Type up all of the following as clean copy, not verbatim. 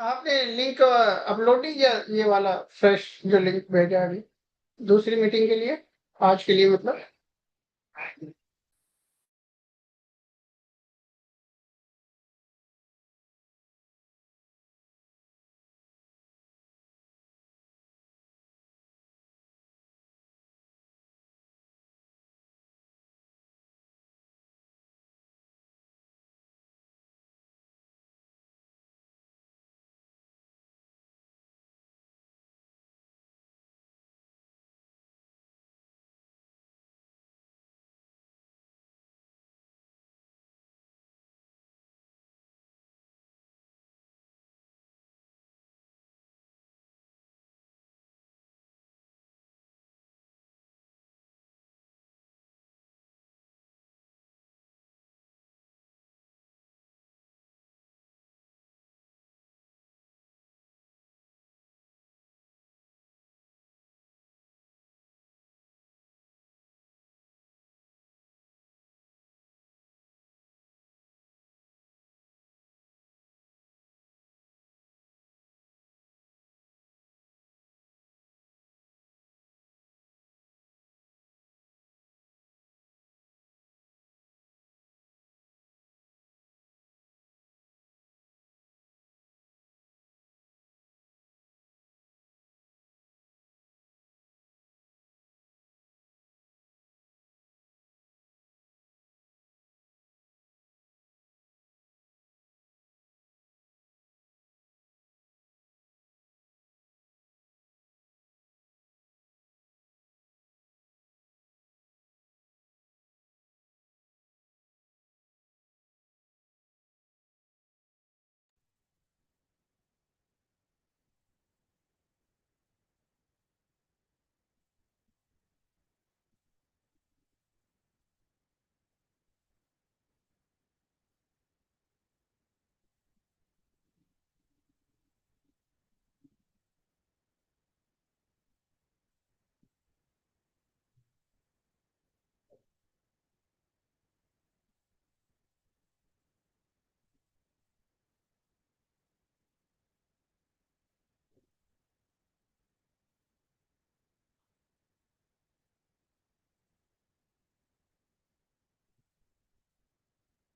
आपने link upload नहीं किया, ये वाला फ्रेश जो लिंक भेजा अभी दूसरी मीटिंग के लिए, आज के लिए मतलब?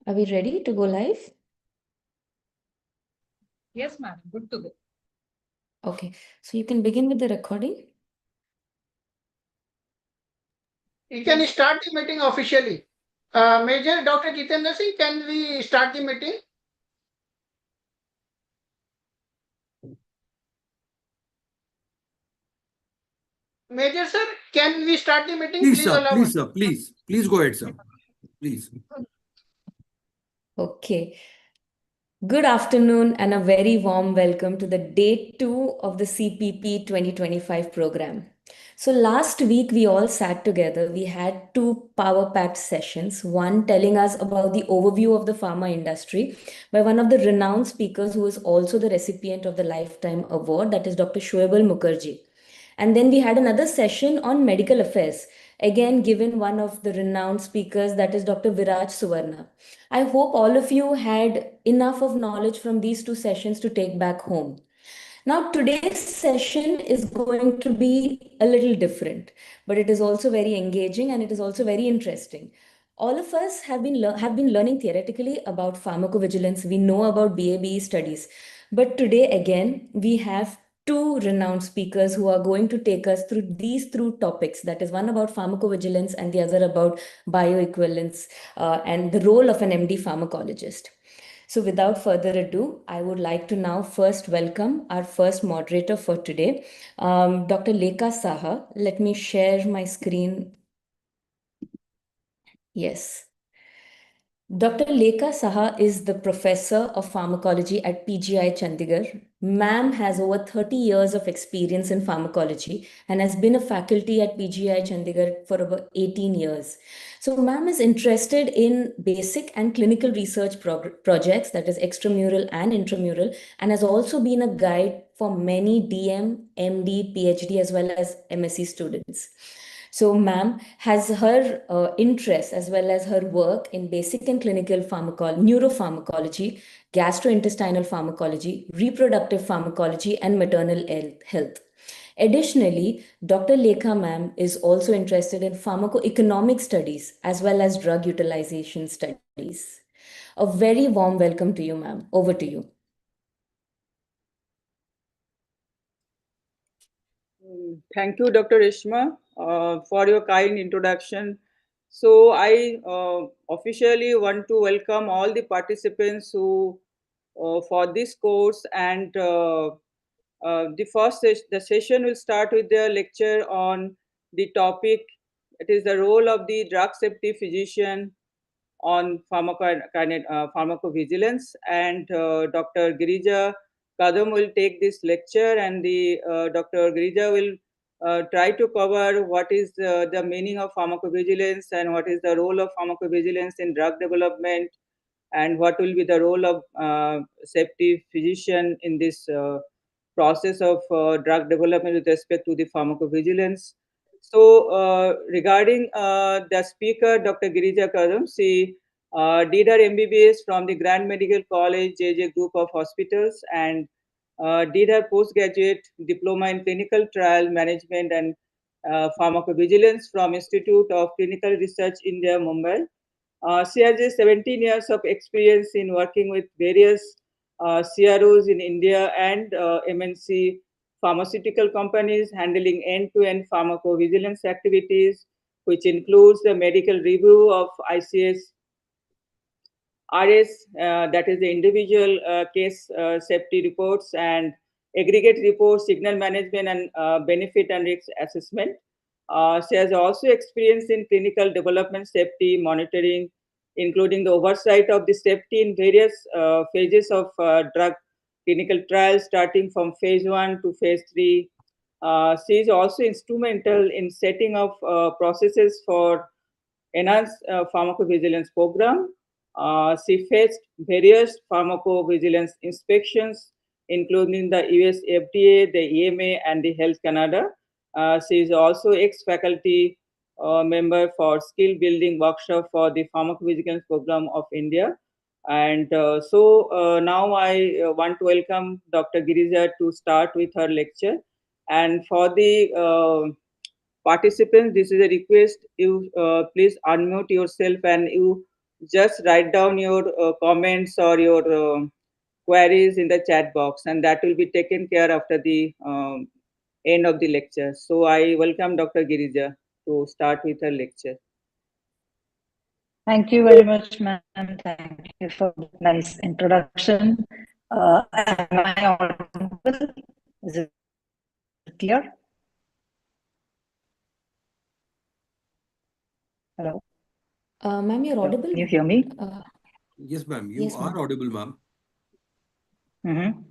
Are we ready to go live? Yes, ma'am. Good to go. Okay, so you can begin with the recording. You can start the meeting officially. Major Dr. Jitendra Singh, can we start the meeting? Major sir, can we start the meeting? Please, sir. allow Please, us. sir. Please go ahead, sir. Please. Okay. Good afternoon and a very warm welcome to the day 2 of the CPP 2025 program. So last week we all sat together. We had two power-packed sessions, one telling us about the overview of the pharma industry by one of the renowned speakers who is also the recipient of the Lifetime Award, that is Dr. Shoaib Mukherjee. And then we had another session on medical affairs, again given one of the renowned speakers, that is Dr. Viraj Suvarna. I hope all of you had enough of knowledge from these two sessions to take back home. Now, today's session is going to be a little different, but it is also very engaging and it is also very interesting. All of us have been learning theoretically about pharmacovigilance. We know about BABE studies, but today again we have two renowned speakers who are going to take us through these two topics. That is one about pharmacovigilance and the other about bioequivalence and the role of an MD pharmacologist. So without further ado, I would like to now first welcome our first moderator for today, Dr. Lekha Saha. Let me share my screen. Yes. Dr. Lekha Saha is the professor of pharmacology at PGI Chandigarh. Ma'am has over 30 years of experience in pharmacology and has been a faculty at PGI Chandigarh for about 18 years. So ma'am is interested in basic and clinical research projects, that is extramural and intramural, and has also been a guide for many DM, MD, PhD, as well as MSc students. So, ma'am has her interest as well as her work in basic and clinical neuropharmacology, gastrointestinal pharmacology, reproductive pharmacology, and maternal health. Additionally, Dr. Lekha ma'am is also interested in pharmacoeconomic studies as well as drug utilization studies. A very warm welcome to you, ma'am. Over to you. Thank you, Dr. Ishma, for your kind introduction. So I officially want to welcome all the participants who for this course, and the session will start with the lecture on the topic. It is the role of the drug safety physician on pharmacovigilance, and Dr. Girija Kadam will take this lecture, and the Dr. Girija will try to cover what is the meaning of pharmacovigilance and what is the role of pharmacovigilance in drug development, and what will be the role of safety physician in this process of drug development with respect to the pharmacovigilance. So regarding the speaker, Dr. Girija Kadam, she did her MBBS from the Grand Medical College JJ Group of Hospitals, and did her postgraduate diploma in clinical trial management and pharmacovigilance from Institute of Clinical Research, India, Mumbai. She has 17 years of experience in working with various CROs in India and MNC pharmaceutical companies, handling end-to-end pharmacovigilance activities, which includes the medical review of ICS RS, that is the individual case safety reports, and aggregate reports, signal management, and benefit and risk assessment. She has also experience in clinical development safety monitoring, including the oversight of the safety in various phases of drug clinical trials, starting from phase 1 to phase 3. She is also instrumental in setting up processes for enhanced pharmacovigilance program. She faced various pharmacovigilance inspections, including the US FDA, the EMA, and the Health Canada. She is also ex-faculty member for skill building workshop for the pharmacovigilance program of India. And now I want to welcome Dr. Girija to start with her lecture. And for the participants, this is a request. You please unmute yourself and you just write down your comments or your queries in the chat box, and that will be taken care after the end of the lecture. So I welcome Dr. Girija to start with her lecture. Thank you very much, ma'am. Thank you for the nice introduction. Am I audible? Is it clear? Hello? Ma'am, you're audible. Can you hear me? Yes, ma'am. You Yes, are ma'am. audible, ma'am. Mm-hmm.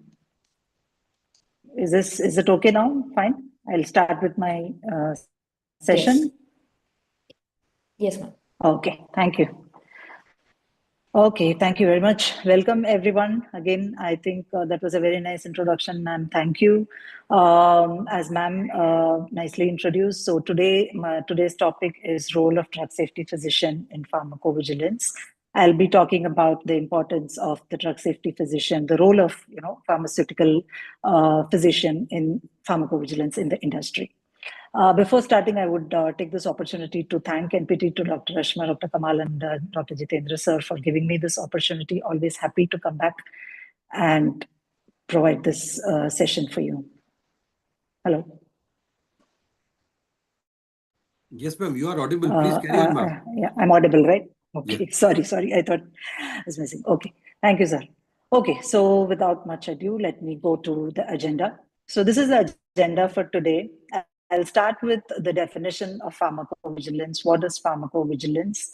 Is it okay now? Fine. I'll start with my session. Yes, ma'am. Okay, thank you. Okay, thank you very much. Welcome, everyone. Again, I think that was a very nice introduction, ma'am. Thank you. As ma'am nicely introduced, so today's topic is role of drug safety physician in pharmacovigilance. I'll be talking about the importance of the drug safety physician, the role of pharmaceutical physician in pharmacovigilance in the industry. Before starting, I would take this opportunity to thank NPT, to Dr. Rashma, Dr. Kamal, and Dr. Jitendra sir for giving me this opportunity. Always happy to come back and provide this session for you. Hello. Yes, ma'am. You are audible. Please carry on, ma'am. Yeah, I'm audible, right? Okay. Yeah. Sorry. I thought I was missing. Okay. Thank you, sir. Okay. So without much ado, let me go to the agenda. So this is the agenda for today. I'll start with the definition of pharmacovigilance. What is pharmacovigilance?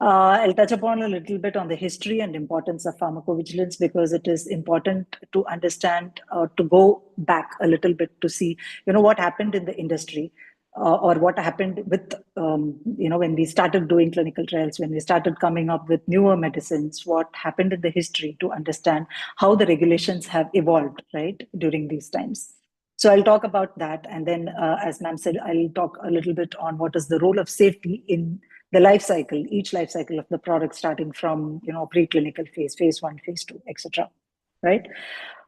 I'll touch upon a little bit on the history and importance of pharmacovigilance, because it is important to understand, to go back a little bit to see, what happened in the industry, or what happened with, when we started doing clinical trials, when we started coming up with newer medicines, what happened in the history, to understand how the regulations have evolved, right, during these times. So I'll talk about that. And then, as ma'am said, I'll talk a little bit on what is the role of safety in the life cycle, each life cycle of the product, starting from, preclinical phase, phase 1, phase 2, etc. Right?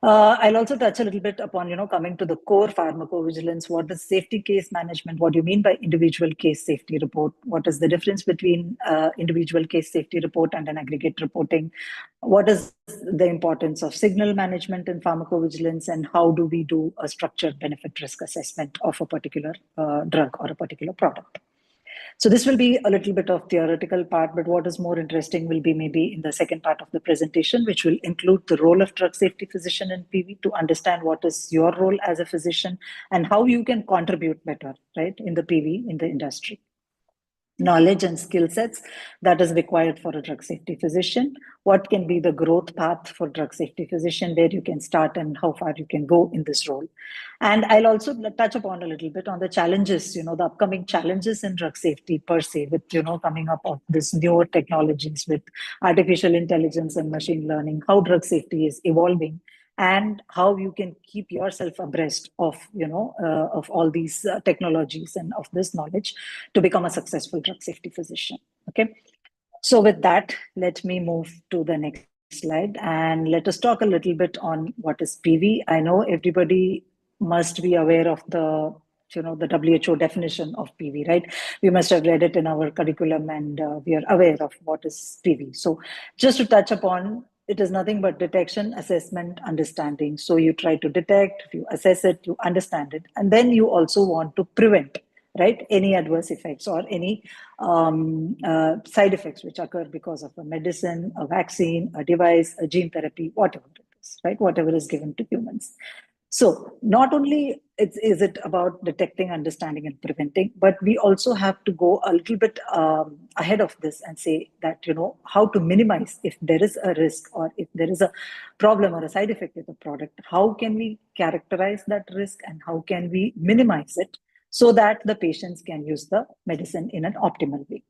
I'll also touch a little bit upon, coming to the core pharmacovigilance. What is safety case management? What do you mean by individual case safety report? What is the difference between individual case safety report and an aggregate reporting? What is the importance of signal management in pharmacovigilance, and how do we do a structured benefit risk assessment of a particular drug or a particular product? So this will be a little bit of theoretical part, but what is more interesting will be maybe in the second part of the presentation, which will include the role of drug safety physician in PV, to understand what is your role as a physician and how you can contribute better, right, in the PV, in the industry. Knowledge and skill sets that is required for a drug safety physician. What can be the growth path for drug safety physician, where you can start and how far you can go in this role. And I'll also touch upon a little bit on the challenges, the upcoming challenges in drug safety per se, with, coming up of this newer technologies with artificial intelligence and machine learning, how drug safety is evolving, and how you can keep yourself abreast of, of all these technologies and of this knowledge to become a successful drug safety physician. Okay. So with that, let me move to the next slide and let us talk a little bit on what is PV. I know everybody must be aware of the WHO definition of PV, right? We must have read it in our curriculum, and we are aware of what is PV. So just to touch upon, it is nothing but detection, assessment, understanding. So you try to detect, you assess it, you understand it, and then you also want to prevent, right, any adverse effects or any side effects which occur because of a medicine, a vaccine, a device, a gene therapy, whatever it is, right, whatever is given to humans. So not only is it about detecting, understanding, and preventing, but we also have to go a little bit ahead of this and say that, how to minimize if there is a risk or if there is a problem or a side effect with the product. How can we characterize that risk and how can we minimize it so that the patients can use the medicine in an optimal way?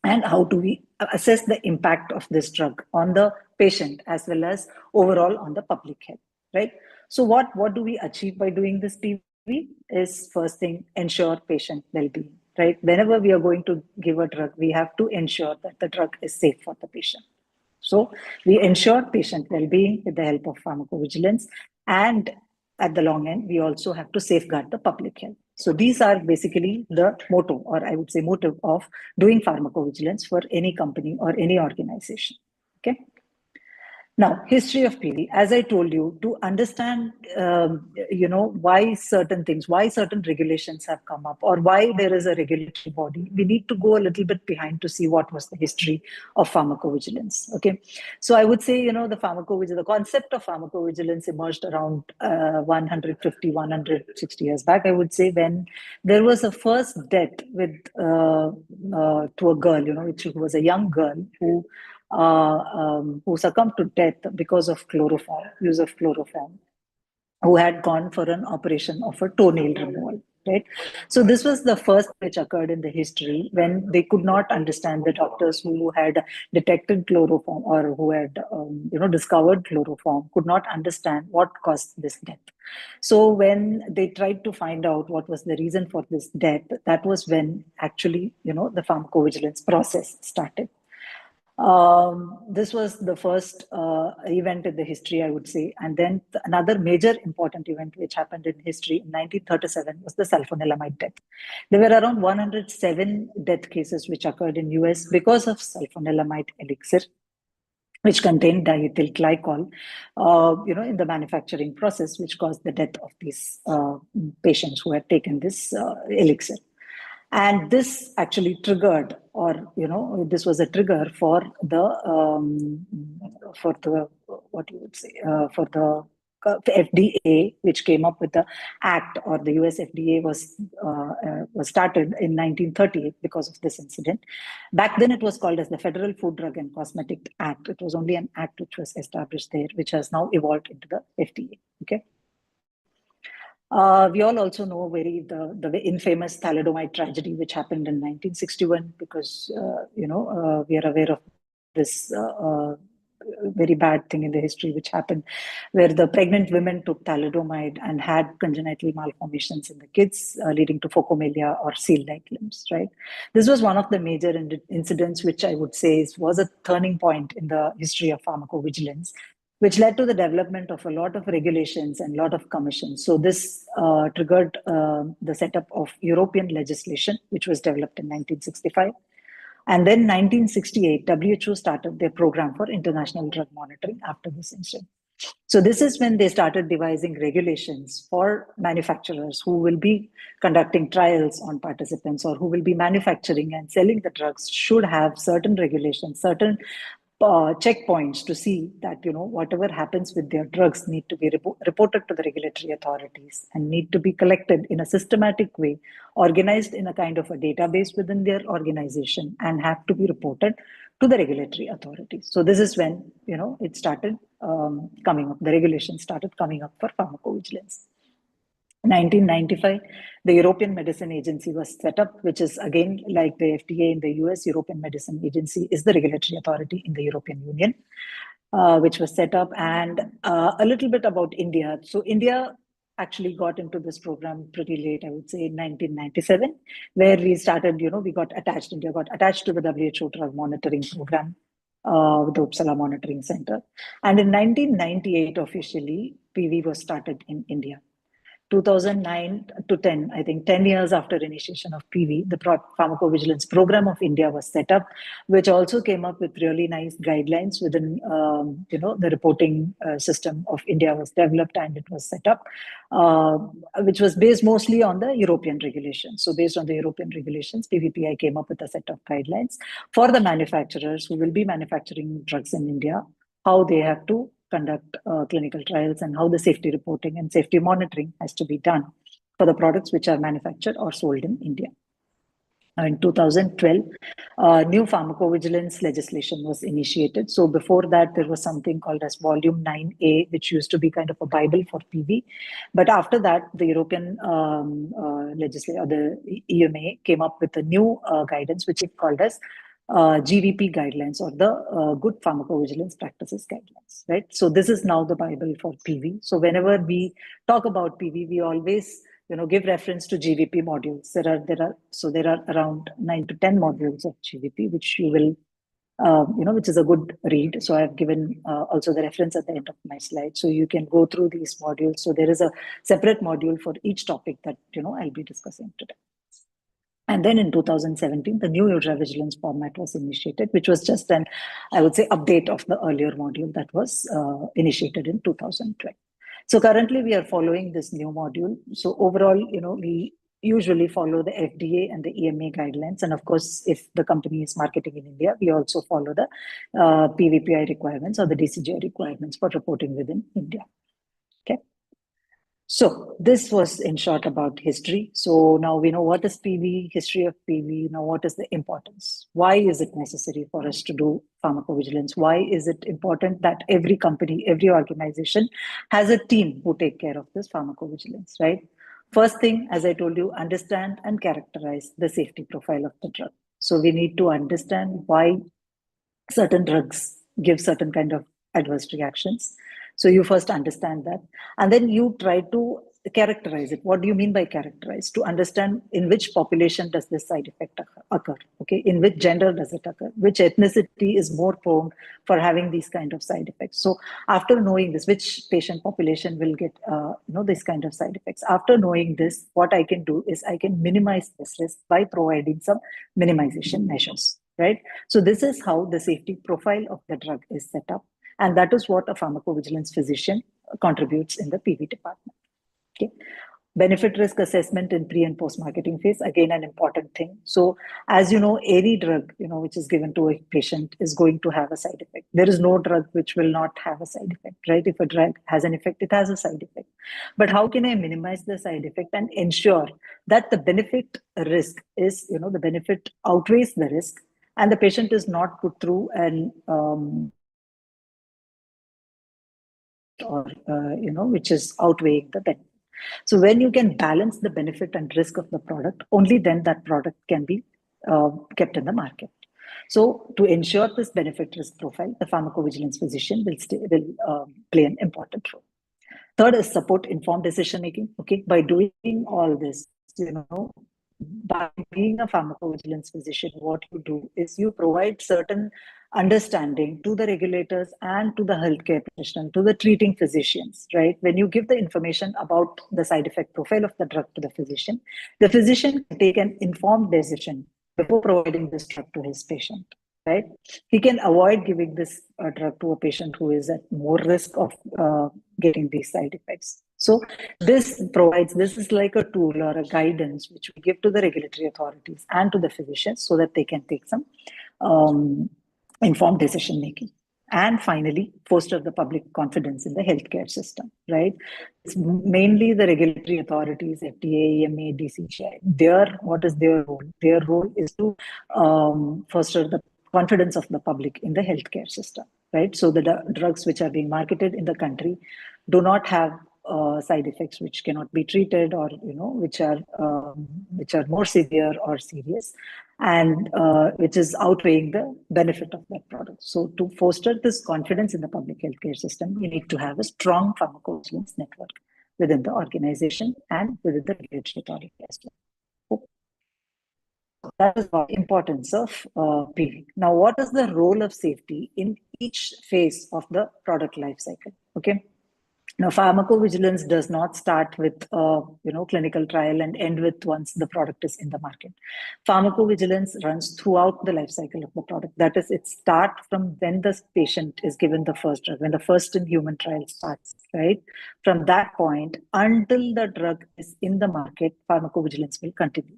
And how do we assess the impact of this drug on the patient as well as overall on the public health, right? So what do we achieve by doing this PV is, first thing, ensure patient well-being, right? Whenever we are going to give a drug, we have to ensure that the drug is safe for the patient. So we ensure patient well-being with the help of pharmacovigilance, and at the long end, we also have to safeguard the public health. So these are basically the motto, or I would say motive, of doing pharmacovigilance for any company or any organization. Okay. Now, history of PV, as I told you, to understand, why certain things, why certain regulations have come up, or why there is a regulatory body, we need to go a little bit behind to see what was the history of pharmacovigilance. Okay, so I would say, the concept of pharmacovigilance emerged around 150, 160 years back, I would say, when there was a first death with to a girl, who was a young girl who succumbed to death because of use of chloroform, who had gone for an operation of a toenail removal, right? So this was the first which occurred in the history, when they could not understand, the doctors who had detected chloroform or who had discovered chloroform could not understand what caused this death. So when they tried to find out what was the reason for this death, that was when actually the pharmacovigilance process started. This was the first event in the history, I would say. And then another major important event which happened in history in 1937 was the sulfonilamide death. There were around 107 death cases which occurred in US because of sulfonilamide elixir, which contained diethyl glycol, in the manufacturing process, which caused the death of these patients who had taken this elixir. And this actually triggered, or this was a trigger for the what you would say for the FDA, which came up with the act, or the US FDA was started in 1938 because of this incident. Back then, it was called as the Federal Food, Drug, and Cosmetic Act. It was only an act which was established there, which has now evolved into the FDA. Okay. We all also know the infamous thalidomide tragedy, which happened in 1961, because we are aware of this very bad thing in the history which happened, where the pregnant women took thalidomide and had congenital malformations in the kids, leading to phocomelia or seal-like limbs, right? This was one of the major incidents which I would say was a turning point in the history of pharmacovigilance, which led to the development of a lot of regulations and a lot of commissions. So this triggered the setup of European legislation, which was developed in 1965. And then 1968, WHO started their program for international drug monitoring after this incident. So this is when they started devising regulations for manufacturers who will be conducting trials on participants or who will be manufacturing and selling the drugs should have certain regulations, certain checkpoints to see that, whatever happens with their drugs need to be reported to the regulatory authorities and need to be collected in a systematic way, organized in a kind of a database within their organization, and have to be reported to the regulatory authorities. So this is when, it started coming up, the regulations started coming up for pharmacovigilance. 1995, the European Medicine Agency was set up, which is again like the FDA in the US. European Medicine Agency is the regulatory authority in the European Union, which was set up. And a little bit about India. So India actually got into this program pretty late, I would say in 1997, where we started, we got attached, India got attached to the WHO drug monitoring program, with the Uppsala Monitoring Center. And in 1998, officially, PV was started in India. 2009 to 10, I think 10 years after initiation of PV, the Pharmacovigilance Program of India was set up, which also came up with really nice guidelines within, the reporting system of India was developed and it was set up, which was based mostly on the European regulations. So based on the European regulations, PVPI came up with a set of guidelines for the manufacturers who will be manufacturing drugs in India, how they have to conduct clinical trials and how the safety reporting and safety monitoring has to be done for the products which are manufactured or sold in India. In 2012, new pharmacovigilance legislation was initiated. So before that, there was something called as Volume 9A, which used to be kind of a Bible for PV. But after that, the European legislature, the EMA, came up with a new guidance, which is called as GVP guidelines, or the Good Pharmacovigilance Practices guidelines, right? So this is now the Bible for PV. So whenever we talk about PV, we always give reference to GVP modules. There are around 9 to 10 modules of GVP, which you will, which is a good read. So I've given also the reference at the end of my slide. So you can go through these modules. So there is a separate module for each topic that, I'll be discussing today. And then in 2017, the new ultravigilance format was initiated, which was just an, I would say, update of the earlier module that was initiated in 2012. So currently we are following this new module. So overall, we usually follow the FDA and the EMA guidelines. And of course, if the company is marketing in India, we also follow the PVPI requirements or the DCGI requirements for reporting within India. Okay. So this was in short about history. So now we know what is PV, history of PV. Now what is the importance? Why is it necessary for us to do pharmacovigilance? Why is it important that every company, every organization has a team who take care of this pharmacovigilance, right? First thing, as I told you, understand and characterize the safety profile of the drug. So we need to understand why certain drugs give certain kind of adverse reactions. So you first understand that, and then you try to characterize it. What do you mean by characterize? To understand in which population does this side effect occur, okay? In which gender does it occur? Which ethnicity is more prone for having these kind of side effects? So after knowing this, which patient population will get, this kind of side effects? After knowing this, what I can do is I can minimize this risk by providing some minimization measures, right? So this is how the safety profile of the drug is set up. And that is what a pharmacovigilance physician contributes in the PV department. Okay. Benefit risk assessment in pre and post marketing phase, again, an important thing. So as you know, any drug, which is given to a patient is going to have a side effect. There is no drug which will not have a side effect, right? If a drug has an effect, it has a side effect. But how can I minimize the side effect and ensure that the benefit risk is, the benefit outweighs the risk and the patient is not put through an, which is outweighing the benefit. So when you can balance the benefit and risk of the product, only then that product can be kept in the market. So to ensure this benefit risk profile, the pharmacovigilance physician will play an important role. Third is support informed decision making. Okay, by doing all this, by being a pharmacovigilance physician, what you do is you provide certain understanding to the regulators and to the healthcare professional, to the treating physicians, right? When you give the information about the side effect profile of the drug to the physician can take an informed decision before providing this drug to his patient, right? He can avoid giving this drug to a patient who is at more risk of getting these side effects. So this is like a tool or a guidance which we give to the regulatory authorities and to the physicians so that they can take some informed decision making. And finally, foster the public confidence in the healthcare system, right? It's mainly the regulatory authorities, FDA, EMA, DCGI. What is their role? Their role is to foster the confidence of the public in the healthcare system, right? So the drugs which are being marketed in the country do not have side effects which cannot be treated, or which are more severe or serious, and which is outweighing the benefit of that product. So to foster this confidence in the public healthcare system, we need to have a strong pharmacovigilance network within the organization and within the regulatory authority as well. That is the importance of PV. Now, what is the role of safety in each phase of the product life cycle? Okay. Now, pharmacovigilance does not start with clinical trial and end with once the product is in the market. Pharmacovigilance runs throughout the life cycle of the product. That is, it starts from when the patient is given the first drug, when the first in human trial starts, right? From that point until the drug is in the market, pharmacovigilance will continue.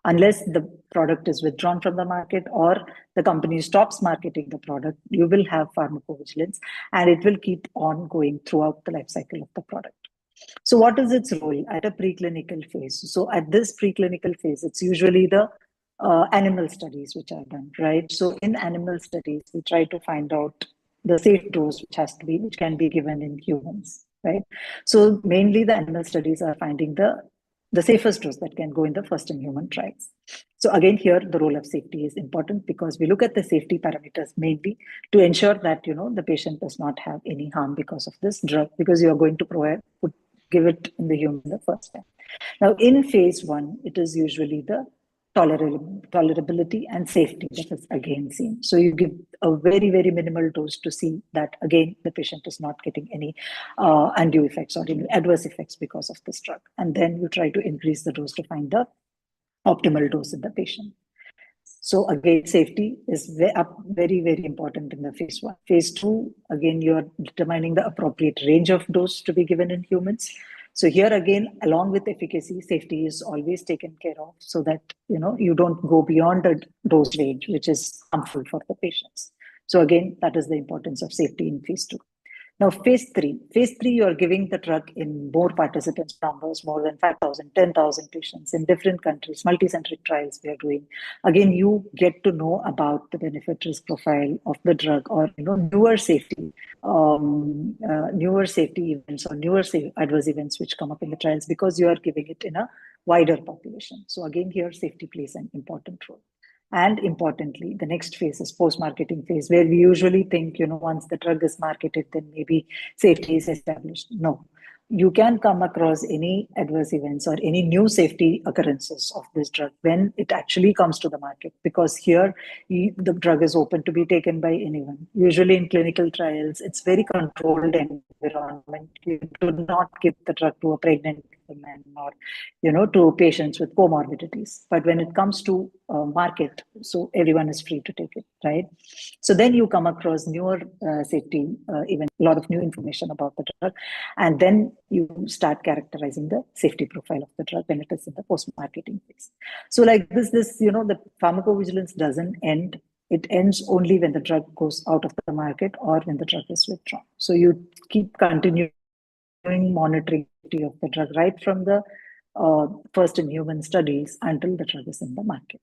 Unless the product is withdrawn from the market or the company stops marketing the product, you will have pharmacovigilance, and it will keep on going throughout the life cycle of the product. So what is its role at a preclinical phase? So at this preclinical phase, it's usually the animal studies which are done, right? So in animal studies, we try to find out the safe dose which can be given in humans, right? So mainly the animal studies are finding the safest dose that can go in the first in human trials. So again, here the role of safety is important because we look at the safety parameters mainly to ensure that the patient does not have any harm because of this drug, because you are going to give it in the human the first time. Now, in phase 1, it is usually the tolerability and safety that is again seen. So you give a very, very minimal dose to see that, again, the patient is not getting any undue effects or any adverse effects because of this drug. And then you try to increase the dose to find the optimal dose in the patient. So again, safety is very, very important in the phase 1. Phase 2, again, you're determining the appropriate range of dose to be given in humans. So here again, along with efficacy, safety is always taken care of so that you don't go beyond the dose range, which is harmful for the patients. So again, that is the importance of safety in phase 2. Now, phase 3, you are giving the drug in more participants numbers, more than 5,000, 10,000 patients in different countries, multicentric trials we are doing. Again, you get to know about the benefit risk profile of the drug, or newer safety events or newer adverse events which come up in the trials, because you are giving it in a wider population. So again, here safety plays an important role. And importantly, the next phase is post-marketing phase, where we usually think, once the drug is marketed, then maybe safety is established. No, you can come across any adverse events or any new safety occurrences of this drug when it actually comes to the market, because here the drug is open to be taken by anyone. Usually in clinical trials, it's very controlled environment. You do not give the drug to a pregnant woman or to patients with comorbidities. But when it comes to market, so everyone is free to take it, right? So then you come across newer safety, even a lot of new information about the drug, and then you start characterizing the safety profile of the drug when it is in the post-marketing phase. So like this, the pharmacovigilance doesn't end. It ends only when the drug goes out of the market or when the drug is withdrawn. So you keep continuing monitoring of the drug right from the first in human studies until the drug is in the market.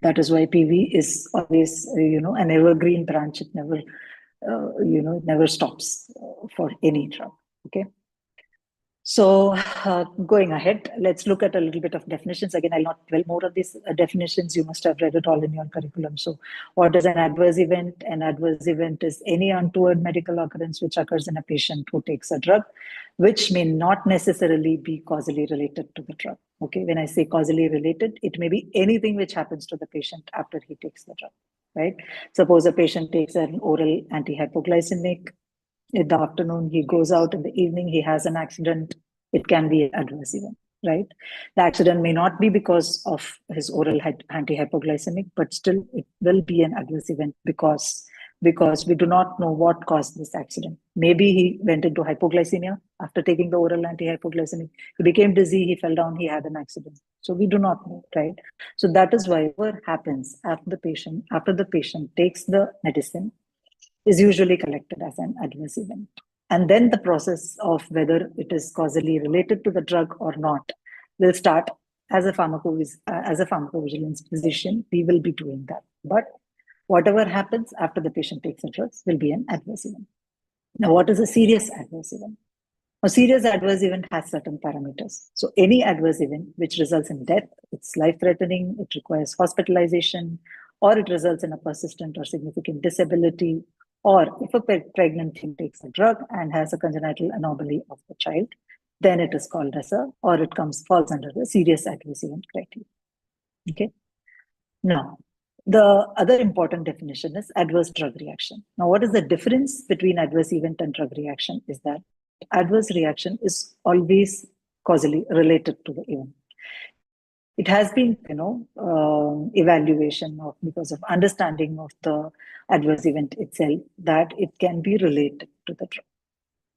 That is why PV is always, an evergreen branch. It never stops for any drug. Okay. So going ahead, let's look at a little bit of definitions. Again, I'll not dwell more on these definitions. You must have read it all in your curriculum. So what is an adverse event? An adverse event is any untoward medical occurrence which occurs in a patient who takes a drug, which may not necessarily be causally related to the drug. Okay, when I say causally related, it may be anything which happens to the patient after he takes the drug, right? Suppose a patient takes an oral antihypoglycemic. In the afternoon, he goes out. In the evening, he has an accident. It can be an adverse event, right? The accident may not be because of his oral antihypoglycemic, but still it will be an adverse event because we do not know what caused this accident. Maybe he went into hypoglycemia after taking the oral antihypoglycemic. He became dizzy, he fell down, he had an accident. So we do not know, right? So that is why what happens after the patient takes the medicine is usually collected as an adverse event. And then the process of whether it is causally related to the drug or not will start. As a pharmacovigilance physician, we will be doing that. But whatever happens after the patient takes the drugs will be an adverse event. Now, what is a serious adverse event? A serious adverse event has certain parameters. So any adverse event which results in death, it's life-threatening, it requires hospitalization, or it results in a persistent or significant disability, or if a pregnant teen takes a drug and has a congenital anomaly of the child, then it is called as falls under the serious adverse event criteria. Okay. Now, the other important definition is adverse drug reaction. Now, what is the difference between adverse event and drug reaction is that adverse reaction is always causally related to the event. It has been, evaluation of because of understanding of the adverse event itself that it can be related to the drug.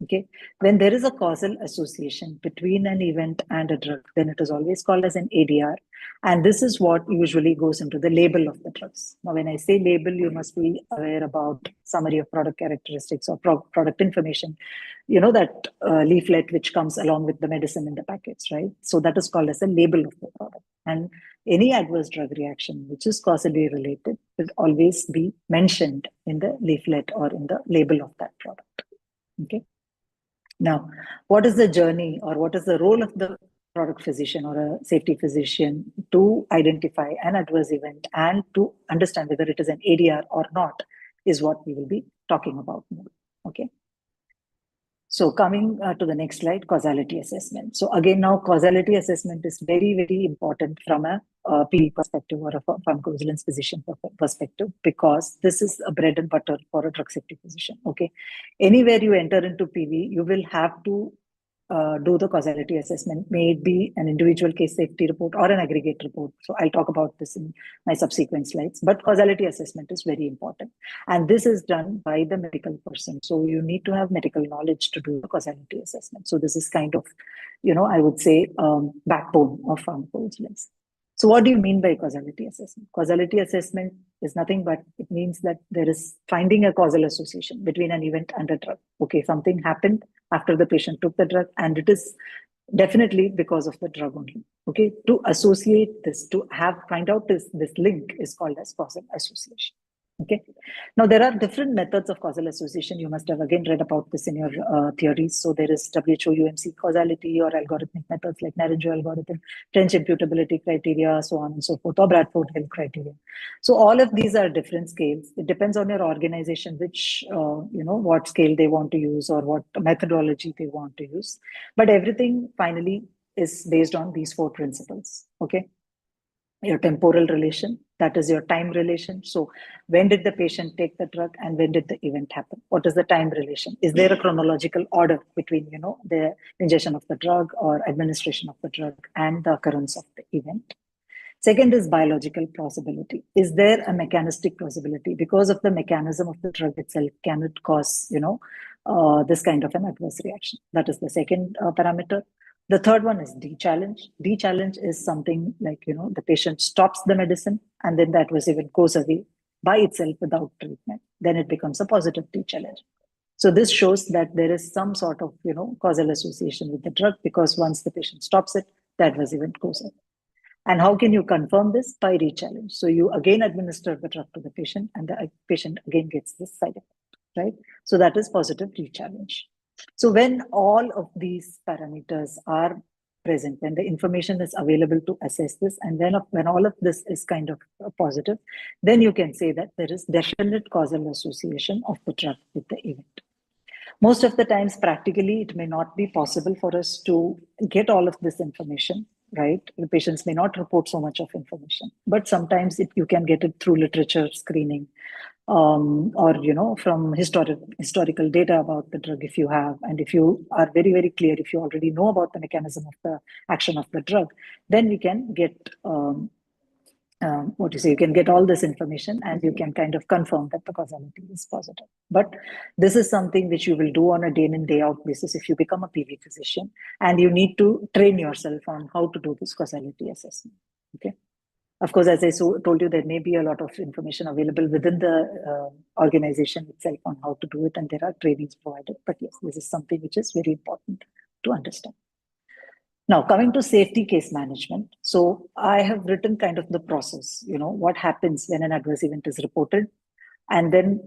Okay, when there is a causal association between an event and a drug, then it is always called as an ADR. And this is what usually goes into the label of the drugs. Now, when I say label, you must be aware about summary of product characteristics or product information. You know that leaflet which comes along with the medicine in the packets, right? So that is called as a label of the product. And any adverse drug reaction which is causally related will always be mentioned in the leaflet or in the label of that product. Okay. Now, what is the journey or what is the role of the product physician or a safety physician to identify an adverse event and to understand whether it is an ADR or not is what we will be talking about now. Okay. So coming to the next slide, causality assessment. So again, now causality assessment is very, very important from a PV perspective or a pharmacovigilance physician perspective, because this is a bread and butter for a drug safety physician. Okay, anywhere you enter into PV, you will have to do the causality assessment, may it be an individual case safety report or an aggregate report. So I'll talk about this in my subsequent slides, but causality assessment is very important. And this is done by the medical person. So you need to have medical knowledge to do the causality assessment. So this is kind of, I would say, backbone of pharmacovigilance. So what do you mean by causality assessment? Causality assessment is nothing but it means that there is finding a causal association between an event and a drug. Okay, something happened after the patient took the drug, and it is definitely because of the drug only. Okay, to associate this, to find out this link is called as causal association. Okay. Now, there are different methods of causal association. You must have again read about this in your theories. So there is WHO UMC causality or algorithmic methods like Naranjo algorithm, French imputability criteria, so on and so forth, or Bradford-Hill criteria. So all of these are different scales. It depends on your organization, which, what scale they want to use or what methodology they want to use. But everything finally is based on these four principles. Okay. Your temporal relation, that is your time relation. So when did the patient take the drug and when did the event happen? What is the time relation? Is there a chronological order between, the ingestion of the drug or administration of the drug and the occurrence of the event? Second is biological plausibility. Is there a mechanistic plausibility? Because of the mechanism of the drug itself, can it cause, this kind of an adverse reaction? That is the second parameter. The third one is D-challenge. D-challenge is something like, the patient stops the medicine and then the adverse event goes away by itself without treatment. Then it becomes a positive D-challenge. So this shows that there is some sort of, causal association with the drug, because once the patient stops it, the adverse event goes away. And how can you confirm this? By re-challenge. So you again administer the drug to the patient and the patient again gets this side effect, right? So that is positive re-challenge. So when all of these parameters are present, when the information is available to assess this, and then when all of this is kind of positive, then you can say that there is definite causal association of the drug with the event. Most of the times, practically, it may not be possible for us to get all of this information, right? The patients may not report so much of information, but sometimes you can get it through literature screening, or from historical data about the drug if you have, and if you are very, very clear, if you already know about the mechanism of the action of the drug, then we can get you can get all this information and you can kind of confirm that the causality is positive. But this is something which you will do on a day in, day out basis if you become a PV physician, and you need to train yourself on how to do this causality assessment. Okay. Of course, as I told you, there may be a lot of information available within the organization itself on how to do it, and there are trainings provided. But yes, this is something which is very important to understand. Now, coming to safety case management. So I have written kind of the process, what happens when an adverse event is reported. And then,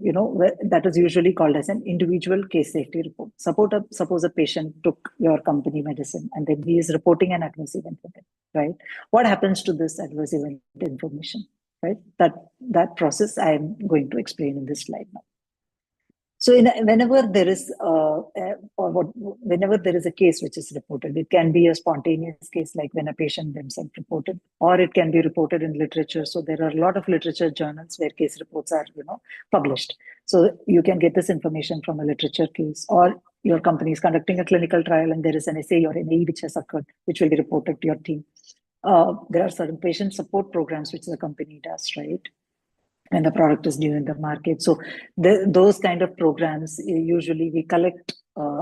that is usually called as an individual case safety report. Suppose a patient took your company medicine and then he is reporting an adverse event with it, right? What happens to this adverse event information, right? That process I am going to explain in this slide now. So whenever there is a case which is reported, it can be a spontaneous case like when a patient themselves reported, or it can be reported in literature. So there are a lot of literature journals where case reports are published. So you can get this information from a literature case, or your company is conducting a clinical trial and there is an essay or an AE which has occurred, which will be reported to your team. There are certain patient support programs which the company does, right? And the product is new in the market. So those kind of programs, usually we collect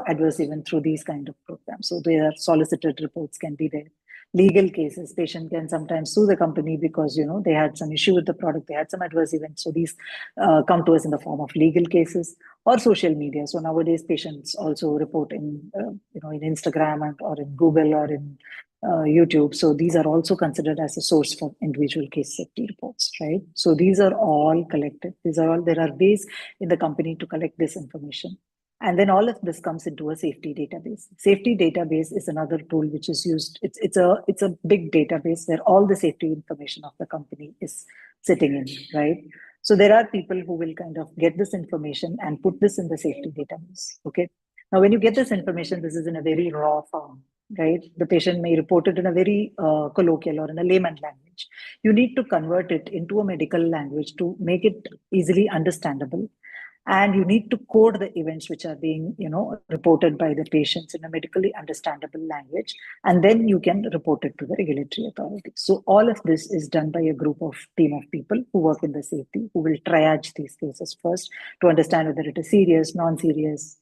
adverse event through these kind of programs. So there are solicited reports can be there. Legal cases, patient can sometimes sue the company because they had some issue with the product, they had some adverse events. So these come to us in the form of legal cases or social media. So nowadays patients also report in in Instagram or in Google or in YouTube. So these are also considered as a source for individual case safety reports, right? So these are all collected. There are ways in the company to collect this information. And then all of this comes into a safety database. Safety database is another tool which is used. It's a big database where all the safety information of the company is sitting in, right? So there are people who will kind of get this information and put this in the safety database, okay? Now, when you get this information, this is in a very raw form, right? The patient may report it in a very colloquial or in a layman language. You need to convert it into a medical language to make it easily understandable. And you need to code the events which are being, reported by the patients in a medically understandable language. And then you can report it to the regulatory authorities. So all of this is done by a team of people who work in the safety, who will triage these cases first to understand whether it is serious, non-serious,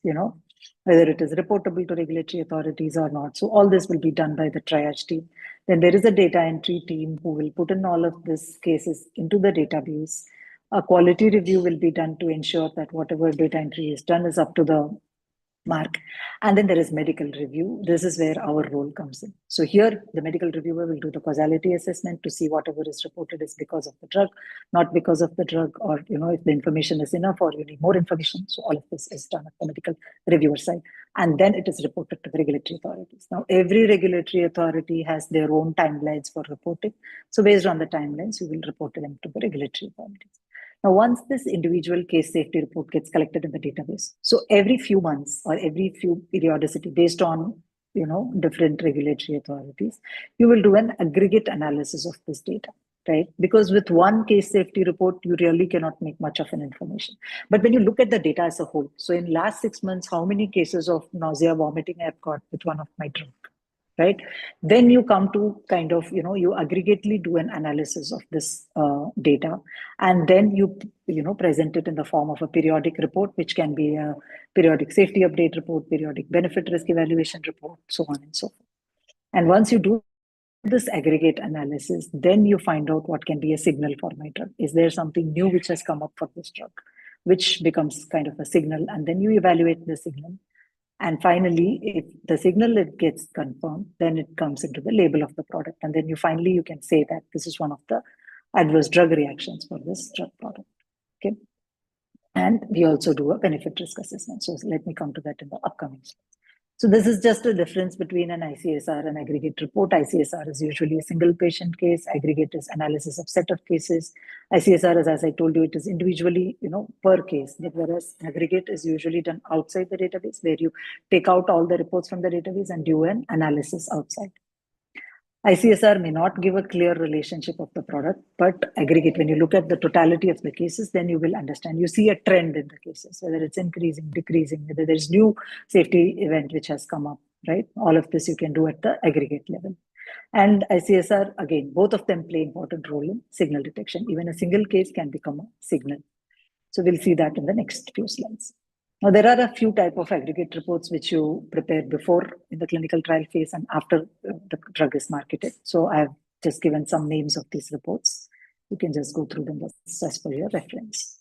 whether it is reportable to regulatory authorities or not. So all this will be done by the triage team. Then there is a data entry team who will put in all of these cases into the database. A quality review will be done to ensure that whatever data entry is done is up to the mark. And then there is medical review. This is where our role comes in. So here, the medical reviewer will do the causality assessment to see whatever is reported is because of the drug, not because of the drug, or if the information is enough or you need more information. So all of this is done at the medical reviewer side. And then it is reported to the regulatory authorities. Now, every regulatory authority has their own timelines for reporting. So based on the timelines, we will report them to the regulatory authorities. Now, once this individual case safety report gets collected in the database, so every few months or every few periodicity based on, different regulatory authorities, you will do an aggregate analysis of this data, right? Because with one case safety report, you really cannot make much of an information. But when you look at the data as a whole, so in last 6 months, how many cases of nausea, vomiting I've got with one of my drugs? Right? Then you come to kind of, you aggregately do an analysis of this data, and then you present it in the form of a periodic report, which can be a periodic safety update report, periodic benefit risk evaluation report, so on and so forth. And once you do this aggregate analysis, then you find out what can be a signal for my drug. Is there something new which has come up for this drug, which becomes kind of a signal, and then you evaluate the signal. And finally, if the signal gets confirmed, then it comes into the label of the product. And then you can say that this is one of the adverse drug reactions for this drug product. Okay. And we also do a benefit risk assessment. So let me come to that in the upcoming slides. So this is just a difference between an ICSR and aggregate report. ICSR is usually a single patient case. Aggregate is analysis of set of cases. ICSR is, as I told you, it is individually, per case. Whereas aggregate is usually done outside the database, where you take out all the reports from the database and do an analysis outside. ICSR may not give a clear relationship of the product, but aggregate, when you look at the totality of the cases, then you will understand. You see a trend in the cases, whether it's increasing, decreasing, whether there's new safety event which has come up, right? All of this you can do at the aggregate level. And ICSR, again, both of them play important role in signal detection. Even a single case can become a signal. So we'll see that in the next few slides. Now, there are a few type of aggregate reports which you prepare before in the clinical trial phase and after the drug is marketed. So I have just given some names of these reports. You can just go through them just for your reference.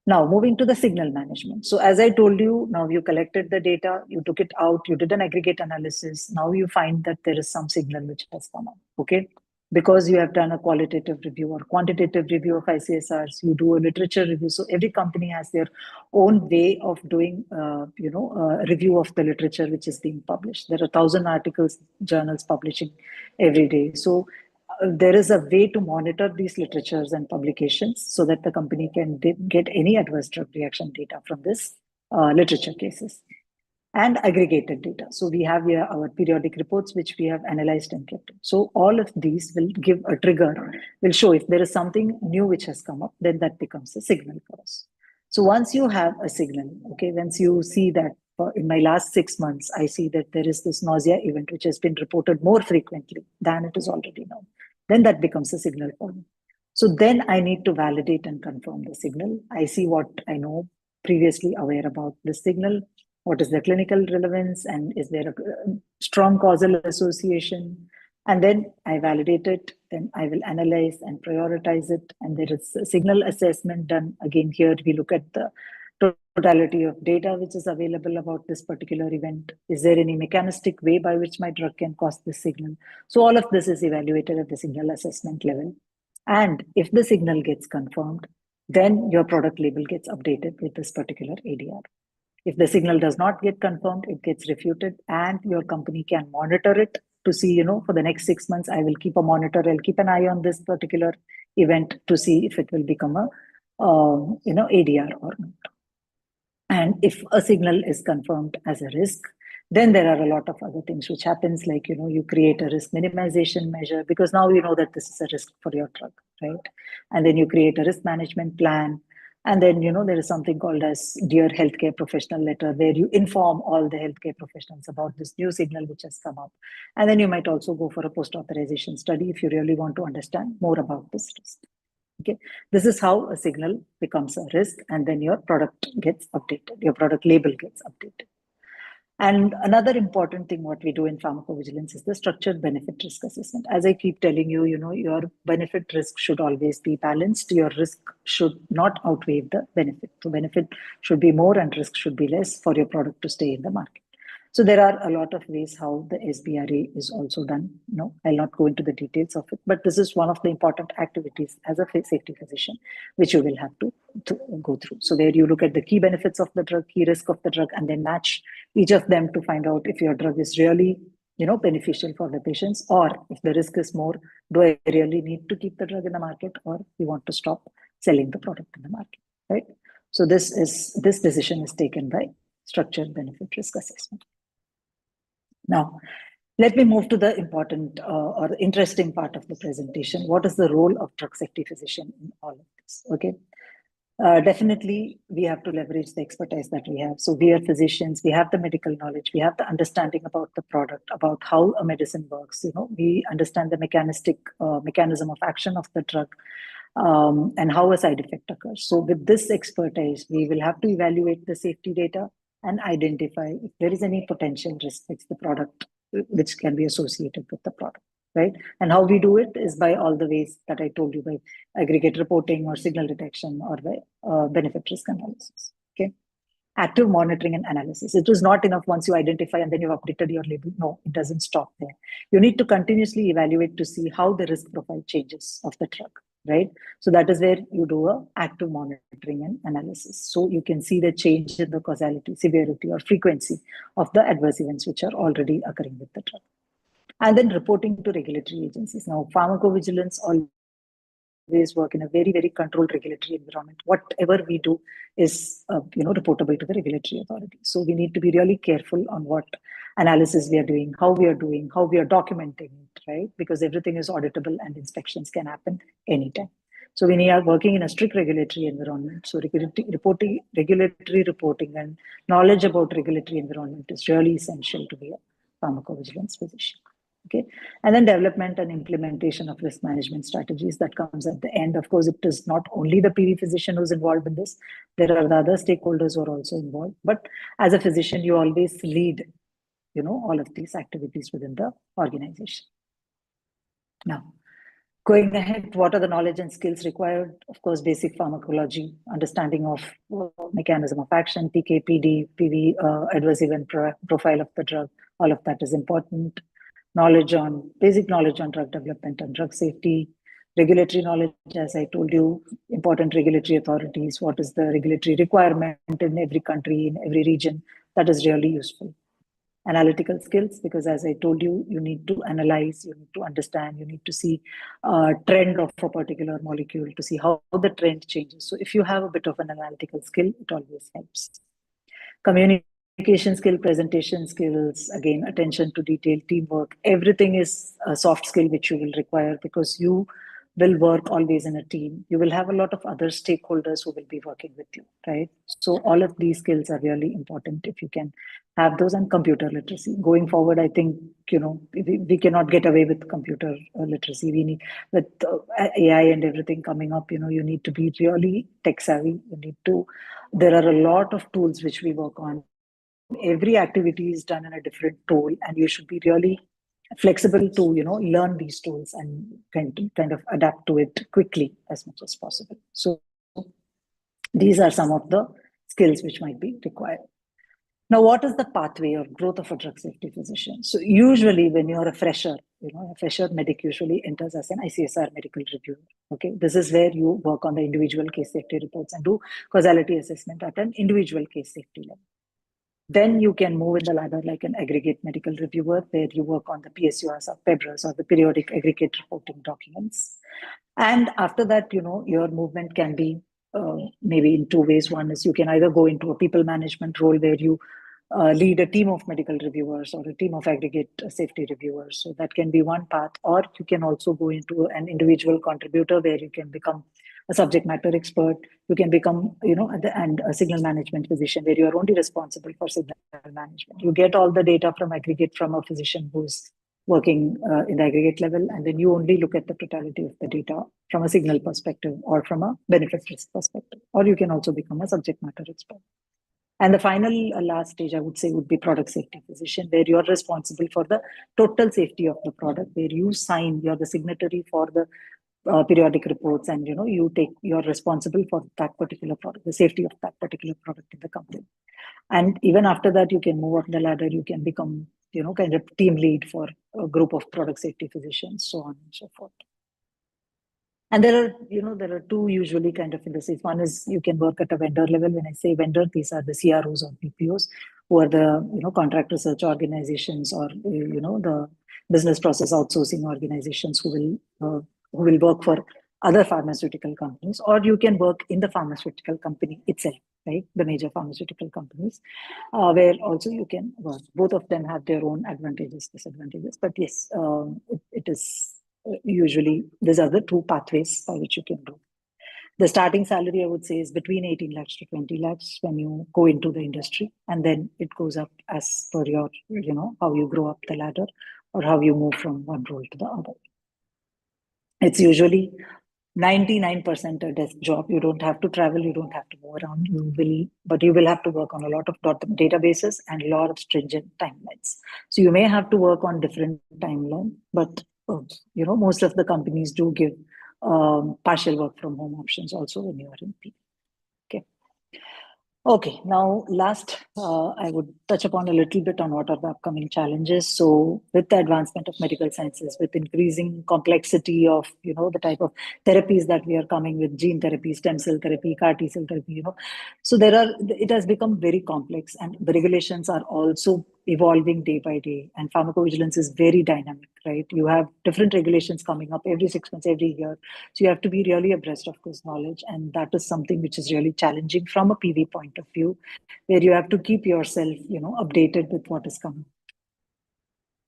Now, moving to the signal management. So as I told you, now you collected the data, you took it out, you did an aggregate analysis. Now you find that there is some signal which has come up, okay? Because you have done a qualitative review or quantitative review of ICSRs, you do a literature review. So every company has their own way of doing, a review of the literature which is being published. There are 1,000 articles, journals publishing every day. So there is a way to monitor these literatures and publications so that the company can get any adverse drug reaction data from this literature cases. And aggregated data. So we have here our periodic reports, which we have analyzed and kept. So all of these will give a trigger, will show if there is something new which has come up, then that becomes a signal for us. So once you have a signal, okay, once you see that in my last 6 months, I see that there is this nausea event which has been reported more frequently than it is already known, then that becomes a signal for me. So then I need to validate and confirm the signal. I see what I know previously aware about the signal. What is the clinical relevance, and is there a strong causal association? And then I validate it, then I will analyze and prioritize it. And there is a signal assessment done. Again, here we look at the totality of data which is available about this particular event. Is there any mechanistic way by which my drug can cause this signal? So all of this is evaluated at the signal assessment level. And if the signal gets confirmed, then your product label gets updated with this particular ADR. If the signal does not get confirmed, it gets refuted, and your company can monitor it to see, for the next 6 months, I will keep a monitor, I'll keep an eye on this particular event to see if it will become a, ADR or not. And if a signal is confirmed as a risk, then there are a lot of other things which happens, like, you create a risk minimization measure, because now you know that this is a risk for your drug, right? And then you create a risk management plan. And then, there is something called as Dear Healthcare Professional Letter, where you inform all the healthcare professionals about this new signal which has come up. And then you might also go for a post-authorization study if you really want to understand more about this risk. Okay, this is how a signal becomes a risk, and then your product gets updated, your product label gets updated. And another important thing what we do in pharmacovigilance is the structured benefit risk assessment. As I keep telling you, your benefit risk should always be balanced. Your risk should not outweigh the benefit. So benefit should be more and risk should be less for your product to stay in the market. So there are a lot of ways how the SBRA is also done. I'll not go into the details of it, but this is one of the important activities as a safety physician, which you will have to go through. So there you look at the key benefits of the drug, key risk of the drug, and then match each of them to find out if your drug is really, beneficial for the patients, or if the risk is more, do I really need to keep the drug in the market, or you want to stop selling the product in the market, right? So this decision is taken by structured benefit risk assessment. Now, let me move to the important or interesting part of the presentation. What is the role of drug safety physician in all of this? Okay. Definitely, we have to leverage the expertise that we have. So we are physicians, we have the medical knowledge, we have the understanding about the product, about how a medicine works. We understand the mechanism of action of the drug, and how a side effect occurs. So with this expertise, we will have to evaluate the safety data and identify if there is any potential risk which can be associated with the product. Right? And how we do it is by all the ways that I told you, by aggregate reporting or signal detection or by benefit risk analysis. Okay. Active monitoring and analysis. It is not enough once you identify and then you've updated your label. No, it doesn't stop there. You need to continuously evaluate to see how the risk profile changes of the drug. right? So that is where you do a active monitoring and analysis. So you can see the change in the causality, severity, or frequency of the adverse events which are already occurring with the drug. And then reporting to regulatory agencies. Now, pharmacovigilance always work in a very, very controlled regulatory environment. Whatever we do is, reportable to the regulatory authority. So we need to be really careful on what analysis we are doing, how we are documenting it, right? Because everything is auditable and inspections can happen anytime. So when you are working in a strict regulatory environment, so regulatory reporting and knowledge about regulatory environment is really essential to be a pharmacovigilance physician. Okay, and then development and implementation of risk management strategies that comes at the end. Of course, it is not only the PV physician who's involved in this. There are the other stakeholders who are also involved. But as a physician, you always lead, all of these activities within the organization. Now, going ahead, what are the knowledge and skills required? Of course, basic pharmacology, understanding of mechanism of action, PK, PD, PV, adverse event profile of the drug. All of that is important. Basic knowledge on drug development and drug safety, regulatory knowledge, as I told you, important regulatory authorities, what is the regulatory requirement in every country, in every region, that is really useful. Analytical skills, because as I told you, you need to analyze, you need to understand, you need to see a trend of a particular molecule to see how the trend changes. So if you have a bit of an analytical skill, it always helps. Communication skill, presentation skills, again, attention to detail, teamwork, everything is a soft skill which you will require because you will work always in a team. You will have a lot of other stakeholders who will be working with you, right? So all of these skills are really important if you can have those, and computer literacy. Going forward, I think, we cannot get away with computer literacy. We need, with AI and everything coming up, you need to be really tech savvy. There are a lot of tools which we work on. Every activity is done in a different tool, and you should be really flexible to learn these tools and kind of adapt to it quickly as much as possible. So these are some of the skills which might be required. Now, what is the pathway or growth of a drug safety physician? So usually when you're a fresher, a fresher medic usually enters as an ICSR medical reviewer. Okay, this is where you work on the individual case safety reports and do causality assessment at an individual case safety level. Then you can move in the ladder like an aggregate medical reviewer, where you work on the PSURs or PEBRAs or the periodic aggregate reporting documents. And after that, your movement can be maybe in two ways. One is you can either go into a people management role where you lead a team of medical reviewers or a team of aggregate safety reviewers. So that can be one path. Or you can also go into an individual contributor where you can become a subject matter expert. You can become, and a signal management physician where you are only responsible for signal management. You get all the data from aggregate from a physician who's working in the aggregate level, and then you only look at the totality of the data from a signal perspective or from a benefit risk perspective. Or you can also become a subject matter expert. And the final last stage, I would say, would be product safety physician, where you're responsible for the total safety of the product, where you're the signatory for the periodic reports, and you're responsible for that particular product, the safety of that particular product in the company. And even after that, you can move up the ladder, you can become kind of team lead for a group of product safety physicians, so on and so forth. And there are two usually kind of indices. One is you can work at a vendor level. When I say vendor, these are the CROs or BPOs, who are the contract research organizations, or the business process outsourcing organizations who will work for other pharmaceutical companies. Or you can work in the pharmaceutical company itself, right? The major pharmaceutical companies, where also you can work. Both of them have their own advantages, disadvantages. But yes, it is. Usually, these are the two pathways by which you can do. The starting salary, I would say, is between 18 lakhs to 20 lakhs when you go into the industry, and then it goes up as per your, how you grow up the ladder or how you move from one role to the other. It's usually 99% a desk job. You don't have to travel, you don't have to move around. But you will have to work on a lot of databases and a lot of stringent timelines. So you may have to work on different timelines, but most of the companies do give partial work from home options also when you are in P. Okay. Okay, now last, I would touch upon a little bit on what are the upcoming challenges. So, with the advancement of medical sciences, with increasing complexity of the type of therapies that we are coming with, gene therapy, stem cell therapy, CAR T cell therapy, so it has become very complex, and the regulations are also evolving day by day, and pharmacovigilance is very dynamic, right? You have different regulations coming up every 6 months, every year. So you have to be really abreast of this knowledge. And that is something which is really challenging from a PV point of view, where you have to keep yourself, updated with what is coming.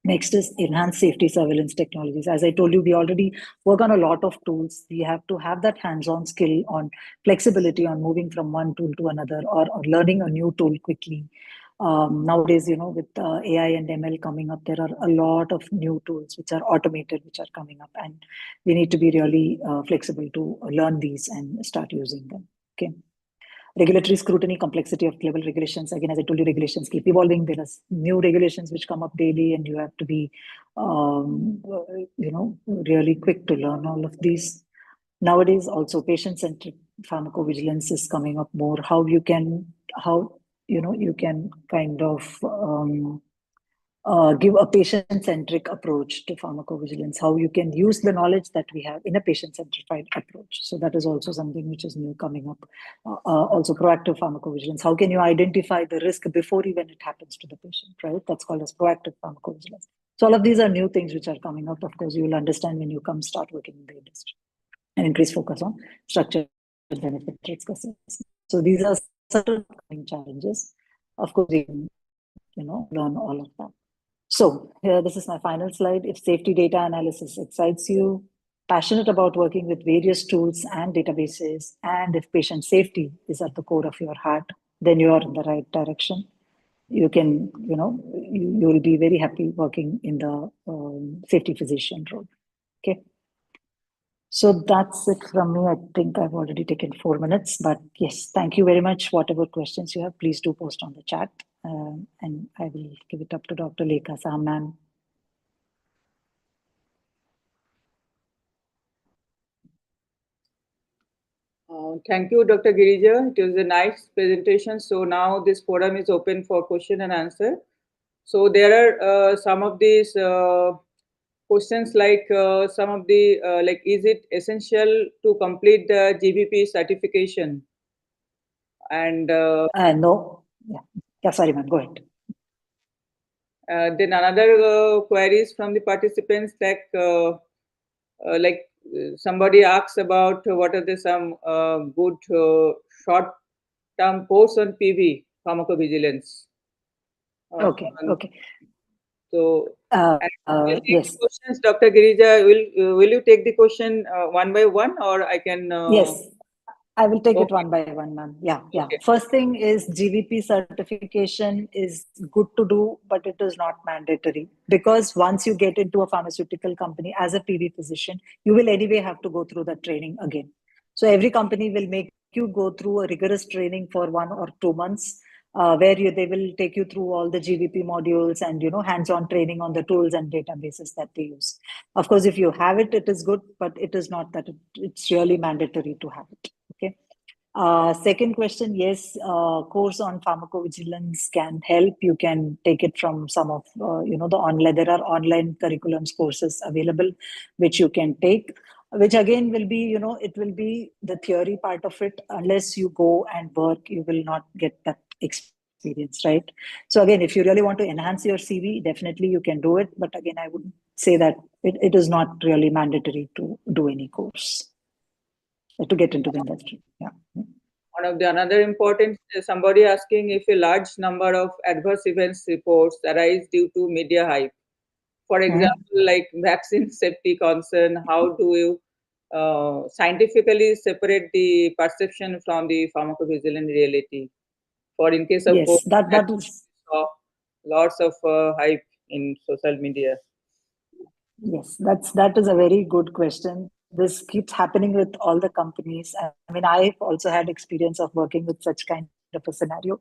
Next is enhanced safety surveillance technologies. As I told you, we already work on a lot of tools. We have to have that hands-on skill on flexibility on moving from one tool to another, or learning a new tool quickly. Nowadays, with AI and ML coming up, there are a lot of new tools which are automated, which are coming up, and we need to be really flexible to learn these and start using them. Okay. Regulatory scrutiny, complexity of global regulations. Again, as I told you, regulations keep evolving. There are new regulations which come up daily, and you have to be, really quick to learn all of these. Nowadays, also patient-centric pharmacovigilance is coming up more. How you can kind of give a patient-centric approach to pharmacovigilance, how you can use the knowledge that we have in a patient-centric approach. So that is also something which is new coming up. Also proactive pharmacovigilance. How can you identify the risk before even it happens to the patient, right? That's called as proactive pharmacovigilance. So all of these are new things which are coming up. Of course, you will understand when you come start working in the industry. And increase focus on structured benefit risk assessment. So these are certain challenges. Of course, you can, learn all of that. So here, this is my final slide. If safety data analysis excites you, passionate about working with various tools and databases, and if patient safety is at the core of your heart, then you are in the right direction. You can, you will be very happy working in the safety physician role. Okay. So that's it from me. I think I've already taken 4 minutes, but yes, thank you very much. Whatever questions you have, please do post on the chat. And I will give it up to Dr. Lekha Saha, ma'am. Thank you, Dr. Girija. It was a nice presentation. So now this forum is open for question and answer. So there are some of these questions like some of the like, is it essential to complete the GBP certification? And No. Yeah, sorry, ma'am. Go ahead. then another queries from the participants like somebody asks about what are the some good short-term course on PV pharmacovigilance. Okay. So yes. questions, Dr. Girija, will you take the question one by one, or I can? Yes, I will take it Okay. one by one, ma'am. Yeah. Okay. First thing is GVP certification is good to do, but it is not mandatory, because once you get into a pharmaceutical company as a PV physician, you will anyway have to go through the training again. So every company will make you go through a rigorous training for 1 or 2 months, where they will take you through all the GVP modules and hands-on training on the tools and databases that they use. Of course, if you have it, it is good, but it is not that it's really mandatory to have it. Okay. Second question, yes, course on pharmacovigilance can help. You can take it from some of there are online curriculums courses available which you can take, which again will be it will be the theory part of it. Unless you go and work, you will not get that experience, right? So again, if you really want to enhance your CV, definitely you can do it, but again, I would say that it is not really mandatory to do any course to get into the industry. Yeah. One of the another important, somebody asking if a large number of adverse events reports arise due to media hype. For example, like vaccine safety concern, how do you scientifically separate the perception from the pharmacovigilance reality? For in case of Yes, that is lots of hype in social media. yes, that is a very good question. This keeps happening with all the companies. I mean, I've also had experience of working with such kind of a scenario.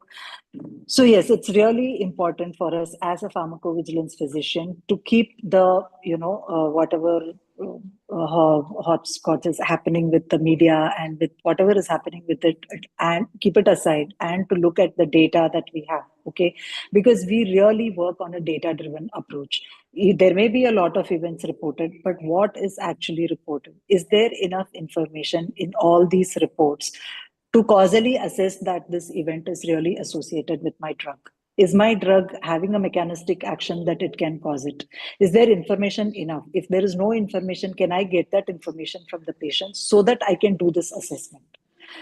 So yes, it's really important for us as a pharmacovigilance physician to keep the whatever hopscotch is happening with the media and with whatever is happening with it, and keep it aside and to look at the data that we have, okay? Because we really work on a data-driven approach. There may be a lot of events reported, but what is actually reported? Is there enough information in all these reports to causally assess that this event is really associated with my drug? Is my drug having a mechanistic action that it can cause it? Is there information enough? If there is no information, can I get that information from the patient so that I can do this assessment?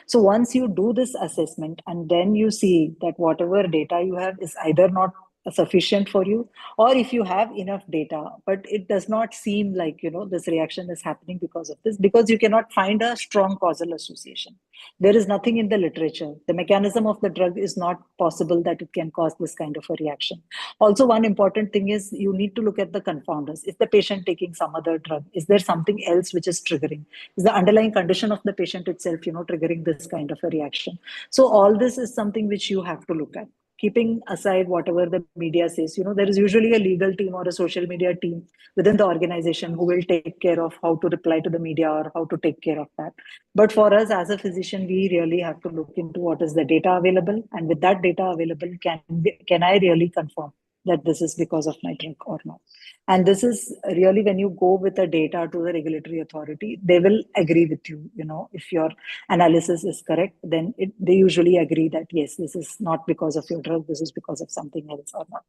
So once you do this assessment and then you see that whatever data you have is either not sufficient for you, or if you have enough data but it does not seem like this reaction is happening because of this, because you cannot find a strong causal association. There is nothing in the literature. The mechanism of the drug is not possible that it can cause this kind of a reaction. Also, one important thing is you need to look at the confounders. Is the patient taking some other drug? Is there something else which is triggering? Is the underlying condition of the patient itself triggering this kind of a reaction? So all this is something which you have to look at, keeping aside whatever the media says. There is usually a legal team or a social media team within the organization who will take care of how to reply to the media or how to take care of that. But for us as a physician, we really have to look into what is the data available, and with that data available, can I really confirm that this is because of my drug or not? And this is really, when you go with the data to the regulatory authority, they will agree with you. If your analysis is correct, then they usually agree that yes, this is not because of your drug, this is because of something else or not.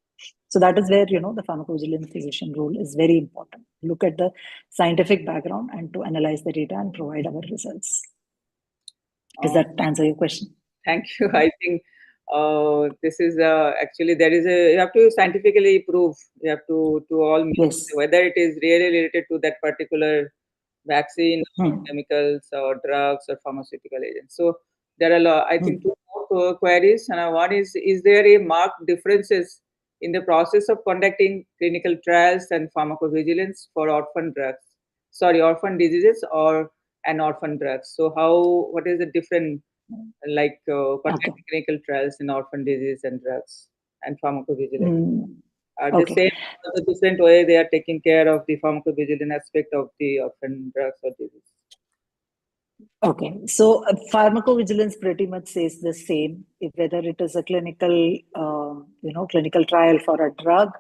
So that is where the pharmacovigilance physician role is very important. Look at the scientific background and to analyze the data and provide our results. Does that answer your question? Thank you. I think this is actually you have to scientifically prove, you have to all Yes. whether it is really related to that particular vaccine, chemicals or drugs or pharmaceutical agents. So there are I think two more queries, and one is there a marked differences in the process of conducting clinical trials and pharmacovigilance for orphan diseases or an orphan drugs? So what is the different conducting clinical trials in orphan disease and drugs and pharmacovigilance? Are the same or the different way they are taking care of the pharmacovigilance aspect of the orphan drugs or disease? Okay, so pharmacovigilance pretty much says the same, whether it is a clinical, clinical trial for a drug,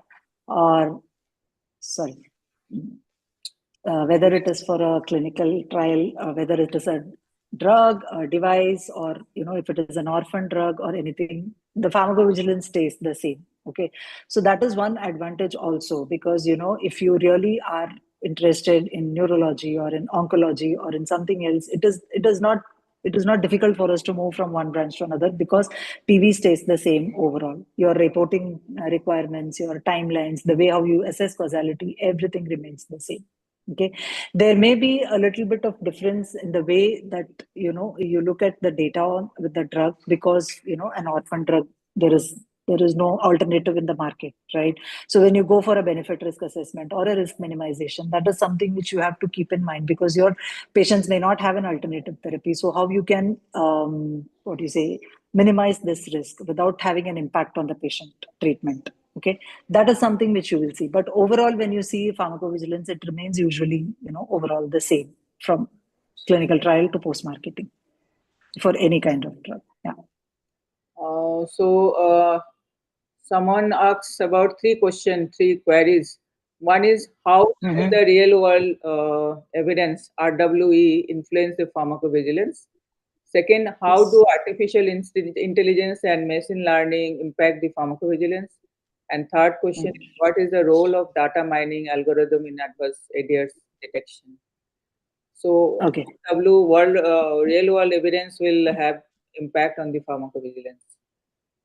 or whether it is for a clinical trial, whether it is a drug, a device, or if it is an orphan drug or anything, the pharmacovigilance stays the same. Okay, so that is one advantage also, because if you really are interested in neurology or in oncology or in something else, it is not difficult for us to move from one branch to another, because PV stays the same overall. Your reporting requirements, your timelines, the way how you assess causality, everything remains the same. Okay, there may be a little bit of difference in the way that you look at the data with the drug, because an orphan drug, there is no alternative in the market, right? So when you go for a benefit risk assessment or a risk minimization, that is something which you have to keep in mind, because your patients may not have an alternative therapy. So how you can minimize this risk without having an impact on the patient treatment? Okay, that is something which you will see. But overall, when you see pharmacovigilance, it remains usually, overall the same from clinical trial to post-marketing for any kind of drug. Yeah. Someone asks about three queries. One is, how does the real world evidence, RWE, influence the pharmacovigilance? Second, how do artificial intelligence and machine learning impact the pharmacovigilance? And third question, what is the role of data mining algorithm in adverse ADRs detection? So, real world evidence will have impact on the pharmacovigilance.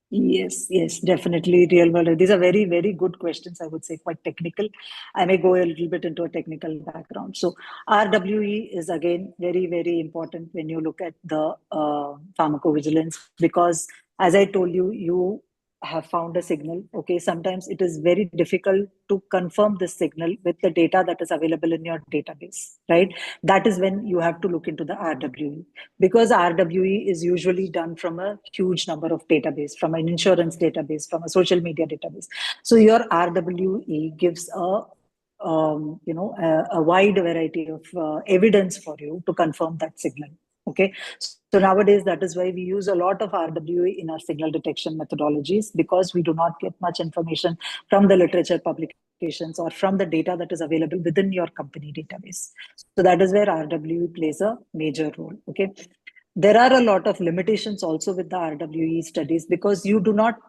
Yes, definitely. Real world. These are very, very good questions. I would say quite technical. I may go a little bit into a technical background. So RWE is again very, very important when you look at the pharmacovigilance, because as I told you, you have found a signal. Okay, sometimes it is very difficult to confirm this signal with the data that is available in your database, right? That is when you have to look into the RWE, because RWE is usually done from a huge number of database, from an insurance database, from a social media database. So your RWE gives a wide variety of evidence for you to confirm that signal. Okay, so nowadays that is why we use a lot of RWE in our signal detection methodologies, because we do not get much information from the literature publications or from the data that is available within your company database. So that is where RWE plays a major role. Okay, there are a lot of limitations also with the RWE studies, because you do not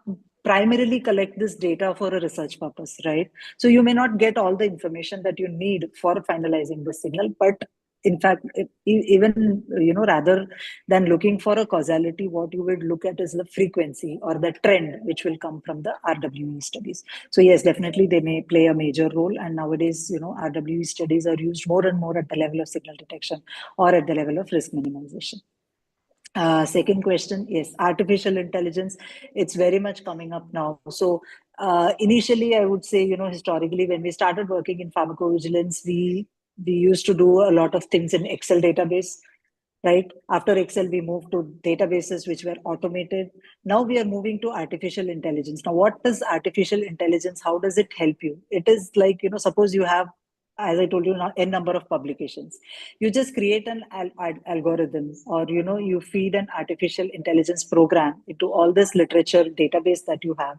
primarily collect this data for a research purpose, right? So you may not get all the information that you need for finalizing the signal, but in fact, even rather than looking for a causality, what you would look at is the frequency or the trend which will come from the RWE studies. So yes, definitely they may play a major role, and nowadays RWE studies are used more and more at the level of signal detection or at the level of risk minimization. Second question, yes, artificial intelligence, it's very much coming up now. So initially, I would say, historically, when we started working in pharmacovigilance, we used to do a lot of things in Excel database, right? After Excel, we moved to databases which were automated. Now we are moving to artificial intelligence. Now, what is artificial intelligence? How does it help you? It is like, suppose you have, as I told you, now n number of publications. You just create an algorithm, or you feed an artificial intelligence program into all this literature database that you have,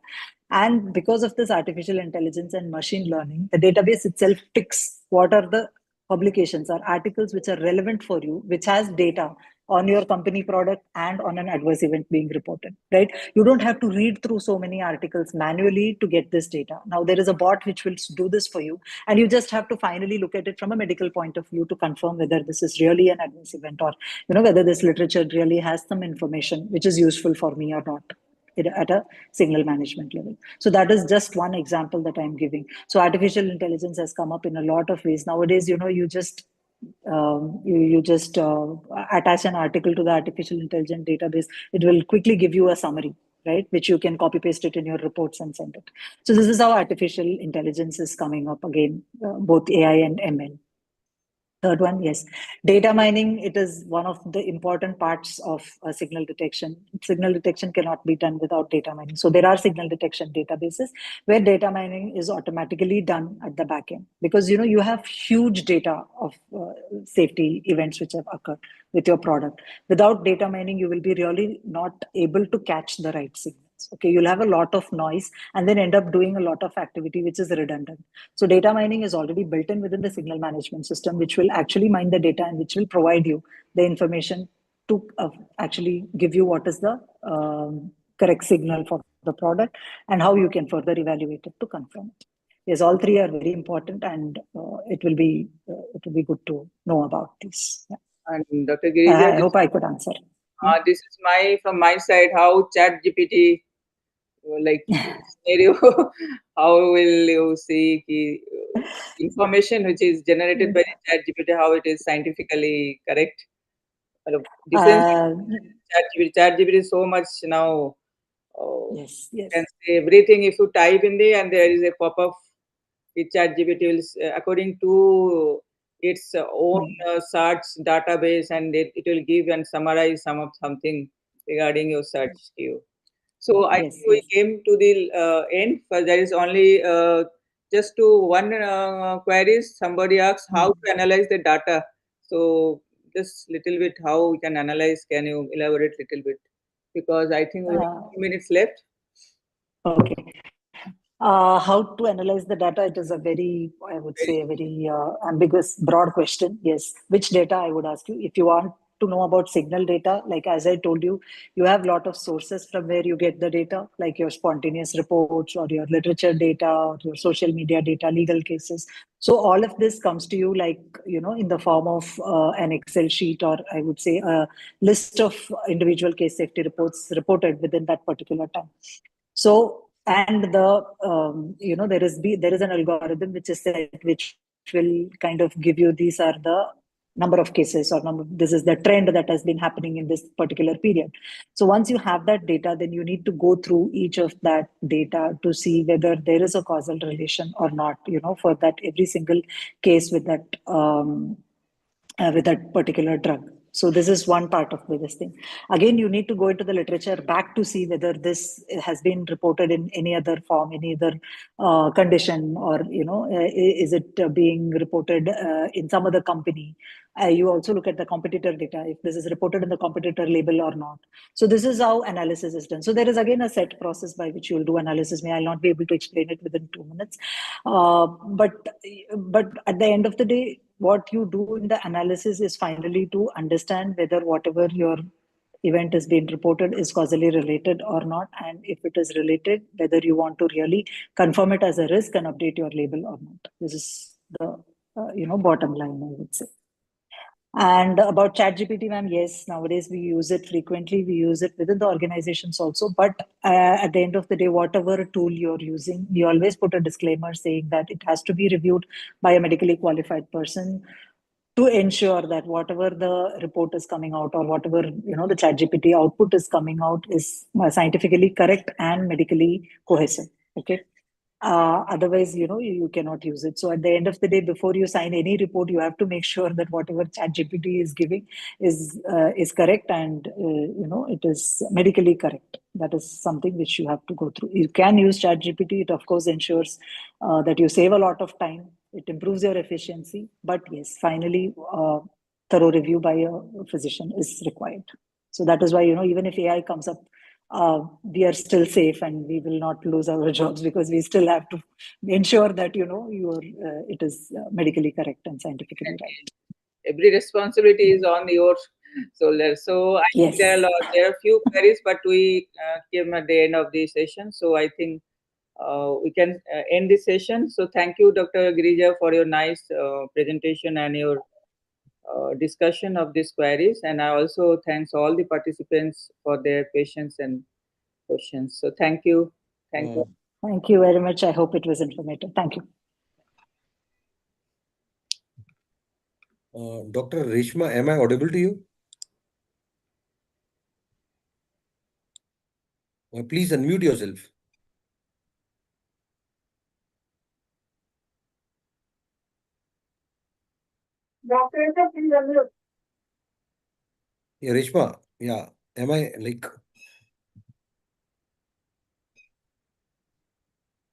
and because of this artificial intelligence and machine learning, the database itself picks what are the publications or articles which are relevant for you, which has data on your company product and on an adverse event being reported, right? You don't have to read through so many articles manually to get this data. Now there is a bot which will do this for you, and you just have to finally look at it from a medical point of view to confirm whether this is really an adverse event, or whether this literature really has some information which is useful for me or not at a signal management level. So that is just one example that I'm giving. So artificial intelligence has come up in a lot of ways nowadays. You just attach an article to the artificial intelligence database. It will quickly give you a summary, right, which you can copy paste it in your reports and send it. So this is how artificial intelligence is coming up again, both AI and ML. Third one, yes. Data mining, it is one of the important parts of signal detection. Signal detection cannot be done without data mining. So there are signal detection databases where data mining is automatically done at the back end, because you have huge data of safety events which have occurred with your product. Without data mining, you will be really not able to catch the right signals. Okay, you'll have a lot of noise and then end up doing a lot of activity which is redundant. So data mining is already built in within the signal management system, which will actually mine the data and which will provide you the information to actually give you what is the correct signal for the product and how you can further evaluate it to confirm it. Yes, all three are very important, and it will be good to know about this. Yeah. And Dr. Girija, I hope I could answer. This is from my side, how ChatGPT, like scenario, how will you see information which is generated by ChatGPT, how it is scientifically correct? Difference ChatGPT is so much now. Yes, yes. Can say everything if you type in there, and there is a pop-up with ChatGPT will, according to its own search database, and it will give and summarize something regarding your search queue. So I think we came to the end, but there is only just to one queries. Somebody asks how to analyze the data. So just little bit how we can analyze. Can you elaborate little bit? Because I think we have 2 minutes left. Okay. How to analyze the data? It is a very, I would say, a very ambiguous, broad question. Yes. Which data, I would ask you? If you want to know about signal data, like as I told you, you have a lot of sources from where you get the data, like your spontaneous reports or your literature data or your social media data, legal cases. So all of this comes to you like, in the form of an Excel sheet, or I would say a list of individual case safety reports reported within that particular time. So, and there is an algorithm which is set, which will kind of give you, these are the number of cases, or this is the trend that has been happening in this particular period. So once you have that data, then you need to go through each of that data to see whether there is a causal relation or not, for that every single case with that particular drug. So this is one part of this thing. Again, you need to go into the literature back to see whether this has been reported in any other form, any other condition, or is it being reported in some other company. You also look at the competitor data, if this is reported in the competitor label or not. So this is how analysis is done. So there is again a set process by which you will do analysis. I'll not be able to explain it within 2 minutes. But at the end of the day, what you do in the analysis is finally to understand whether whatever your event is being reported is causally related or not, and if it is related, whether you want to really confirm it as a risk and update your label or not. This is the bottom line, I would say. And about ChatGPT, ma'am, yes, nowadays we use it frequently. We use it within the organizations also. But at the end of the day, whatever tool you're using, we always put a disclaimer saying that it has to be reviewed by a medically qualified person to ensure that whatever the report is coming out, or whatever the ChatGPT output is coming out, is scientifically correct and medically cohesive. Okay. Otherwise, you cannot use it. So at the end of the day, before you sign any report, you have to make sure that whatever ChatGPT is giving is correct, and it is medically correct. That is something which you have to go through. You can use ChatGPT. It of course ensures that you save a lot of time. It improves your efficiency. But yes, finally, thorough review by a physician is required. So that is why even if AI comes up, we are still safe and we will not lose our jobs, because we still have to ensure that it is medically correct and scientifically right. Every responsibility is on your shoulders. So I think Yes. there are few queries, but we came at the end of the session. So I think we can end this session. So thank you, Dr. Girija, for your nice presentation and your discussion of these queries. And I also thanks all the participants for their patience and questions. So thank you. Thank you. Thank you very much. I hope it was informative. Thank you. Dr. Reshma, am I audible to you? Please unmute yourself. Doctor, please unmute. Yeah, Reshma. Yeah. Am I like?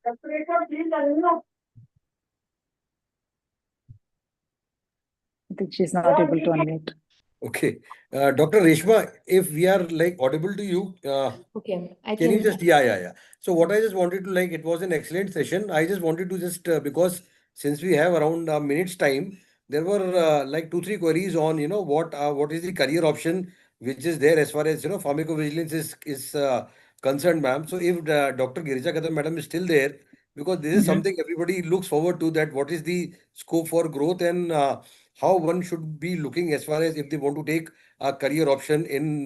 Doctor, please unmute. I think she's not able to unmute. Okay. Dr. Reshma, if we are like audible to you, Okay, I can you can. just, yeah. So what I just wanted to it was an excellent session. I just wanted to just, because since we have around a minute's time, there were like 2-3 queries on, what is the career option which is there as far as, pharmacovigilance is concerned, ma'am. So if Dr. Girija Kadam madam is still there, because this is something everybody looks forward to, that what is the scope for growth and how one should be looking as far as if they want to take a career option in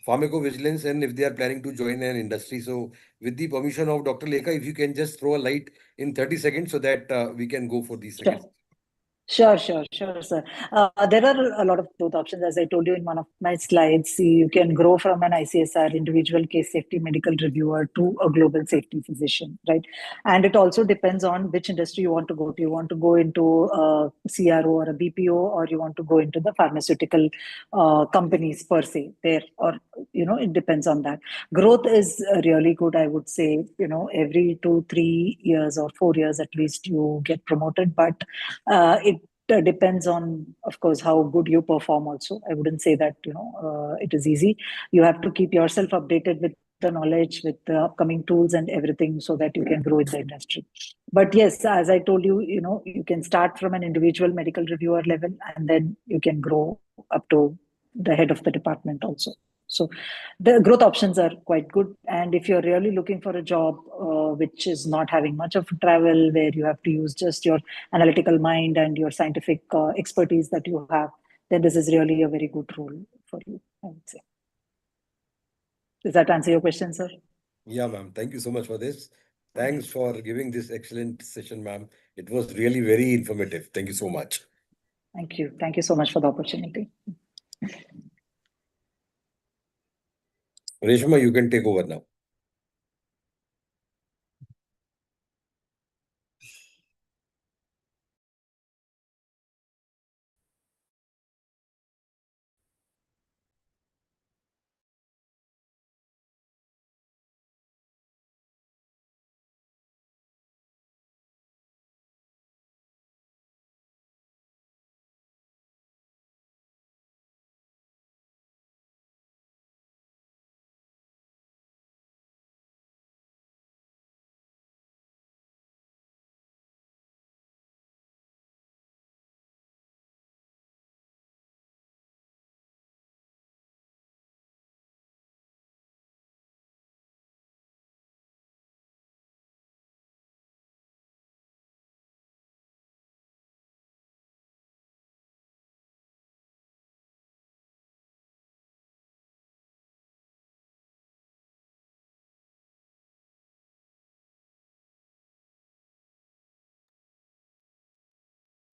pharmacovigilance and if they are planning to join an industry. So with the permission of Dr. Lekha, if you can just throw a light in 30 seconds so that we can go for these seconds. Sure, sir. There are a lot of growth options. As I told you in one of my slides, you can grow from an ICSR, individual case safety medical reviewer, to a global safety physician, right? And it also depends on which industry you want to go to. You want to go into a CRO or a BPO, or you want to go into the pharmaceutical companies per se there, or, it depends on that. Growth is really good, I would say, every 2-3 years or 4 years at least you get promoted, but it depends on, of course, how good you perform also. I wouldn't say that, it is easy. You have to keep yourself updated with the knowledge, with the upcoming tools and everything, so that you can grow in the industry. But yes, as I told you, you can start from an individual medical reviewer level, and then you can grow up to the head of the department also. So the growth options are quite good. And if you're really looking for a job which is not having much of travel, where you have to use just your analytical mind and your scientific expertise that you have, then this is really a very good role for you, I would say. Does that answer your question, sir? Yeah, ma'am. Thank you so much for this. Thanks for giving this excellent session, ma'am. It was really very informative. Thank you so much. Thank you. Thank you so much for the opportunity. Reshma, you can take over now.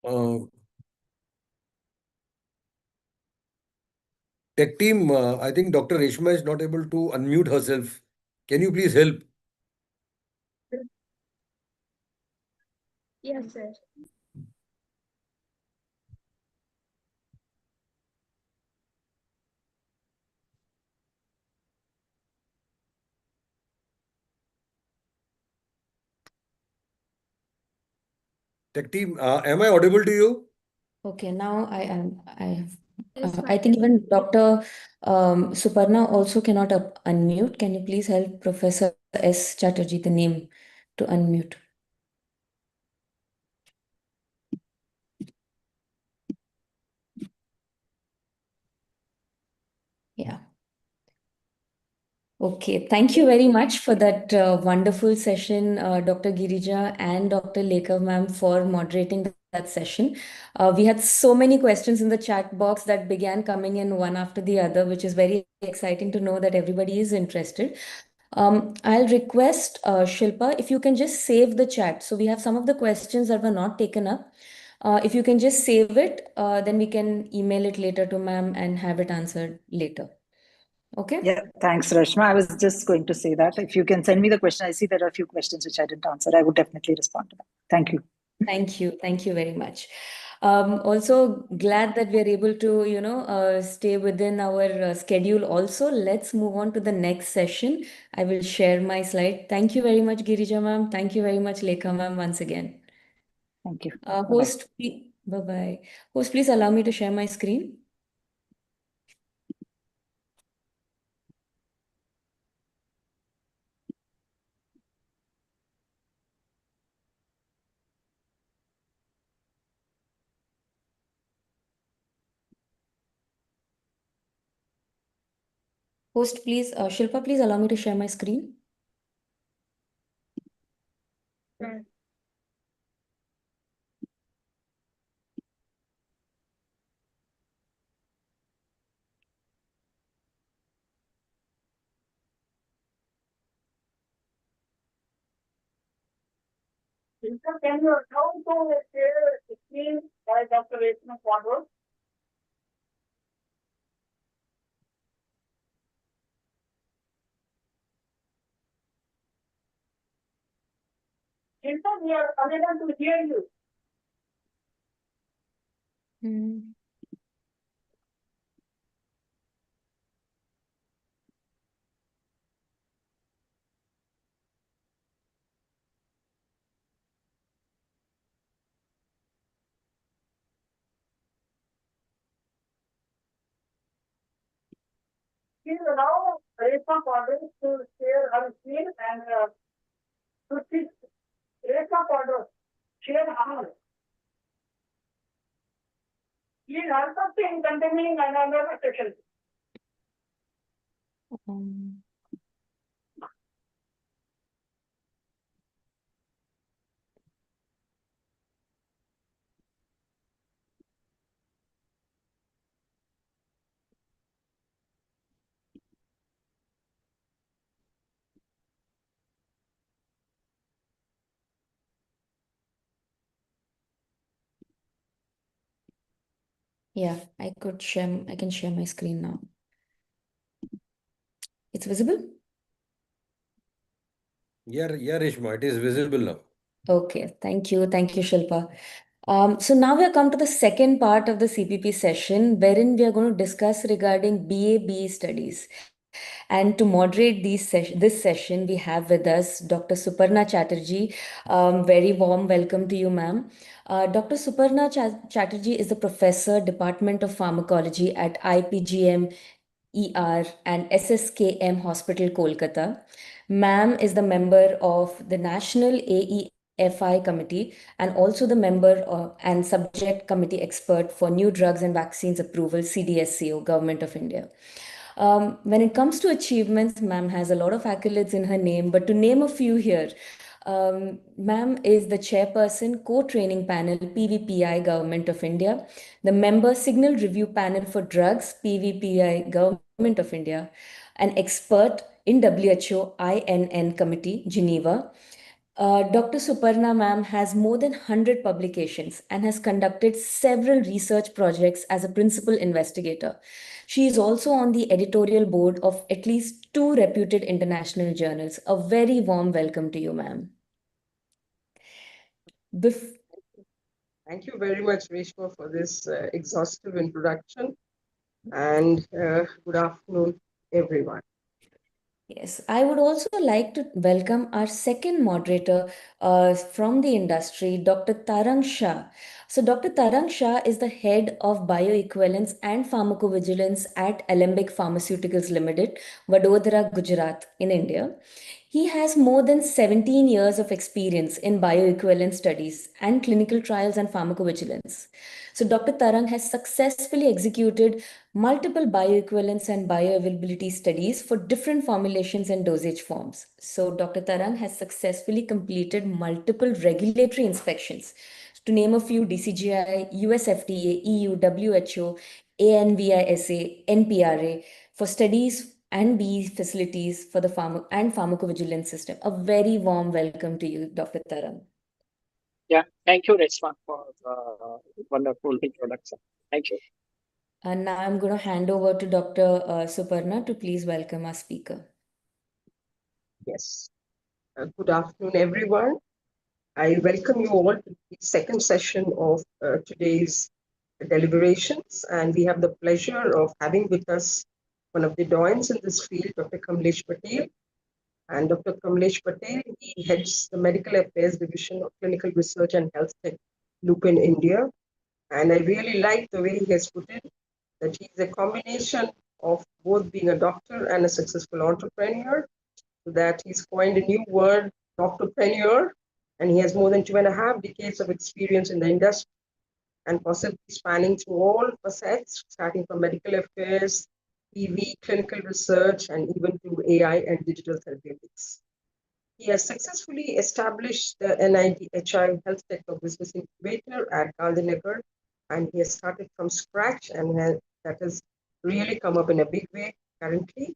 Uh, Tech team, I think Dr. Reshma is not able to unmute herself. Can you please help? Yes, sir. Tech team, am I audible to you? Okay, now I am. Yes, I think even Dr. Suparna also cannot unmute. Can you please help Professor S. Chatterjee, the name, to unmute? Yeah. Okay, thank you very much for that wonderful session, Dr. Girija and Dr. Lekha ma'am, for moderating that session. We had so many questions in the chat box that began coming in one after the other, which is very exciting to know that everybody is interested. I'll request Shilpa, if you can just save the chat. So we have some of the questions that were not taken up. If you can just save it, then we can email it later to ma'am and have it answered later. Okay? Yeah, thanks, Reshma. I was just going to say that if you can send me the question, I see there are a few questions which I didn't answer. I would definitely respond to that. Thank you. Thank you. Thank you very much. Also glad that we're able to, stay within our schedule also. Let's move on to the next session. I will share my slide. Thank you very much, Girija ma'am. Thank you very much, Lekha ma'am, once again. Thank you. Host, bye-bye. Host, please allow me to share my screen. Host, please, Shilpa, please allow me to share my screen. Sir. Can you account to share screen by Dr. Reshma Quadros? In fact, we are unable to hear you. Please allow Reshma Quadros to share her screen and to see Reshma Quadros share her. Please answer in continuing another session. Yeah, I can share my screen now. It's visible? Yeah, Reshma, it is visible now. Okay, thank you. Thank you, Shilpa. So now we have come to the second part of the CPP session, wherein we are going to discuss regarding BA/BE studies. And to moderate this session, we have with us Dr. Suparna Chatterjee. Very warm welcome to you, ma'am. Dr. Suparna Chatterjee is the professor, Department of Pharmacology at IPGM and SSKM Hospital, Kolkata. Ma'am is the member of the National AEFI Committee and also the member and subject committee expert for New Drugs and Vaccines Approval, CDSCO, Government of India. When it comes to achievements, ma'am has a lot of accolades in her name, but to name a few here, ma'am is the chairperson, co-training panel, PVPI, Government of India, the member signal review panel for drugs, PVPI, Government of India, an expert in WHO INN Committee, Geneva, Dr. Suparna ma'am has more than 100 publications and has conducted several research projects as a principal investigator. She is also on the editorial board of at least 2 reputed international journals. A very warm welcome to you, ma'am. Thank you very much, Reshma, for this exhaustive introduction. And good afternoon, everyone. Yes, I would also like to welcome our second moderator from the industry, Dr. Tarang Shah. So, Dr. Tarang Shah is the head of bioequivalence and pharmacovigilance at Alembic Pharmaceuticals Limited, Vadodara, Gujarat, in India. He has more than 17 years of experience in bioequivalence studies and clinical trials and pharmacovigilance. So, Dr. Tarang has successfully executed multiple bioequivalence and bioavailability studies for different formulations and dosage forms. So, Dr. Tarang has successfully completed multiple regulatory inspections. To name a few, DCGI, US FDA, EU, WHO, ANVISA, NPRA, for studies and B facilities for the pharmacovigilance system. A very warm welcome to you, Dr. Tarang. Yeah, thank you, Reshma, for the wonderful introduction. Thank you. And now I'm going to hand over to Dr. Suparna to please welcome our speaker. Yes. Good afternoon, everyone. I welcome you all to the second session of today's deliberations. And we have the pleasure of having with us one of the doyens in this field, Dr. Kamlesh Patel. And Dr. Kamlesh Patel, he heads the Medical Affairs Division of Clinical Research and Health Tech Lupin, India. And I really like the way he has put it, that he's a combination of both being a doctor and a successful entrepreneur, so that he's coined a new word, doctorpreneur, and he has more than 2.5 decades of experience in the industry and possibly spanning through all facets, starting from medical affairs, PV, clinical research, and even to AI and digital therapeutics. He has successfully established the NIDHI Health Techno Business Incubator at Gandhinagar, and he has started from scratch, and that has really come up in a big way currently.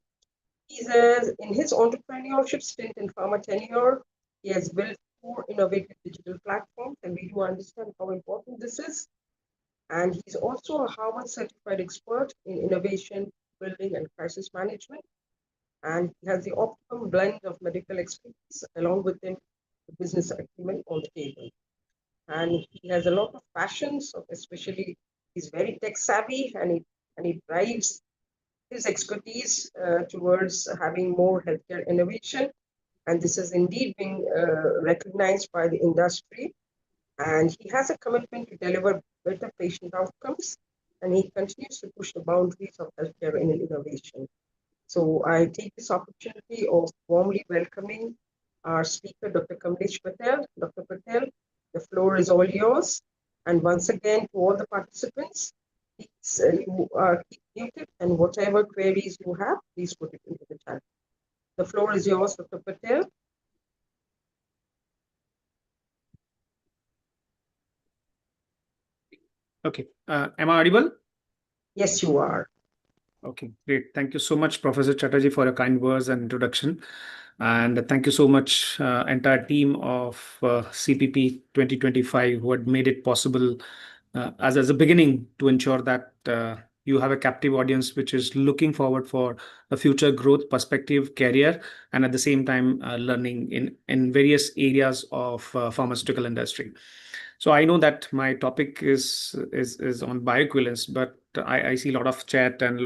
In his entrepreneurship stint in pharma tenure, he has built 4 innovative digital platforms, and we do understand how important this is. And he's also a Harvard certified expert in innovation, building, and crisis management. And he has the optimum blend of medical expertise along with him, the business acumen on the table. And he has a lot of passions, especially he's very tech savvy, and he drives his expertise towards having more healthcare innovation. And this is indeed being recognized by the industry. And he has a commitment to deliver better patient outcomes, and he continues to push the boundaries of healthcare in innovation. So I take this opportunity of warmly welcoming our speaker, Dr. Kamlesh Patel. Dr. Patel, the floor is all yours. And once again, to all the participants, please you keep muted, and whatever queries you have, please put it into the chat. The floor is yours, Dr. Patel. Okay. Am I audible? Yes, you are. Okay, great. Thank you so much, Professor Chatterjee, for your kind words and introduction. And thank you so much, entire team of CPP 2025, who had made it possible as a beginning to ensure that you have a captive audience which is looking forward for a future growth perspective, career, and at the same time learning in various areas of pharmaceutical industry. So I know that my topic is on bioequivalence, but I see a lot of chat and a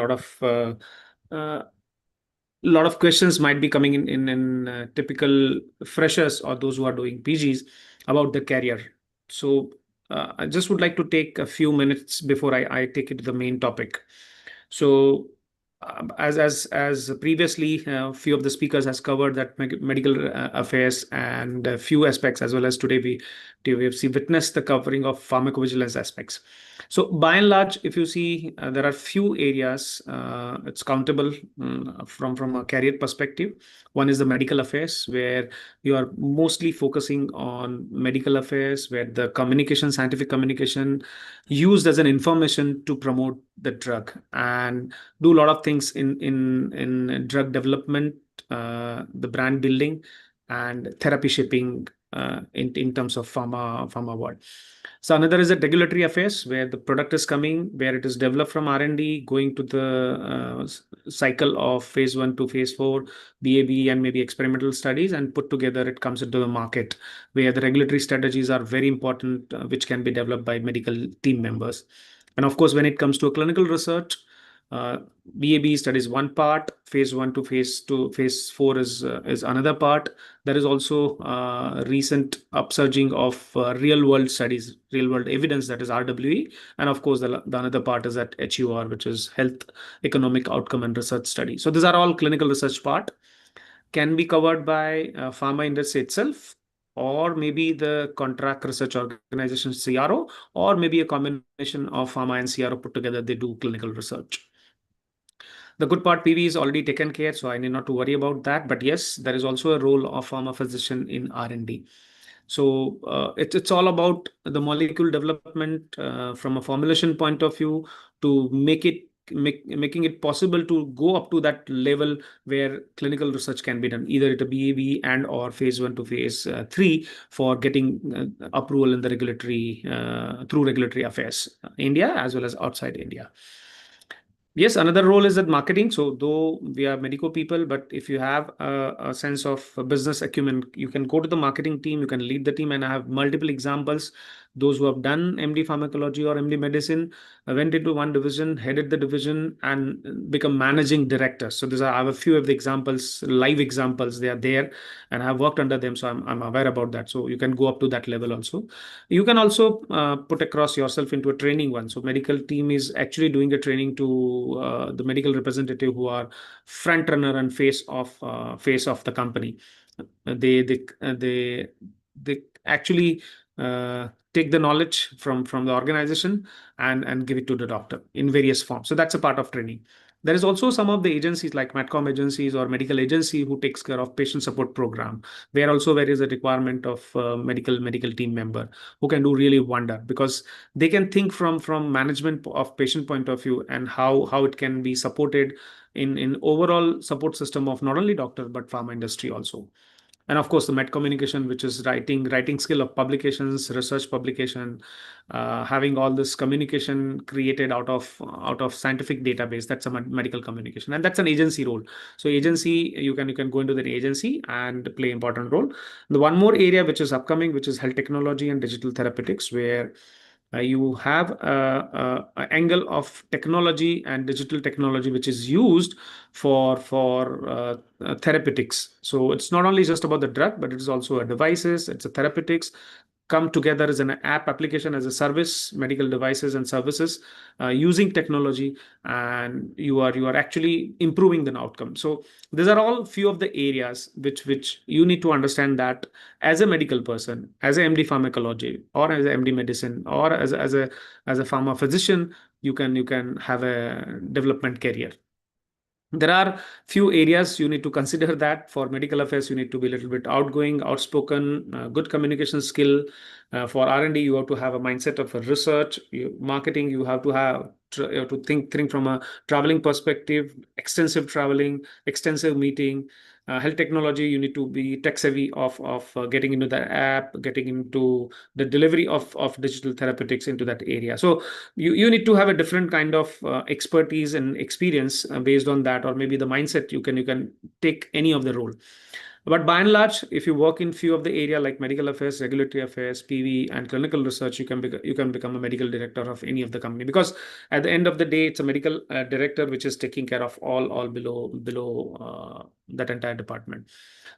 lot of questions might be coming in typical freshers or those who are doing PGs about the career. So I just would like to take a few minutes before I take it to the main topic. So as previously, a few of the speakers has covered that medical affairs and a few aspects, as well as today we have witnessed the covering of pharmacovigilance aspects. So by and large, if you see, there are few areas it's countable from a career perspective. One is the medical affairs, where you are mostly focusing on medical affairs, where the communication, scientific communication, used as an information to promote the drug and do a lot of things in drug development, the brand building, and therapy shaping in terms of pharma world. So another is the regulatory affairs, where the product is coming, where it is developed from R&D, going to the cycle of phase 1 to phase 4, BAB, and maybe experimental studies, and put together it comes into the market, where the regulatory strategies are very important, which can be developed by medical team members. And of course, when it comes to clinical research, BAB studies one part, phase 1 to phase 4 is another part. There is also recent upsurging of real world studies, real world evidence, that is RWE. And of course, the another part is that HUR, which is health economic outcome and research study. So these are all clinical research part, can be covered by pharma industry itself, or maybe the contract research organization CRO, or maybe a combination of pharma and CRO put together, they do clinical research. The good part, PV is already taken care, so I need not to worry about that. But yes, there is also a role of pharma physician in R&D. So it's all about the molecule development from a formulation point of view, to making it possible to go up to that level where clinical research can be done, either at a BAB and or phase 1 to phase 3 for getting approval in the regulatory through regulatory affairs, India as well as outside India. Yes, another role is that marketing. So though we are medical people, but if you have a sense of business acumen, you can go to the marketing team, you can lead the team. And I have multiple examples. Those who have done MD pharmacology or MD medicine went into one division, headed the division, and become managing director. So I have a few of the examples, live examples. They are there, and I have worked under them, so I'm aware about that. So you can go up to that level also. You can also put across yourself into a training one. So medical team is actually doing a training to the medical representative who are front runner and face of the company. They actually take the knowledge from the organization and give it to the doctor in various forms. So that's a part of training. There is also some of the agencies like MATCOM agencies or medical agency who takes care of patient support program, where also there is a requirement of medical team member who can do really wonder, because they can think from management of patient point of view, and how it can be supported in overall support system of not only doctor but pharma industry also. And of course, the med communication, which is writing skill of publications, research publication, having all this communication created out of scientific database. That's a medical communication, and that's an agency role. So agency, you can go into the agency and play important role. The one more area which is upcoming, which is health technology and digital therapeutics, where you have a angle of technology and digital technology which is used for therapeutics. So it's not only just about the drug, but it is also a devices, it's a therapeutics come together as an app application as a service, medical devices and services using technology, and you are actually improving the outcome. So these are all few of the areas which you need to understand, that as a medical person, as a MD pharmacology or as a MD medicine or as a pharma physician, you can have a development career. There are few areas you need to consider. That for medical affairs, you need to be a little bit outgoing, outspoken, good communication skill. For R&D, you have to have a mindset of a research. Marketing, you have to think from a traveling perspective, extensive traveling, extensive meeting. Health technology, you need to be tech savvy of getting into the app, getting into the delivery of digital therapeutics into that area. So you need to have a different kind of expertise and experience based on that, or maybe the mindset. You can take any of the role. But by and large, if you work in few of the area like medical affairs, regulatory affairs, PV, and clinical research, you can become a medical director of any of the company, because at the end of the day, it's a medical director which is taking care of all below that entire department.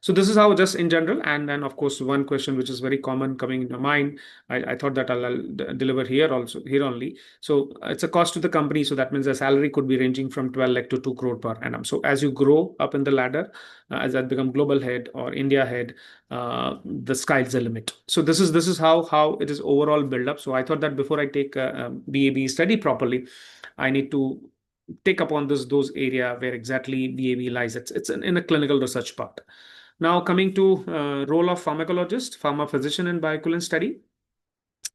So this is how, just in general, and then of course one question which is very common coming in your mind, I thought that I'll deliver here only. So it's a cost to the company, so that means the salary could be ranging from 12 lakh to 2 crore per annum. So as you grow up in the ladder, as I become global head or India head, the sky's the limit. So this is how it is overall built up. So I thought that before I take a BAB study properly, I need to take upon those area where exactly BAB lies. It's in a clinical research part. Now coming to role of pharmacologist, pharma physician in bioequivalence study.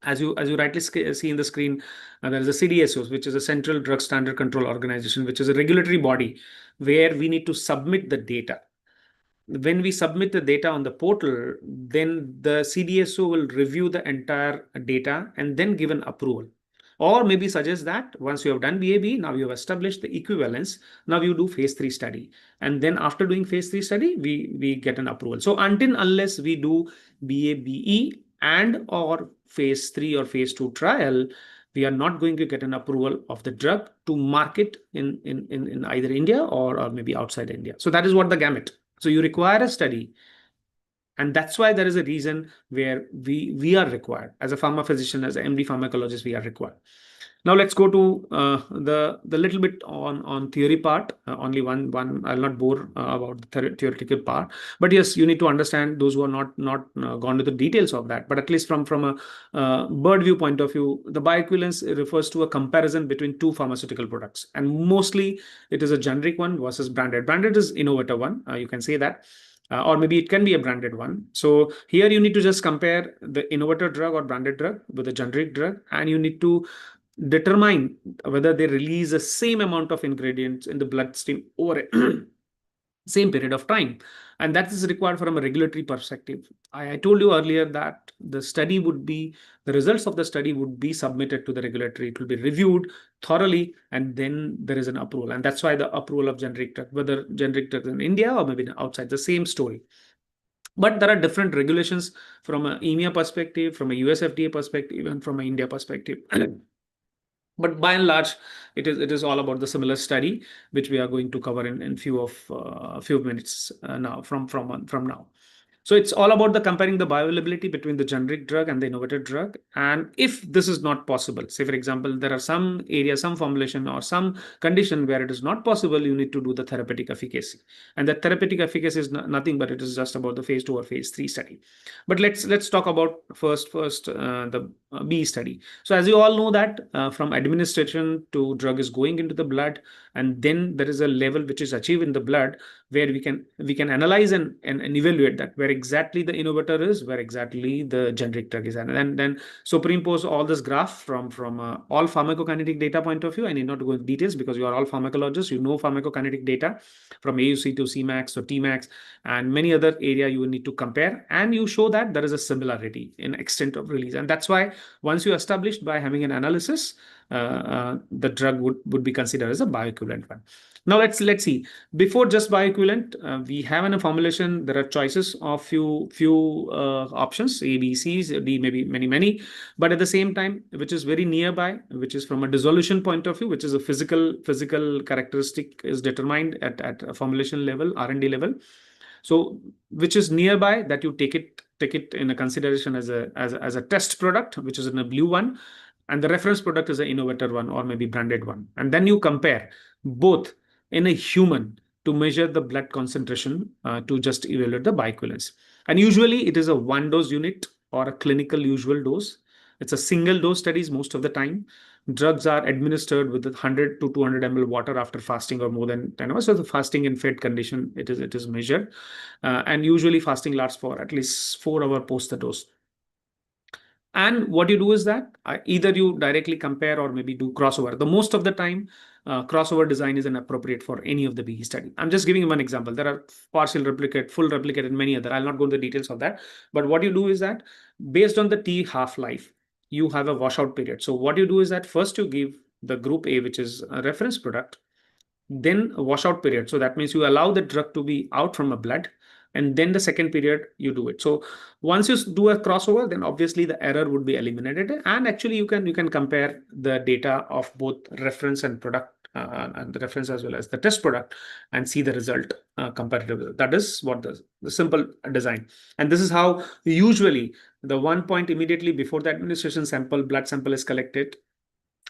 As you rightly see in the screen, there is a CDSO, which is a Central Drug Standard Control Organization, which is a regulatory body where we need to submit the data. when we submit the data on the portal, then the CDSO will review the entire data and then give an approval. Or maybe suggest that once you have done BAB, now you have established the equivalence, now you do phase 3 study. And then after doing phase 3 study, we get an approval. So unless we do BABE and or phase 3 or phase 2 trial, we are not going to get an approval of the drug to market in either India or maybe outside India. So that is what the gamut. So you require a study. And that's why there is a reason where we are required as a pharma physician, as an MD pharmacologist, we are required. Now let's go to the little bit on theory part. Only one. I'll not bore about the theoretical part, but yes, you need to understand those who are not gone to the details of that. But at least from a bird view point of view, the bioequivalence refers to a comparison between two pharmaceutical products, and mostly it is a generic one versus branded. Branded is innovator one. You can say that. Or maybe it can be a branded one. So here you need to just compare the innovator drug or branded drug with a generic drug, and you need to determine whether they release the same amount of ingredients in the bloodstream over a same period of time. And that is required from a regulatory perspective. I told you earlier that the results of the study would be submitted to the regulatory. It will be reviewed thoroughly, and then there is an approval. And that's why the approval of generic drug, whether generic drug in India or maybe outside, the same story. But there are different regulations from an EMEA perspective, from a US FDA perspective, and from an India perspective. But by and large, it is all about the similar study, which we are going to cover in few minutes now from now. So it's all about the comparing the bioavailability between the generic drug and the innovative drug. And if this is not possible, say for example, there are some areas, some formulation or some condition where it is not possible, you need to do the therapeutic efficacy. And the therapeutic efficacy is nothing but it is just about the phase 2 or phase 3 study. But let's talk about first the B study. So as you all know that from administration to drug is going into the blood, and then there is a level which is achieved in the blood where we can analyze and evaluate that where exactly the innovator is, where exactly the generic drug is, and then superimpose all this graph from all pharmacokinetic data point of view. I need not go into details because you are all pharmacologists, you know pharmacokinetic data from AUC to Cmax or Tmax and many other area you need to compare, and you show that there is a similarity in extent of release. And that's why once you established by having an analysis, the drug would be considered as a bioequivalent one. Now let's see. Before just bioequivalent, we have in a formulation, there are choices of few options, A, B, C, D, maybe many. But at the same time, which is very nearby, which is from a dissolution point of view, which is a physical characteristic is determined at a formulation level, R&D level. So which is nearby, that you take it in a consideration as a test product, which is in a blue one, and the reference product is an innovator one or maybe branded one. And then you compare both in a human to measure the blood concentration to just evaluate the bioequivalence. And usually it is a 1 dose unit or a clinical usual dose. It's a single dose studies most of the time. Drugs are administered with 100 to 200 ml water after fasting or more than 10 hours. So the fasting in fed condition, it is measured. And usually fasting lasts for at least 4 hours post the dose. And what you do is that either you directly compare or maybe do crossover. The most of the time, crossover design is inappropriate for any of the BE study. I'm just giving you one example. There are partial replicate, full replicate, and many other. I'll not go into the details of that. But what you do is that based on the T half-life, you have a washout period. So what you do is that first you give the group A, which is a reference product, then a washout period. So that means you allow the drug to be out from a blood, and then the second period you do it. So once you do a crossover, then obviously the error would be eliminated, and actually you can compare the data of both reference and product and the reference as well as the test product and see the result comparative. That is what the simple design. And this is how usually the 1 point immediately before the administration blood sample is collected.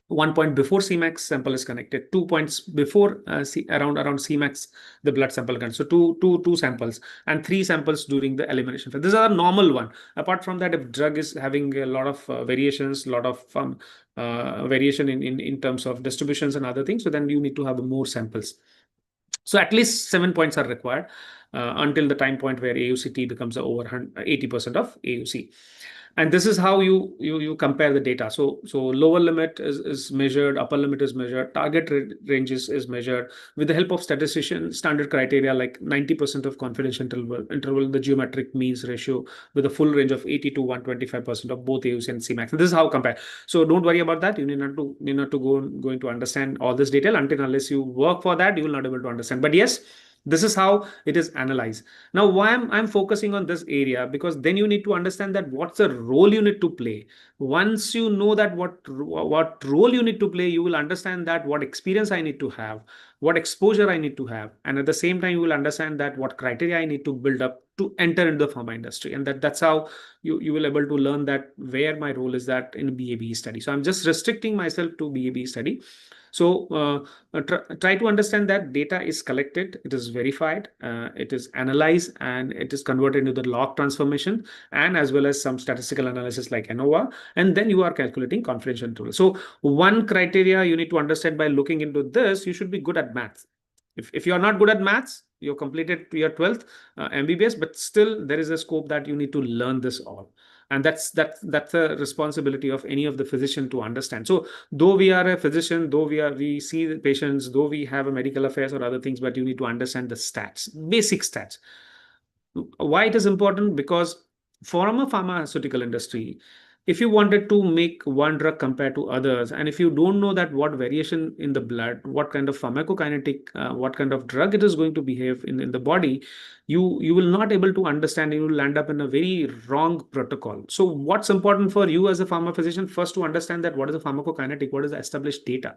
1 point before Cmax sample is connected, 2 points before around Cmax the blood sample comes. So two samples and 3 samples during the elimination phase. This is a normal one. Apart from that, if drug is having a lot of variations, a lot of variation in terms of distributions and other things, so then you need to have more samples. So at least 7 points are required until the time point where AUCT becomes over 80% of AUC. And this is how you compare the data. So lower limit is measured, upper limit is measured, target ranges is measured with the help of statistician standard criteria like 90% of confidence interval, the geometric means ratio with a full range of 80 to 125% of both AUC and Cmax. This is how compare. So don't worry about that. You need not to going to understand all this detail unless you work for that. You will not be able to understand. But yes, this is how it is analyzed. Now, why I'm focusing on this area, because then you need to understand that what's the role you need to play. Once you know that what role you need to play, you will understand that what experience I need to have, what exposure I need to have, and at the same time you will understand that what criteria I need to build up to enter into the pharma industry. And that's how you will able to learn that where my role is that in BA/BE study. So I'm just restricting myself to BA/BE study. So try to understand that data is collected, it is verified, it is analyzed, and it is converted into the log transformation, and as well as some statistical analysis like ANOVA, and then you are calculating confidence interval. So one criteria you need to understand by looking into this, you should be good at maths. If you are not good at maths, you completed your 12th MBBS, but still there is a scope that you need to learn this all. And that's a responsibility of any of the physician to understand. So though we are a physician, though we see the patients, though we have a medical affairs or other things, but you need to understand the stats, basic stats. Why it is important? Because from a pharmaceutical industry, if you wanted to make one drug compared to others, and if you don't know that what variation in the blood, what kind of pharmacokinetic, what kind of drug it is going to behave in the body, you will not able to understand. You will land up in a very wrong protocol. So what's important for you as a pharma physician? First, to understand that what is the pharmacokinetic, what is the established data.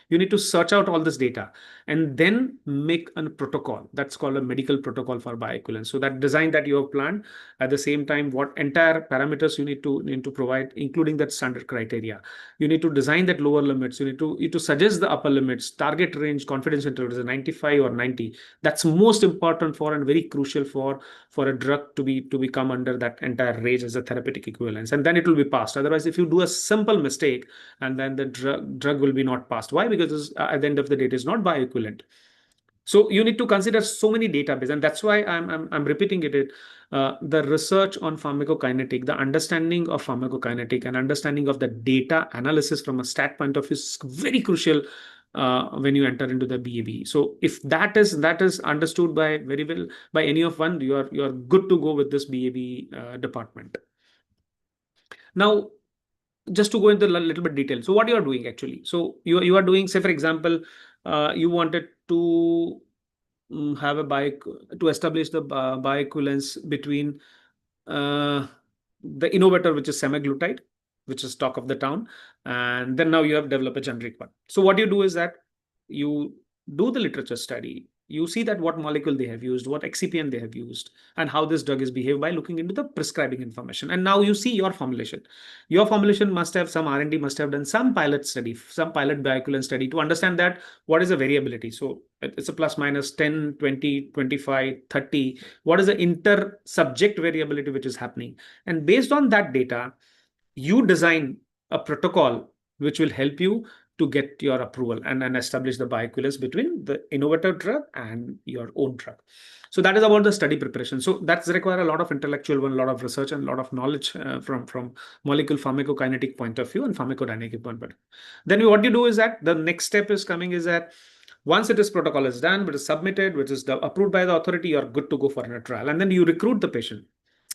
You need to search out all this data and then make a protocol. That's called a medical protocol for bioequivalence. So that design that you have planned, at the same time, what entire parameters you need to provide, including that standard criteria. You need to design that lower limits. You need to suggest the upper limits, target range, confidence interval is 95 or 90. That's most important for and very crucial for a drug to become under that entire range as a therapeutic equivalence, and then it will be passed. Otherwise, if you do a simple mistake, and then the drug will be not passed. Why? Because at the end of the day, it is not bioequivalent. So you need to consider so many database, and that's why I'm repeating it. The research on pharmacokinetic, the understanding of pharmacokinetic, and understanding of the data analysis from a stat point of view is very crucial when you enter into the BA/BE. So if that is understood by very well by any of one, you are good to go with this BA/BE department. Now, just to go into a little bit detail. So what you are doing actually? So you are doing, say for example, you wanted to have to establish the bioequivalence between the innovator, which is semaglutide, which is talk of the town, and then now you have developed a generic one. So what you do is that you do the literature study. You see that what molecule they have used, what excipient they have used, and how this drug is behaved by looking into the prescribing information. And now you see your formulation. Your formulation must have some R&D, must have done some pilot study, some pilot bioequivalence study to understand that what is the variability. So it's a plus minus 10, 20, 25, 30. What is the inter-subject variability which is happening? And based on that data, you design a protocol which will help you to get your approval and establish the bioequivalence between the innovator drug and your own drug. So that is about the study preparation. So that's require a lot of intellectual one, a lot of research, and a lot of knowledge from molecule pharmacokinetic point of view and pharmacodynamic point of view. Then what you do is that the next step is coming is that once it is protocol is done, which is submitted, which is approved by the authority, you're good to go for a trial. And then you recruit the patient.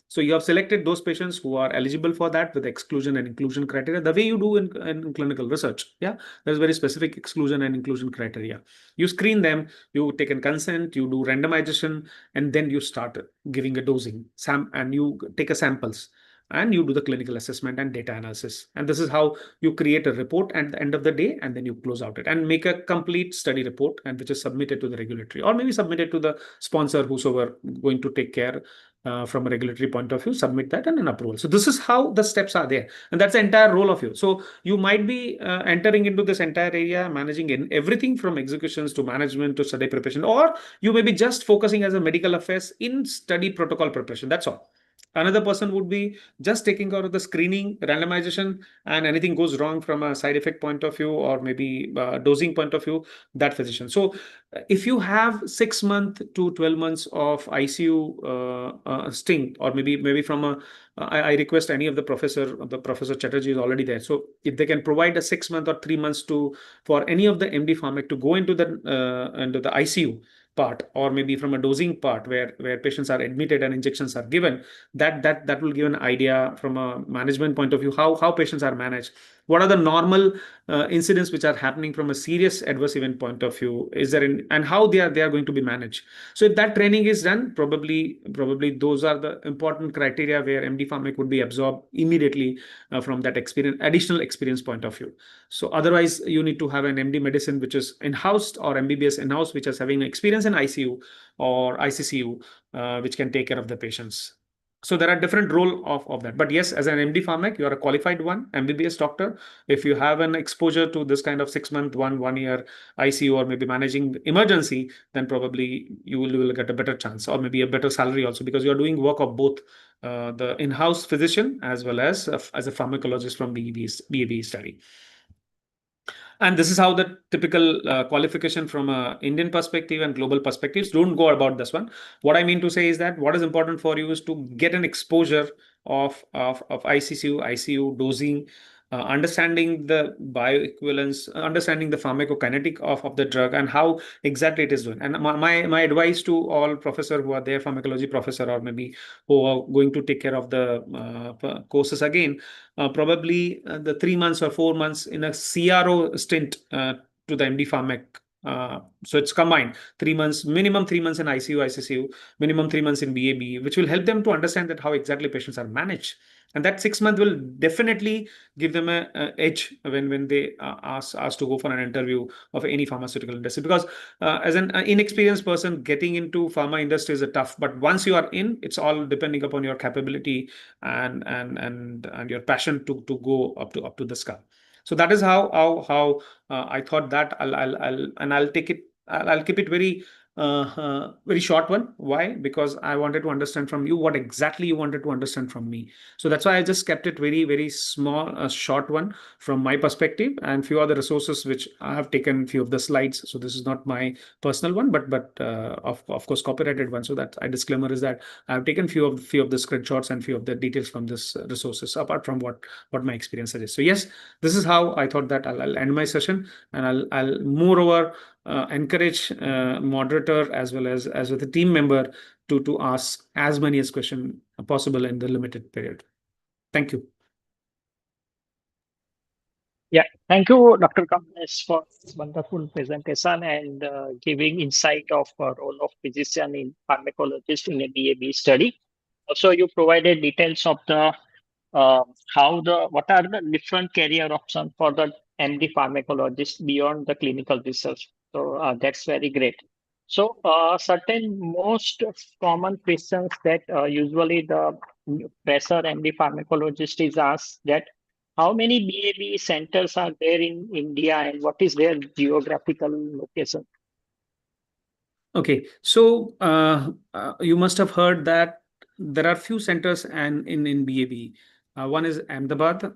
So you have selected those patients who are eligible for that with exclusion and inclusion criteria, the way you do in clinical research. Yeah, there's very specific exclusion and inclusion criteria. You screen them, you take a consent, you do randomization, and then you start giving a dosing, and you take a samples, and you do the clinical assessment and data analysis. And this is how you create a report at the end of the day, and then you close out it and make a complete study report, and which is submitted to the regulatory, or maybe submitted to the sponsor, whosoever going to take care from a regulatory point of view, submit that and an approval. So this is how the steps are there. And that's the entire role of you. So you might be entering into this entire area, managing in everything from executions to management to study preparation, or you may be just focusing as a medical affairs in study protocol preparation. That's all. Another person would be just taking care of the screening, randomization, and anything goes wrong from a side effect point of view or maybe dosing point of view, that physician. So if you have 6 months to 12 months of ICU stint, or maybe from a I request any of the Professor Chatterjee is already there. So if they can provide a 6 month or 3 months for any of the MD pharmac to go into the ICU part, or maybe from a dosing part where patients are admitted and injections are given, that will give an idea from a management point of view how patients are managed, what are the normal incidents which are happening from a serious adverse event point of view, and how they are going to be managed. So if that training is done, probably those are the important criteria where MD pharmac would be absorbed immediately from that additional experience point of view. So otherwise, you need to have an MD medicine which is in-house, or MBBS in-house, which is having experience in ICU or ICCU, which can take care of the patients. So there are different role of that. But yes, as an MD pharmac, you are a qualified one, MBBS doctor. If you have an exposure to this kind of 6 month, 1 year ICU, or maybe managing emergency, then probably you will get a better chance, or maybe a better salary also, because you are doing work of both the in-house physician as well as a pharmacologist from BAB study. And this is how the typical qualification from an Indian perspective and global perspectives don't go about this one. What I mean to say is that what is important for you is to get an exposure of ICCU, ICU dosing, understanding the bioequivalence, understanding the pharmacokinetic of the drug, and how exactly it is doing. And my advice to all professors who are there, pharmacology professor, or maybe who are going to take care of the courses again, probably the 3 months or 4 months in a CRO stint to the MD pharmac. So it's combined 3 months, minimum 3 months in ICU, ICCU, minimum 3 months in BAB, which will help them to understand that how exactly patients are managed. And that 6 months will definitely give them a edge when they ask to go for an interview of any pharmaceutical industry. Because as an inexperienced person, getting into pharma industry is a tough. But once you are in, it's all depending upon your capability and your passion to go up to the sky. So that is how I thought that I'll take it. I'll keep it very short one. Why? Because I wanted to understand from you what exactly you wanted to understand from me. So that's why I just kept it very small, short one from my perspective, and few other resources which I have taken few of the slides. So this is not my personal one, but of course copyrighted one. So that disclaimer is that I have taken few of the screenshots and few of the details from this resources, apart from what my experience is. So yes, this is how I thought that I'll end my session, and I'll moreover encourage moderator as well as with a team member to ask as many as question possible in the limited period. Thank you. Yeah, thank you, Dr. Kamlesh, for this wonderful presentation and giving insight of role of physician in pharmacologist in a BAB study. Also, you provided details of the what are the different career options for the MD pharmacologist beyond the clinical research. So that's very great. So certain most common questions that usually the fresher MD pharmacologist is asked, that how many BAB centers are there in India and what is their geographical location? Okay, so you must have heard that there are few centers in BAB. One is Ahmedabad,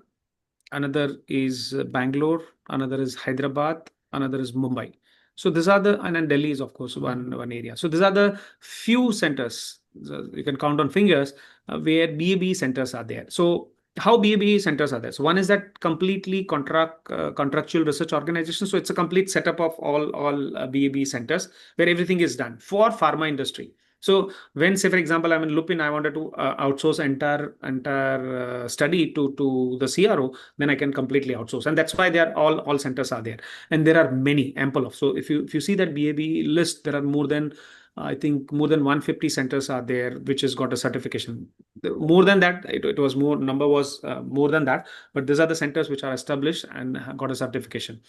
another is Bangalore, another is Hyderabad, another is Mumbai. So these are and then Delhi is of course one area. So these are the few centers, so you can count on fingers, where BAB centers are there. So how BAB centers are there? So one is that completely contractual research organization. So it's a complete setup of all BAB centers where everything is done for pharma industry. So when, say for example, I'm in Lupin, I wanted to outsource entire study to the CRO, then I can completely outsource, and that's why they are all centers are there, and there are many ample of. So if you see that BAB list, there are more than I think more than 150 centers are there which has got a certification. More than that, it was more number was more than that, but these are the centers which are established and have got a certification.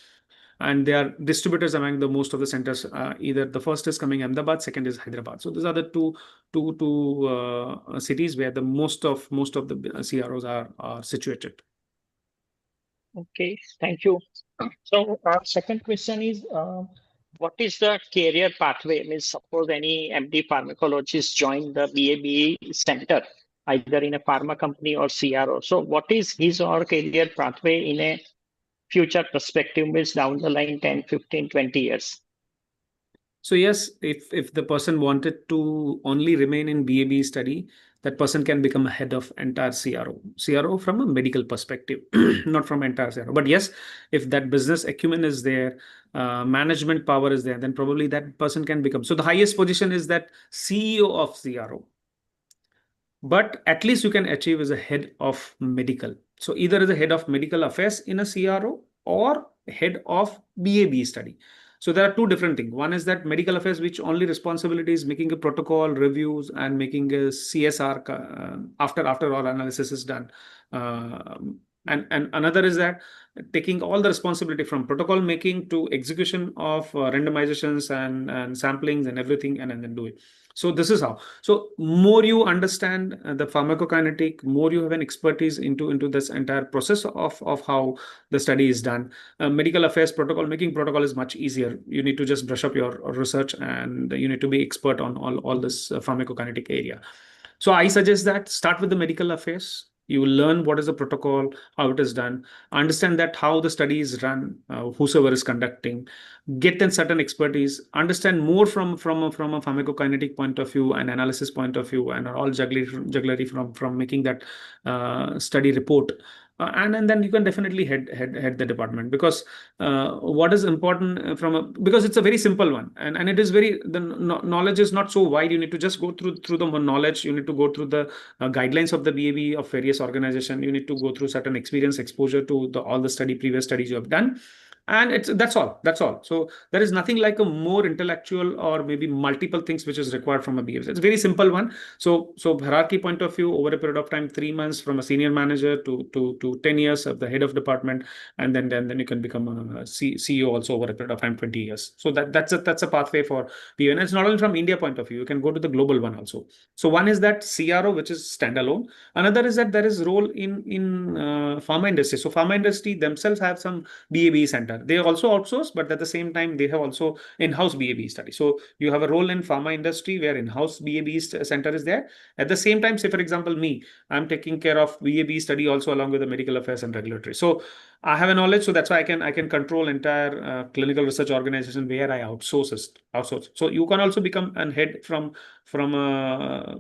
And they are distributors among the most of the centers. Either the first is coming Ahmedabad, second is Hyderabad. So these are the two cities where the most of the CROs are situated. Okay, thank you. So second question is, what is the career pathway? I mean, suppose any MD pharmacologist join the BAB center. either in a pharma company or CRO. So what is his or career pathway in a future perspective, means down the line 10, 15, 20 years? So yes, if the person wanted to only remain in BAB study, that person can become a head of entire CRO from a medical perspective, not from entire CRO. But yes, if that business acumen is there, management power is there, then probably that person can become. So the highest position is that CEO of CRO. But at least you can achieve as a head of medical. So either as a head of medical affairs in a CRO or head of BAB study. So there are two different things. One is that medical affairs, which only responsibility is making a protocol, reviews, and making a CSR after all analysis is done. And another is that taking all the responsibility from protocol making to execution of randomizations and samplings and everything, and then do it. So this is how. So more you understand the pharmacokinetic, more you have an expertise into this entire process of how the study is done. Medical affairs protocol, making protocol is much easier. You need to just brush up your research, and you need to be expert on all this pharmacokinetic area. So I suggest that start with the medical affairs. You will learn what is the protocol, how it is done, understand that how the study is run, whosoever is conducting, get in certain expertise, understand more from a pharmacokinetic point of view and analysis point of view, and all jugglery from making that study report. And then you can definitely head the department, because what is important because it's a very simple one, and it is the knowledge is not so wide. You need to just go through the knowledge. You need to go through the guidelines of the BAB of various organizations. You need to go through certain experience, exposure to all the previous studies you have done. And that's all. So there is nothing like a more intellectual or maybe multiple things which is required from a BAB. It's a very simple one. So hierarchy point of view, over a period of time, 3 months from a senior manager to 10 years of the head of department, and then you can become a CEO also over a period of time, 20 years. So that's a pathway for BAB. And it's not only from India point of view. You can go to the global one also. So one is that CRO, which is standalone. Another is that there is role in pharma industry. So pharma industry themselves have some BAB center. They also outsource, but at the same time, they have also in-house BAB study. So you have a role in pharma industry where in-house BAB center is there. At the same time, say for example, I'm taking care of BAB study also along with the medical affairs and regulatory. So I have a knowledge, so that's why I can control entire clinical research organization where I outsource. So you can also become a head from a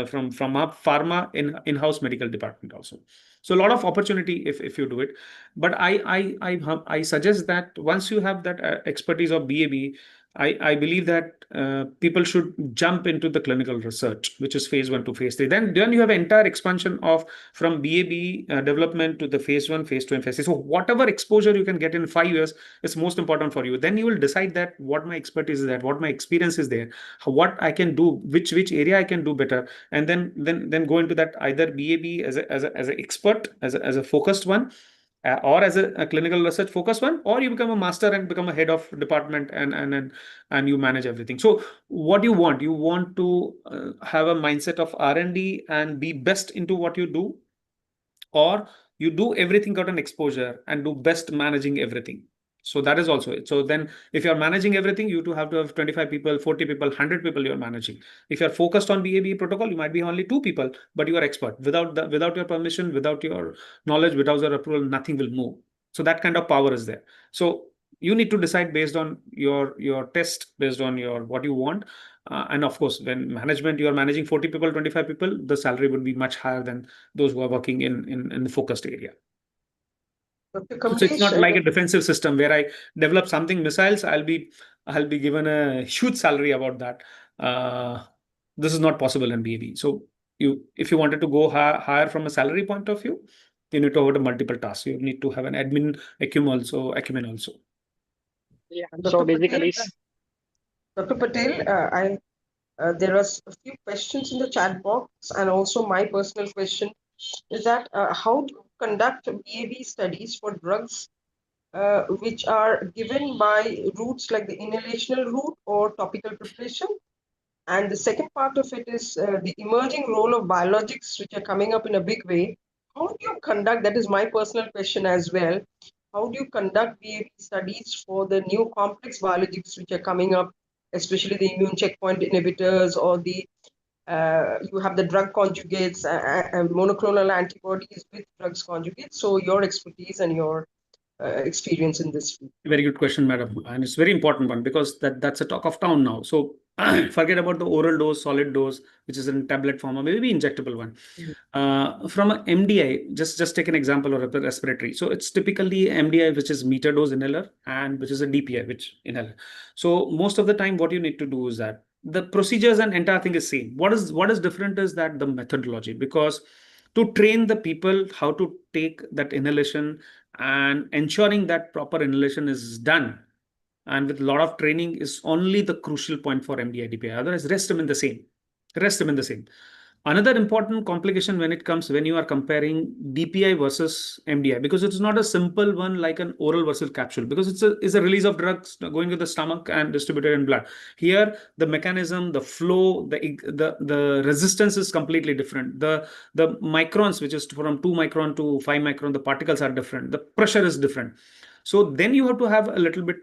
pharma in-house medical department also. So a lot of opportunity if you do it. But I suggest that once you have that expertise of BAB, I believe that people should jump into the clinical research, which is phase 1 to phase 3. Then you have an entire expansion from BAB development to the phase 1, phase 2, and phase 3. So whatever exposure you can get in 5 years is most important for you. Then you will decide that what my expertise is there, what my experience is there, what I can do, which area I can do better, and then go into that either BAB as an expert, as a focused one, or as a clinical research focused one, or you become a master and become a head of department and you manage everything. So what you want to have a mindset of R&D and be best into what you do, or you do everything, got an exposure and do best managing everything. So that is also it. So then if you're managing everything, you have to have 25 people, 40 people, 100 people you're managing. If you're focused on BAB protocol, you might be only 2 people, but you are expert. Without your permission, without your knowledge, without your approval, nothing will move. So that kind of power is there. So you need to decide based on your test, based on what you want. And of course, when management, you are managing 40 people, 25 people, the salary would be much higher than those who are working in the focused area. So it's not like a defensive system where I develop something missiles. I'll be given a huge salary about that. This is not possible in BAB. So if you wanted to go higher from a salary point of view, you need to have multiple tasks. You need to have an admin acumen also. Yeah. So basically, Dr. Patel, there are a few questions in the chat box, and also my personal question is that how do you conduct BAB studies for drugs which are given by routes like the inhalational route or topical preparation? And the second part of it is the emerging role of biologics, which are coming up in a big way. How do you conduct, that is my personal question as well, how do you conduct BAB studies for the new complex biologics which are coming up, especially the immune checkpoint inhibitors or the You have the drug conjugates and monoclonal antibodies with drugs conjugates. So your expertise and your experience in this field. Very good question, madam. And it's very important one because that's a talk of town now. So forget about the oral dose, solid dose, which is in tablet form or maybe injectable one. From a MDI, just take an example of a respiratory. So it's typically MDI, which is meter dose inhaler, and which is a DPI, which inhaler. So most of the time, what you need to do is that the procedures and entire thing is same. What is different is that the methodology, because to train the people how to take that inhalation and ensuring that proper inhalation is done, and with a lot of training, is only the crucial point for MDI DPI. Otherwise, rest remain the same. Rest remain the same. Another important complication when you are comparing DPI versus MDI, because it's not a simple one like an oral versus capsule, because it's a release of drugs going to the stomach and distributed in blood. Here, the mechanism, the flow, the resistance is completely different. The microns, which is from 2 micron to 5 micron, the particles are different. The pressure is different. So then you have to have a little bit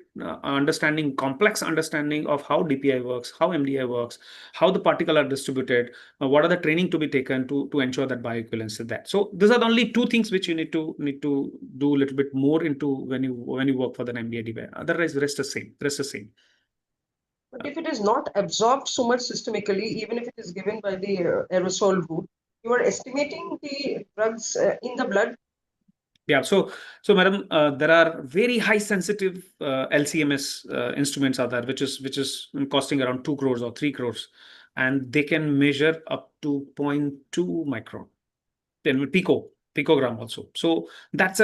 complex understanding of how DPI works, how MDI works, how the particles are distributed, what are the training to be taken to ensure that bioequivalence is that. So these are the only two things which you need to do a little bit more into when you work for the MDI DPI. Otherwise, the rest is same. The rest is same. But if it is not absorbed so much systemically, even if it is given by the aerosol route, you are estimating the drugs in the blood. Yeah, so madam, there are very high sensitive LCMS instruments out there, which is costing around 2 crores or 3 crores, and they can measure up to 0.2 micron, then picogram also. So that's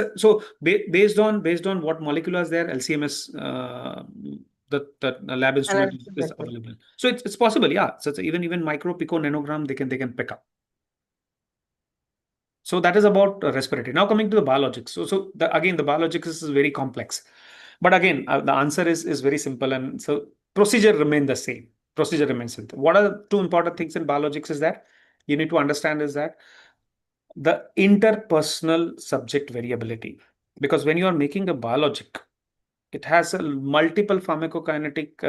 based on what molecule is there, LCMS the lab instrument is available. So it's possible, yeah. So it's even micro, pico, nanogram they can pick up. So that is about respiratory. Now coming to the biologics. So again, the biologics is very complex. But again, the answer is very simple. And so procedure remain the same. Procedure remains simple. What are the two important things in biologics is that you need to understand is that the interpersonal subject variability. Because when you are making a biologic, it has a multiple pharmacokinetic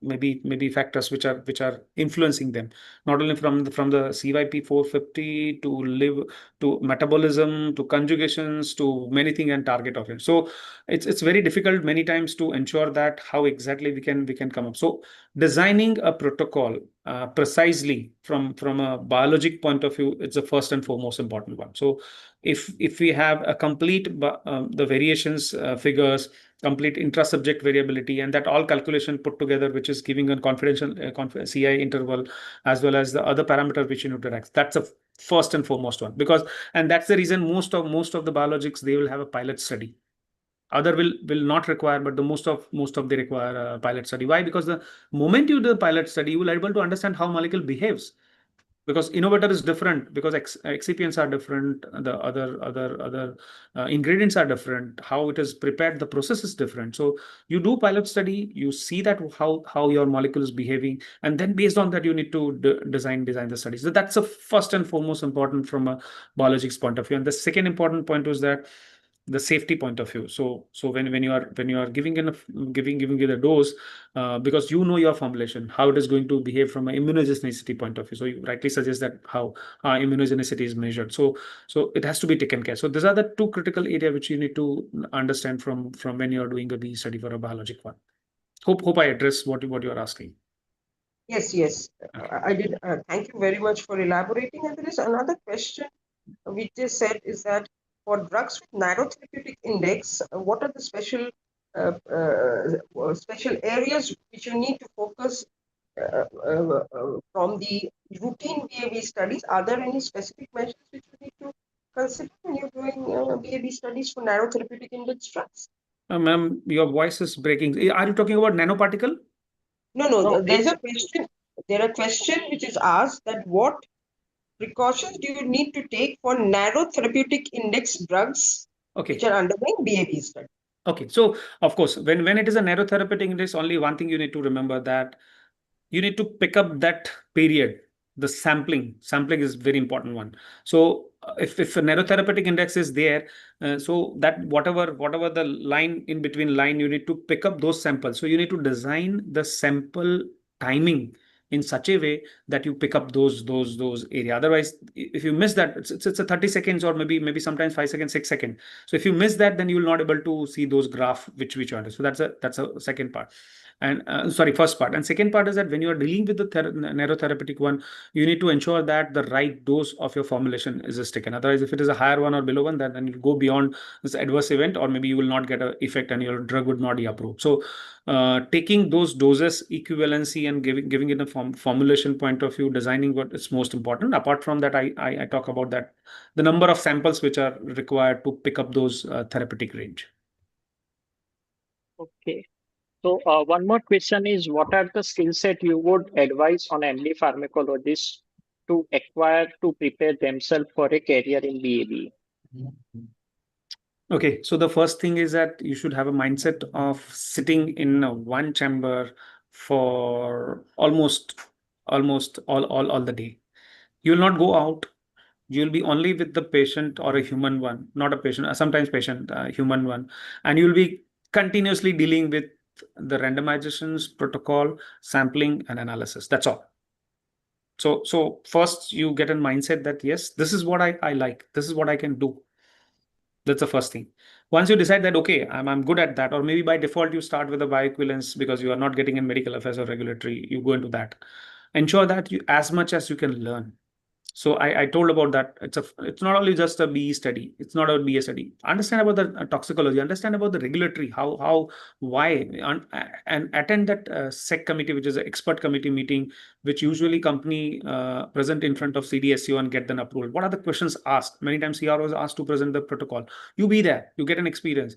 maybe factors which are influencing them, not only from the CYP 450 to live to metabolism to conjugations to many things and target of it. So it's very difficult many times to ensure that how exactly we can come up. So designing a protocol precisely from a biologic point of view, it's the first and foremost important one. So if we have a complete the variations figures, complete intra-subject variability, and that all calculation put together, which is giving a confidential CI interval, as well as the other parameter which you need to track. That's a first and foremost one, and that's the reason most of the biologics, they will have a pilot study. Other will not require, but the most of they require a pilot study. Why? Because the moment you do the pilot study, you will be able to understand how molecule behaves. Because innovator is different, because excipients are different, the other ingredients are different, how it is prepared, the process is different. So you do pilot study, you see that how your molecule is behaving, and then based on that you need to design the studies. So that's the first and foremost important from a biologics point of view. And the second important point was that the safety point of view. So when you are giving you the dose, because you know your formulation, how it is going to behave from an immunogenicity point of view. So you rightly suggest that how immunogenicity is measured. So it has to be taken care. So these are the two critical areas which you need to understand from when you are doing a BE study for a biologic one. Hope I address what you are asking. Yes, I did. Thank you very much for elaborating. And there is another question we just said is that for drugs with narrow therapeutic index, what are the special areas which you need to focus from the routine BAB studies? Are there any specific measures which you need to consider when you're doing BAB studies for narrow therapeutic index drugs? Ma'am, your voice is breaking. Are you talking about nanoparticle? No. There's a question. There are questions which is asked that what precautions do you need to take for narrow therapeutic index drugs which are undergoing BAB study? Okay, so of course, when it is a narrow therapeutic index, only one thing you need to remember, that you need to pick up that period. The sampling is very important one. So if a narrow therapeutic index is there, so that whatever the line in between line, you need to pick up those samples. So you need to design the sample timing in such a way that you pick up those area. Otherwise, if you miss that, it's a 30 seconds or maybe sometimes 5 seconds, 6 seconds. So if you miss that, then you will not able to see those graph which you want. So that's a second part. And sorry, first part. And second part is that when you are dealing with the narrow therapeutic one, you need to ensure that the right dose of your formulation is taken. Otherwise, if it is a higher one or below one, then you go beyond this adverse event, or maybe you will not get an effect and your drug would not be approved. So taking those doses, equivalency, and giving it a formulation point of view, designing what is most important. Apart from that, I talk about that the number of samples which are required to pick up those therapeutic range. Okay. So one more question is, what are the skill set you would advise on MD pharmacologists to acquire to prepare themselves for a career in BAB? Okay, so the first thing is that you should have a mindset of sitting in one chamber for almost all the day. You will not go out. You'll be only with the patient or a human one, not a patient, sometimes patient, human one, and you'll be continuously dealing with the randomizations, protocol, sampling, and analysis. That's all. So first you get a mindset that yes, this is what I like, this is what I can do. That's the first thing. Once you decide that, okay, I'm good at that, or maybe by default you start with a bioequivalence because you are not getting in medical affairs or regulatory, you go into that. Ensure that you, as much as you can learn. So I told about that. It's not only just a BE study. It's not a BA study. Understand about the toxicology. Understand about the regulatory. Why, and attend that SEC committee, which is an expert committee meeting, which usually company present in front of CDSU and get an approval. What are the questions asked? Many times CRO is asked to present the protocol. You be there. You get an experience.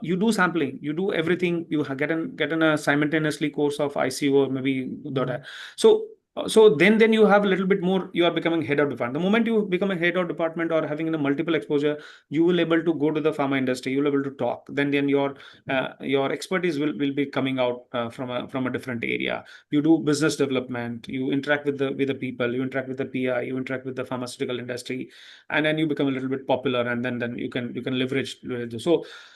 You do sampling. You do everything. You get in a simultaneously course of ICU or maybe that. So then you have a little bit more, you are becoming head of department. The moment you become a head of department or having a multiple exposure, you will able to go to the pharma industry, you will able to talk. Then your expertise will be coming out from a different area. You do business development, you interact with the people, you interact with the PI, you interact with the pharmaceutical industry, and then you become a little bit popular, and then you can leverage.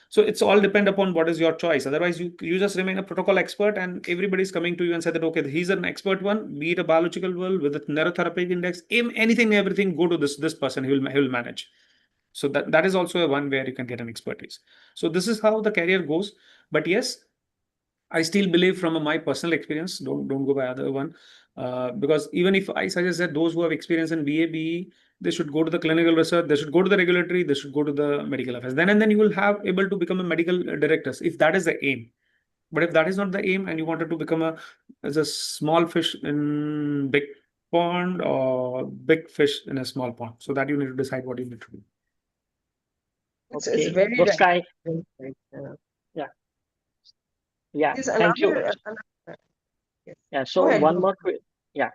So it's all depend upon what is your choice. Otherwise, you just remain a protocol expert, and everybody's coming to you and say that, okay, he's an expert one, be it a biological world with a neurotherapeutic index, anything, everything, go to this person, he will manage. So that is also a one where you can get an expertise. So this is how the career goes. But yes, I still believe from my personal experience, don't go by other one, because even if I suggest that those who have experience in BA/BE, they should go to the clinical research, they should go to the regulatory, they should go to the medical affairs. Then and then you will have able to become a medical directors if that is the aim. But if that is not the aim and you wanted to become as a small fish in big pond or big fish in a small pond, so that you need to decide what you need to do. It's Okay, very those right. kind. Very right. Yeah. Yeah. There's Thank you. yes. Yeah. Go So ahead, one go more.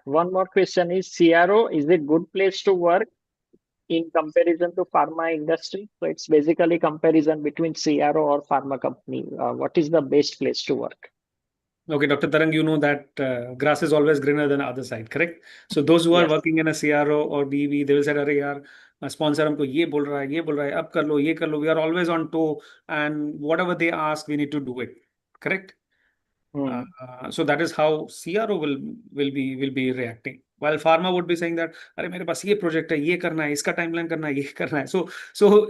One more question is, CRO is a good place to work in comparison to pharma industry? So it's basically comparison between CRO or pharma company. What is the best place to work? Okay, Dr. Tarang, you know that grass is always greener than the other side, correct? So those who are Yes. working in a CRO or BV, they will say, "अरे यार, sponsor हमको ये बोल रहा है, अब कर लो, ये कर लो." We are always on toe, and whatever they ask, we need to do it, correct? So that is how CRO will be reacting. While pharma would be saying that, "अरे मेरे पास ये project है, ये करना है, इसका timeline करना है, ये करना है." So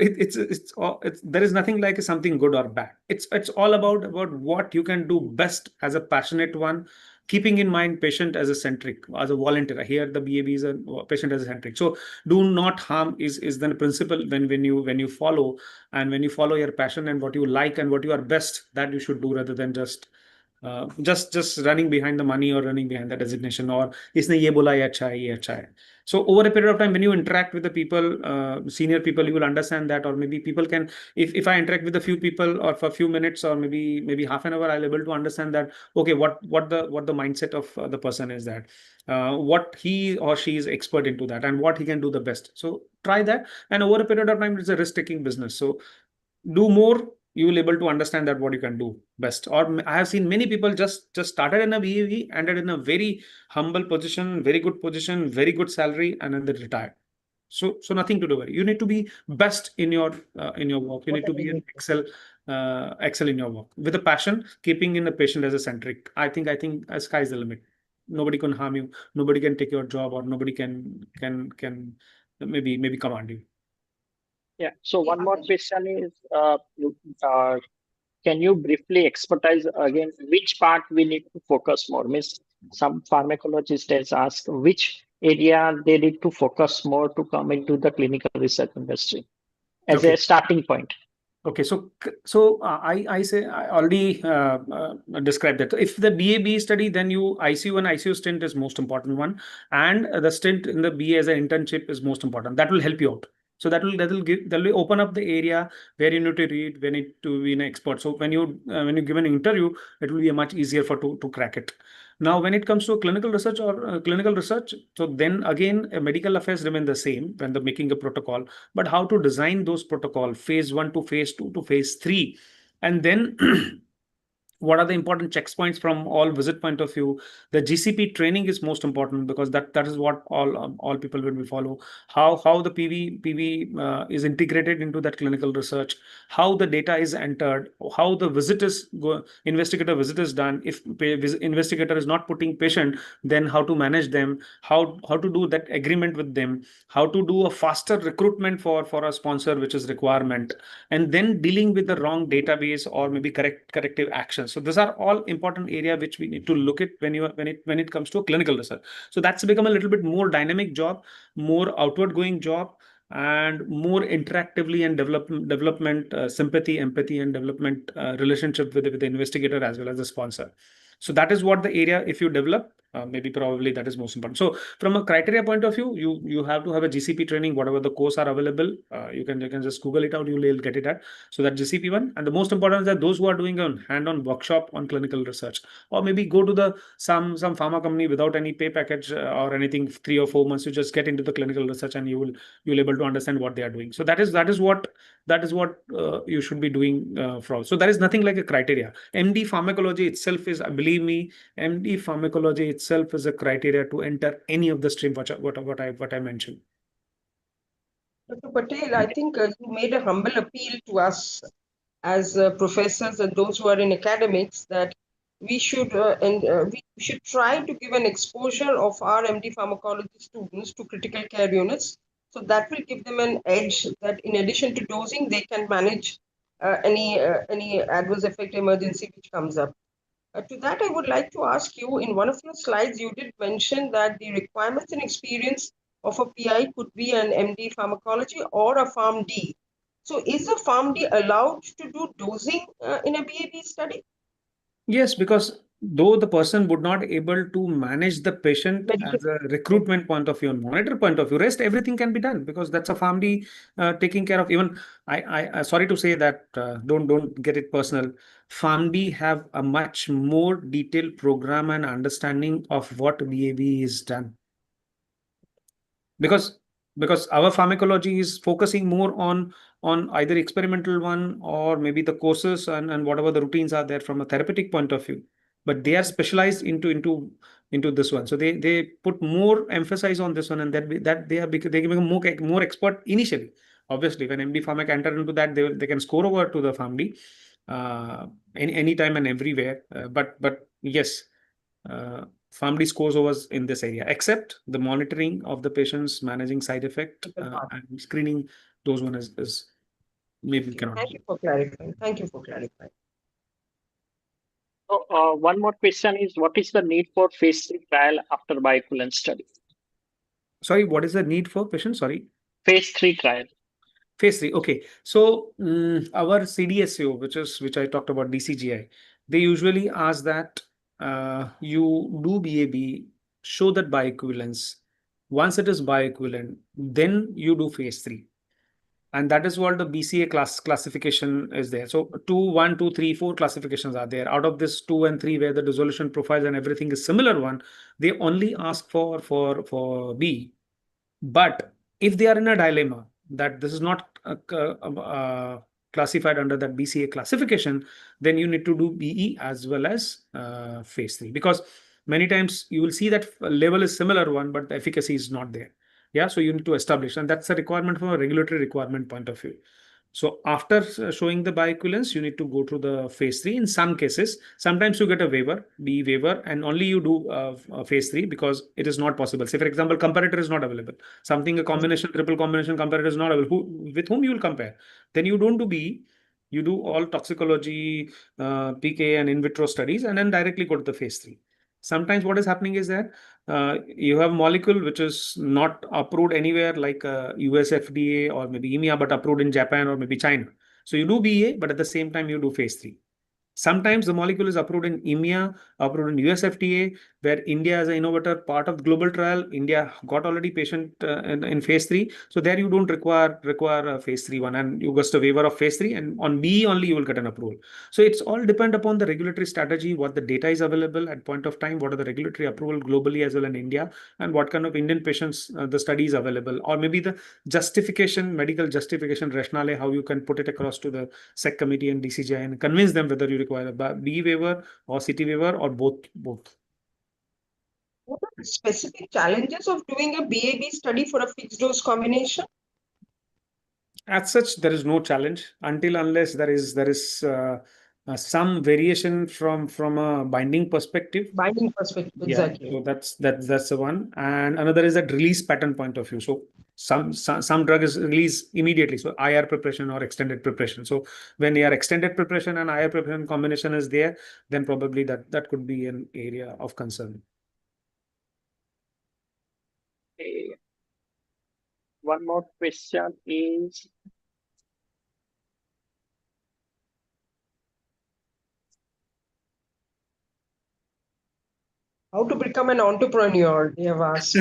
it's there is nothing like something good or bad. It's all about what you can do best as a passionate one, keeping in mind patient as a centric, as a volunteer. Here the BAB is a patient as a centric. So do not harm is the principle when you follow, and when you follow your passion and what you like and what you are best, that you should do rather than just running behind the money or running behind the designation, or इसने ये बोला ये अच्छा है. So over a period of time, when you interact with the people, senior people, you will understand that, or maybe people can, if I interact with a few people or for a few minutes or maybe half an hour, I'll able to understand that, okay, what the mindset of the person is, that what he or she is expert into that and what he can do the best. So try that, and over a period of time, it's a risk-taking business. So do more, you will able to understand that what you can do best. Or I have seen many people just started in a VAV, ended in a very humble position, very good position, very good salary, and then they retired. So nothing to do with it. You need to be best in your work. You need to be an excel in your work with a passion, keeping in the patient as a centric. I think sky is the limit. nobody can harm you, nobody can take your job, or nobody can maybe command you. Yeah. So one more question is, can you briefly expertise again which part we need to focus more? Means some pharmacologists has asked which area they need to focus more to come into the clinical research industry as Okay. a starting point. Okay, so I say I already described that. If the BA study, then you ICU and ICU stint is most important one, and the stint in the BA as an internship is most important. That will help you out. So that will open up the area where you need to read, where you need to be an expert. So when you give an interview, it will be a much easier to crack it. Now, when it comes to clinical research or clinical research, so then again, medical affairs remain the same when they're making a protocol, but how to design those protocol, phase 1 to phase 2 to phase 3, and then what are the important checkpoints from all visit point of view. The GCP training is most important because that is what all people will be follow. How the PV is integrated into that clinical research, how the data is entered, how the investigator visit is done. If investigator is not putting patient, then how to manage them, how to do that agreement with them, how to do a faster recruitment for a sponsor, which is requirement, and then dealing with the wrong database or maybe corrective actions. So these are all important area which we need to look at when it comes to clinical research. So that's become a little bit more dynamic job, more outward going job, and more interactively and development sympathy, empathy, and development relationship with the investigator as well as the sponsor. So that is what the area, if you develop, maybe probably that is most important. So from a criteria point of view, you have to have a GCP training, whatever the course are available. You can just Google it out, you'll get it at. So that GCP one, and the most important is that those who are doing a hand-on workshop on clinical research, or maybe go to some pharma company without any pay package or anything, 3 or 4 months, you just get into the clinical research and you'll able to understand what they are doing. So that is what you should be doing for. So there is nothing like a criteria. MD pharmacology itself is, believe me, MD pharmacology itself is a criteria to enter any of the stream what I mentioned. Dr. Patel, I think you made a humble appeal to us as professors and those who are in academics that we should we should try to give an exposure of our MD pharmacology students to critical care units. So that will give them an edge that in addition to dosing, they can manage any adverse effect emergency which comes up. To that, I would like to ask you, in one of your slides, you did mention that the requirements and experience of a PI could be an MD pharmacology or a PharmD. So is a PharmD allowed to do dosing in a BAB study? Yes, because though the person would not able to manage the patient Medical. as a recruitment point of view and monitor point of view, rest everything can be done because that's a PharmD taking care of. Even I sorry to say that don't get it personal. PharmD have a much more detailed program and understanding of what BAB is done because our pharmacology is focusing more on either experimental one or maybe the courses and whatever the routines are there from a therapeutic point of view, but they are specialized into this one, so they put more emphasis on this one, and that they become more expert initially. Obviously when MD pharmac enter into that, they can score over to the family any time and everywhere, but yes, family scores over in this area, except the monitoring of the patients, managing side effect, and screening. Those one is maybe cannot. Thank you for clarifying. Thank you for clarifying. So, one more question is, what is the need for phase 3 trial after bioequivalence study? Sorry, what is the need for patient? Sorry. Phase 3 trial. Phase 3. Okay. So our CDSO, which I talked about, DCGI, they usually ask that you do BAB, show that bioequivalence. Once it is bioequivalent, then you do phase 3. And that is what the BCA classification is there. So 2, 1, 2, 3, 4 classifications are there. Out of this 2 and 3, where the dissolution profiles and everything is similar one, they only ask for B. But if they are in a dilemma that this is not classified under that BCA classification, then you need to do BE as well as phase 3, because many times you will see that level is similar one, but the efficacy is not there. Yeah, so you need to establish, and that's a requirement from a regulatory requirement point of view. So after showing the bioequivalence, you need to go to the phase 3. In some cases, sometimes you get a waiver, B waiver, and only you do phase 3 because it is not possible. Say, for example, comparator is not available. Something a combination, triple combination comparator is not available. With whom you will compare? Then you don't do B. You do all toxicology, PK, and in vitro studies, and then directly go to the phase 3. Sometimes what is happening is that you have molecule which is not approved anywhere like US FDA or maybe EMEA, but approved in Japan or maybe China. So you do BA, but at the same time you do phase 3. Sometimes the molecule is approved in EMEA, approved in US FDA, where India as an innovator, part of global trial. India got already patient in phase 3. So there you don't require a phase 3 one, and you get a waiver of phase 3, and on B only you will get an approval. So it's all depend upon the regulatory strategy, what the data is available at point of time, what are the regulatory approval globally as well in India, and what kind of Indian patients the study is available, or maybe the justification, medical justification rationale, how you can put it across to the SEC committee and DCGI and convince them whether you require a B waiver or CT waiver or both. What are the specific challenges of doing a BAB study for a fixed dose combination? As such, there is no challenge unless there is some variation from a binding perspective. Binding perspective, Yeah, exactly. so that's the one, and another is that release pattern point of view. So some drug is released immediately, so IR preparation or extended preparation. So when your extended preparation and IR preparation combination is there, then probably that could be an area of concern. Okay. One more question is, how to become an entrepreneur, they have asked.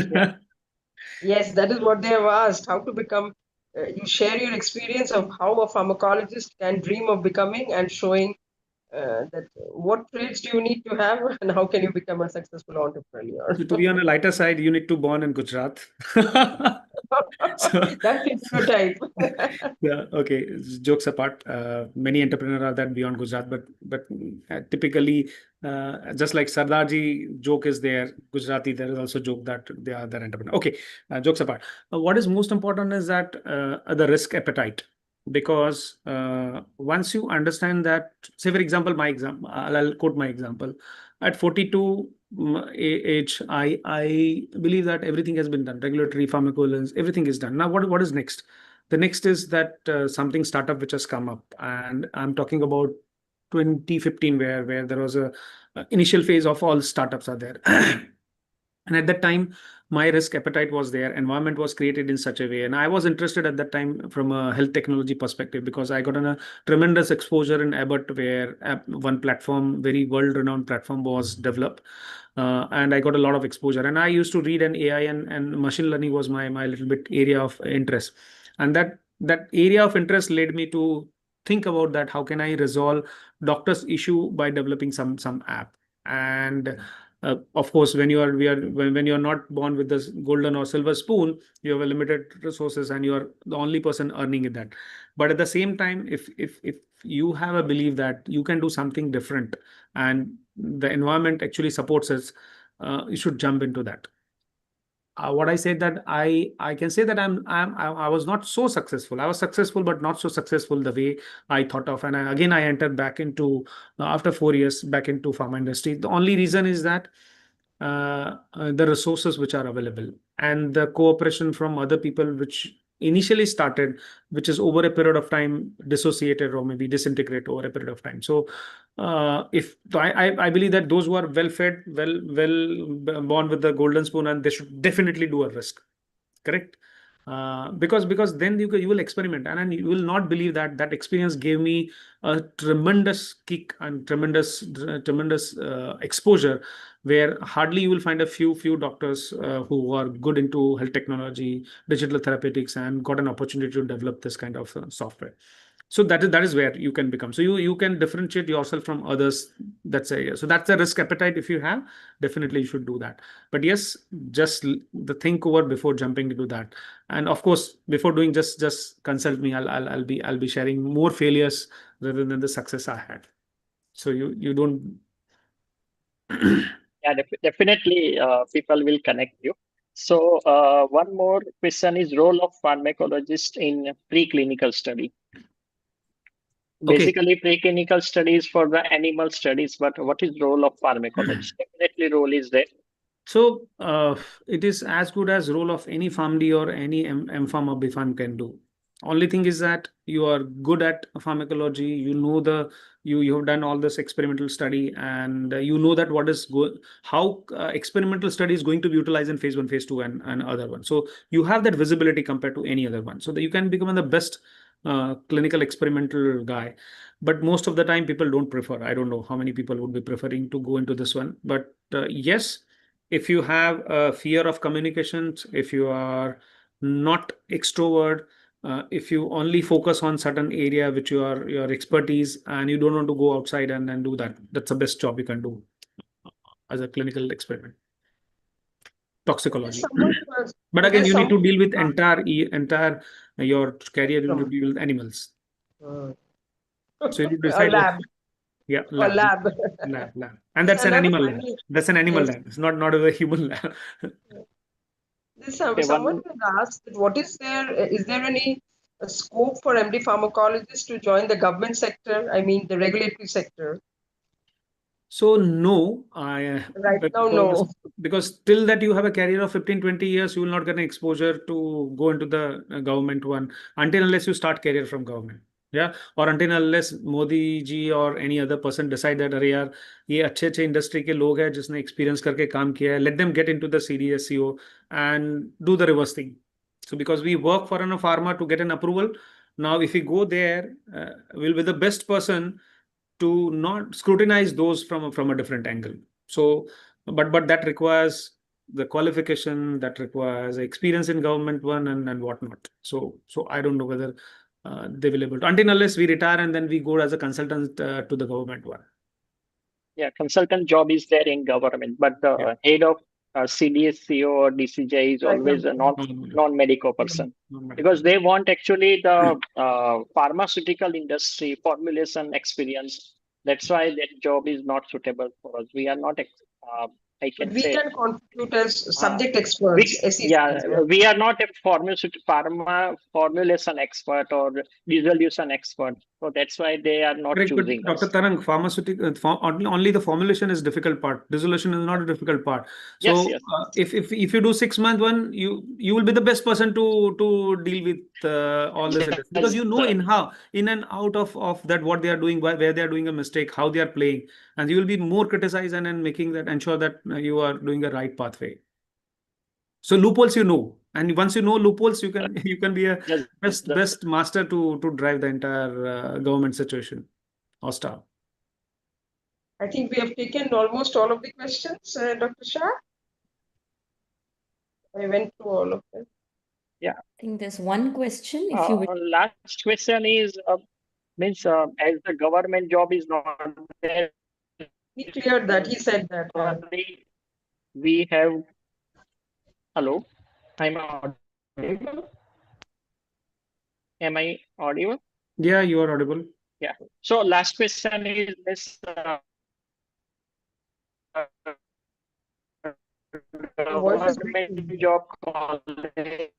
Yes, that is what they have asked. How to become, you share your experience of how a pharmacologist can dream of becoming and showing that what traits do you need to have and how can you become a successful entrepreneur. So to be on the lighter side, you need to born in Gujarat. So That's stereotype. yeah, okay. Jokes apart, many entrepreneurs are that beyond Gujarat, but typically, just like Sardarji joke is there, Gujarati, there is also joke that they are their entrepreneur. Okay, jokes apart. What is most important is that the risk appetite, because once you understand that, say for example, my example, I'll quote my example. At 42 age, I believe that everything has been done. Regulatory, pharmacovigilant, everything is done. Now, what is next? The next is that something startup which has come up, and I'm talking about 2015, where there was a initial phase of all startups are there. And at that time, my risk appetite was there. Environment was created in such a way, and I was interested at that time from a health technology perspective because I got a tremendous exposure in Abbott, where one platform, very world-renowned platform, was developed, and I got a lot of exposure. And I used to read an AI and machine learning was my little bit area of interest, and that area of interest led me to think about that how can I resolve doctor's issue by developing some app. And of course, when you're not born with this golden or silver spoon, you have a limited resources and you are the only person earning in that. But at the same time, if you have a belief that you can do something different and the environment actually supports us, you should jump into that. What I said that I can say that I was not so successful. I was successful, but not so successful the way I thought of. And again, I entered back into after 4 years back into pharma industry. The only reason is that the resources which are available and the cooperation from other people which initially started, which is over a period of time dissociated or maybe disintegrate over a period of time. So if I believe that those who are well fed, well born with the golden spoon, and they should definitely do a risk, correct? Because then you will experiment, and you will not believe that experience gave me a tremendous kick and tremendous exposure, where hardly you will find a few doctors who are good into health technology, digital therapeutics, and got an opportunity to develop this kind of software. So that is where you can become. So you can differentiate yourself from others. That's the risk appetite. If you have, definitely you should do that. But yes, just the think over before jumping into that. And of course, before doing, just consult me. I'll be sharing more failures rather than the success I had. So you don't. yeah, definitely people will connect you. So one more question is role of pharmacologist in preclinical study. basically preclinical studies for the animal studies, but what is role of pharmacologist? Definitely role is there. So it is as good as role of any PharmD or any M.Pharm or B.Pharm can do. Only thing is that you are good at pharmacology. You know you have done all this experimental study, and you know that how experimental study is going to be utilized in phase 1, phase 2, and other one. So you have that visibility compared to any other one, so that you can become the best clinical experimental guy. But most of the time, people don't prefer. I don't know how many people would be preferring to go into this one, but yes, if you have a fear of communications, if you are not extrovert, if you only focus on certain area which your expertise, and you don't want to go outside and do that, that's the best job you can do as a clinical experiment. Toxicology. But again, you need to deal with entire your career, you need to deal with animals. So you decide lab. Yeah, lab. lab. And that's an animal lab. That's an animal lab. It's not a human lab. Someone has asked that what is there any scope for MD pharmacologists to join the government sector? I mean, the regulatory sector. So no, right now, no. Because till that you have a career of 15, 20 years, you will not get an exposure to go into the government one until unless you start career from government. Yeah, or until unless Modi ji or any other person decide that अरे यार ये अच्छे industry के लोग हैं जिसने experience करके काम किया है, let them get into the CDSCO and do the reverse thing. So because we work for a pharma to get an approval, now if we go there, we'll be the best person to not scrutinize those from a different angle. So, but that requires the qualification, that requires experience in government one and whatnot. So I don't know whether they will able to, until unless we retire and then we go as a consultant to the government one. Yeah, consultant job is there in government, but the head of CDSCO or DCJ is always a non-medical person, because they want actually the pharmaceutical industry formulation experience. That's why that job is not suitable for us. We are not, I can we say, can contribute as subject experts. We are not a pharma formulation expert or dissolution expert. So that's why they are not choosing Dr. Tarang, pharmaceutical only the formulation is difficult part. Dissolution is not a difficult part. So yes. If you do 6 month one, you will be the best person to deal with all this, because you know in and out of that what they are doing, where they are doing a mistake, how they are playing, and you will be more criticized and making that ensure that you are doing the right pathway. So loopholes, and once you know loopholes, you can be a best master to drive the entire government situation or staff. I think we have taken almost all of the questions, Dr. Shah. I went through all of them. Yeah. I think there's one question. If you last question is means as the government job is not there. He cleared that. He said that. We have. Hello, I'm audible. Am I audible? Yeah, you are audible. Yeah. So last question is this. Government job college.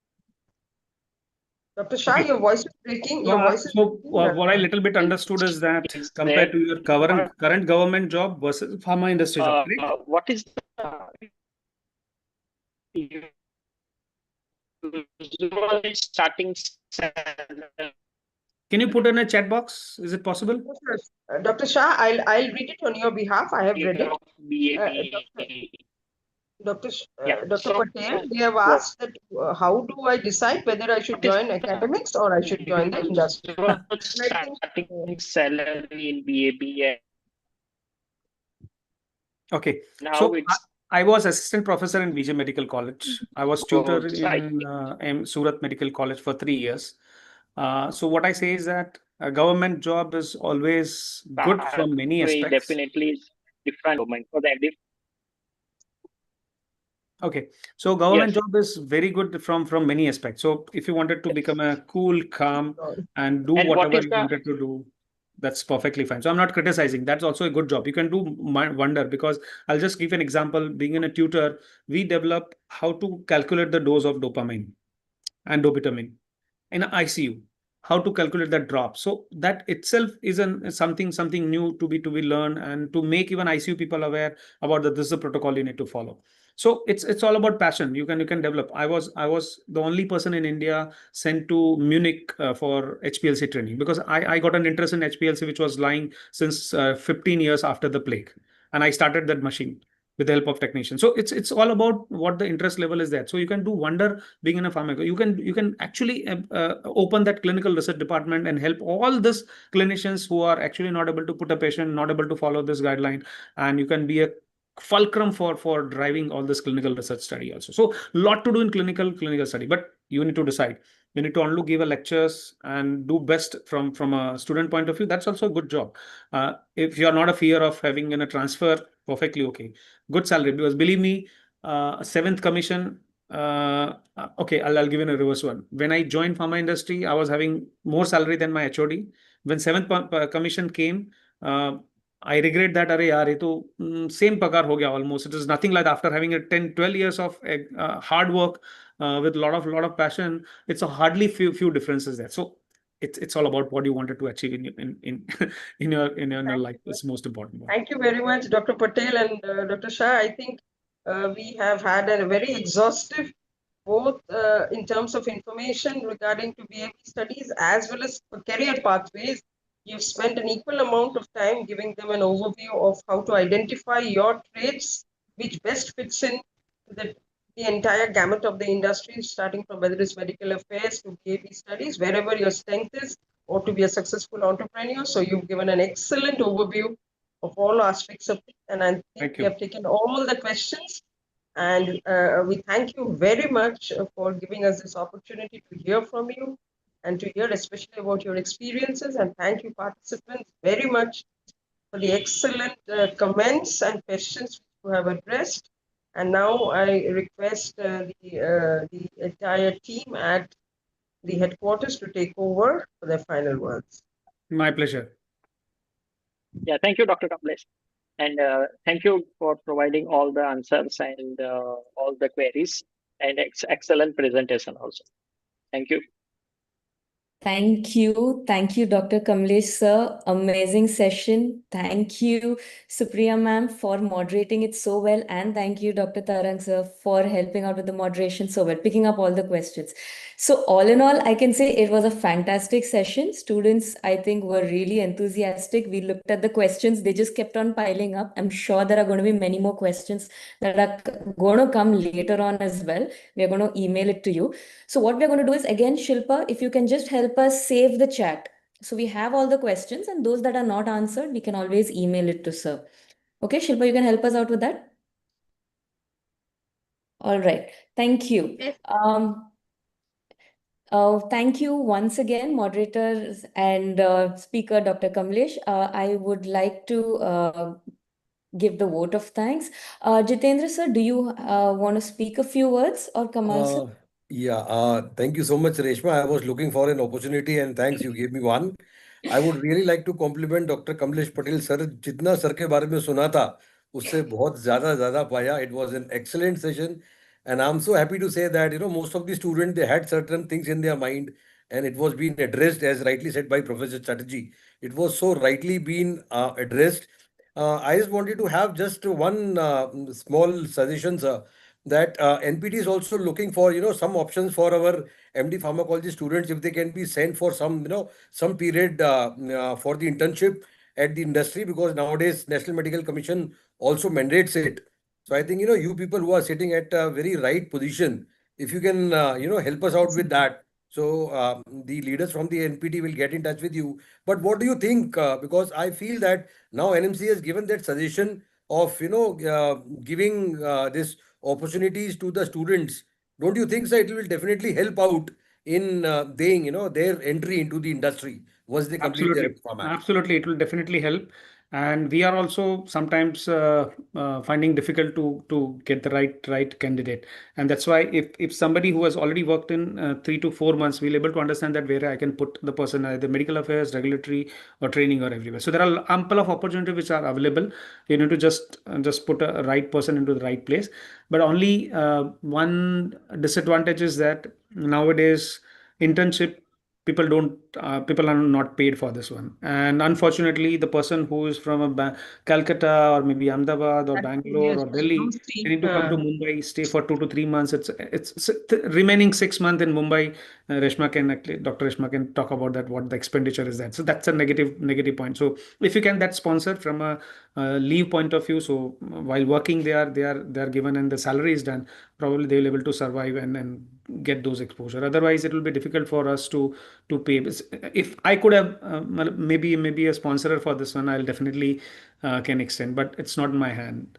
Dr. Shah, your voice is breaking. What I little bit understood is that compared to your current government job versus pharma industry job, correct? What is the starting salary? Can you put in a chat box? Is it possible? Dr. Shah, I'll read it on your behalf. I have read it. Dr. Patel, they have asked that how do I decide whether I should join academics or I should join the industry? Starting salary in BAB. Okay. Now so I was assistant professor in VJ Medical College. I was tutor in Surat Medical College for 3 years. So what I say is that a government job is always good from many aspects. Definitely different for the Okay, so government job is very good from many aspects. So if you wanted to become a cool, calm, and do whatever you wanted to do, that's perfectly fine. So I'm not criticizing. That's also a good job. You can do wonder, because I'll just give an example. Being in a tutor, we develop how to calculate the dose of dopamine and dopamine in ICU. how to calculate that drop. So that itself is something new to be learned, and to make even ICU people aware about that this is the protocol you need to follow. So it's all about passion. You can develop. I was the only person in India sent to Munich for HPLC training, because I got an interest in HPLC which was lying since 15 years after the plague, and I started that machine with the help of technicians. So it's all about what the interest level is there. So you can do wonder being in a pharma. You can actually open that clinical research department and help all these clinicians who are actually not able to put a patient, not able to follow this guideline, and you can be a fulcrum for driving all this clinical research study also. So lot to do in clinical study, but you need to decide. You need to only give a lectures and do best from a student point of view. That's also a good job. If you are not a fear of having in a transfer, perfectly okay. Good salary, because believe me, seventh commission. Okay, I'll give you a reverse one. When I joined pharma industry, I was having more salary than my HOD. When seventh commission came, I regret that. अरे यार ये तो same पगार हो गया almost. It is nothing like after having a 10-12 years of hard work with lot of passion. It's a hardly few differences there. So it's all about what you wanted to achieve in your life. It's most important. Thank you very much, Dr. Patel and Dr. Shah. I think we have had a very exhaustive, both in terms of information regarding to BAB studies as well as career pathways. You've spent an equal amount of time giving them an overview of how to identify your traits, which best fits in the entire gamut of the industry, starting from whether it's medical affairs to BAB studies, wherever your strength is, or to be a successful entrepreneur. So you've given an excellent overview of all aspects of it. And I think we have taken all the questions. And we thank you very much for giving us this opportunity to hear from you and to hear especially about your experiences. And thank you, participants, very much for the excellent comments and questions you have addressed. And now I request the entire team at the headquarters to take over for their final words. My pleasure. Yeah, thank you, Dr. Kamlesh. And thank you for providing all the answers and all the queries, and excellent presentation also. Thank you. Thank you. Thank you, Dr. Kamlesh sir. Amazing session. Thank you, Supriya ma'am, for moderating it so well. And thank you, Dr. Tarang sir, for helping out with the moderation so well, picking up all the questions. So all in all, I can say it was a fantastic session. Students, I think, were really enthusiastic. We looked at the questions. They just kept on piling up. I'm sure there are going to be many more questions that are going to come later on as well. We are going to email it to you. So what we're going to do is, again, Shilpa, if you can just help us save the chat. So we have all the questions, and those that are not answered, we can always email it to sir. Okay, Shilpa, you can help us out with that? All right. Thank you. Yes. Thank you once again, moderators and speaker, Dr. Kamlesh. I would like to give the vote of thanks. Jitendra sir, do you want to speak a few words, or Kamal sir? Thank you so much, Reshma. I was looking for an opportunity, and thanks, you gave me one. I would really like to compliment Dr. Kamlesh Patel sir. जितना sir के बारे में सुना था, उससे बहुत ज़्यादा पाया. It was an excellent session, and I'm so happy to say that most of the students, they had certain things in their mind, and it was being addressed, as rightly said by Professor Chatterjee. It was so rightly being addressed. I just wanted to have just one small suggestion, sir, that NPT is also looking for some options for our MD pharmacology students, if they can be sent for some period for the internship at the industry, because nowadays National Medical Commission also mandates it. So I think you people who are sitting at a very right position, if you can help us out with that. So the leaders from the NPT will get in touch with you. But what do you think? Because I feel that now NMC has given that suggestion of giving this opportunities to the students. Don't you think, sir, it will definitely help out in their entry into the industry once they complete their format? Absolutely, it will definitely help. And we are also sometimes finding difficult to get the right candidate. And that's why if somebody who has already worked in 3 to 4 months, we'll able to understand that where I can put the person, either medical affairs, regulatory, or training, or everywhere. So there are ample of opportunities which are available. You need to just put a right person into the right place. But only one disadvantage is that nowadays internship people are not paid for this one. And unfortunately, the person who is from Calcutta or maybe Ahmedabad or Bangalore or Delhi, they need to come to Mumbai, stay for 2 to 3 months. It's remaining 6 months in Mumbai. Dr. Reshma can talk about that, what the expenditure is that. So that's a negative point. So if you can, that sponsor from a leave point of view. So while working, they are given and the salary is done. Probably they will able to survive and get those exposure. Otherwise, it will be difficult for us to pay. If I could have maybe a sponsor for this one, I'll definitely can extend, but it's not in my hand.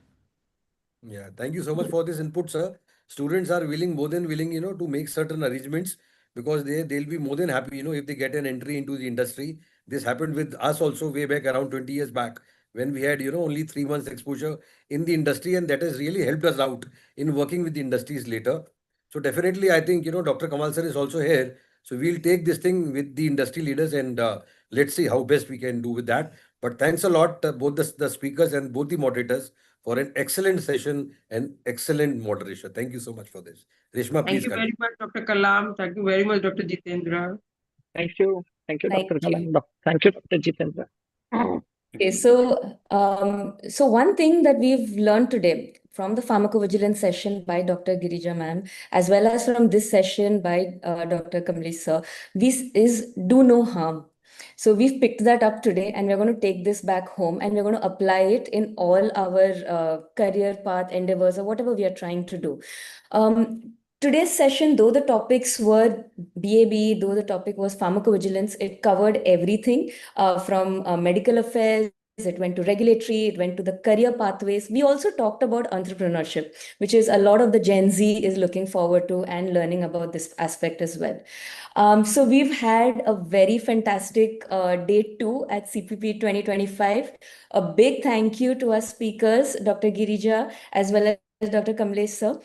Yeah, thank you so much for this input, sir. Students are more than willing, to make certain arrangements because they'll be more than happy, if they get an entry into the industry. This happened with us also way back around 20 years back when we had, only 3 months exposure in the industry, and that has really helped us out in working with the industries later. So definitely, I think, Dr. Kamal sir is also here. So we'll take this thing with the industry leaders and let's see how best we can do with that. But thanks a lot, both the speakers and both the moderators for an excellent session and excellent moderation. Thank you so much for this. Reshma, Thank please you continue. very much, Dr. Kalam. Thank you very much, Dr. Jitendra. Thank you. Thank you, Thank Dr. you. Kalam. Thank you, Dr. Jitendra. Okay, so one thing that we've learned today from the pharmacovigilance session by Dr. Girija ma'am, as well as from this session by Dr. Kamlesh sir, this is do no harm. So we've picked that up today, and we're going to take this back home, and we're going to apply it in all our career path endeavors or whatever we are trying to do. Today's session, though the topics were BAB, though the topic was pharmacovigilance, it covered everything from medical affairs. It went to regulatory, it went to the career pathways. We also talked about entrepreneurship, which is a lot of the Gen Z is looking forward to and learning about this aspect as well. So we've had a very fantastic day 2 at CPP 2025. A big thank you to our speakers, Dr. Girija, as well as Dr. Kamlesh sir.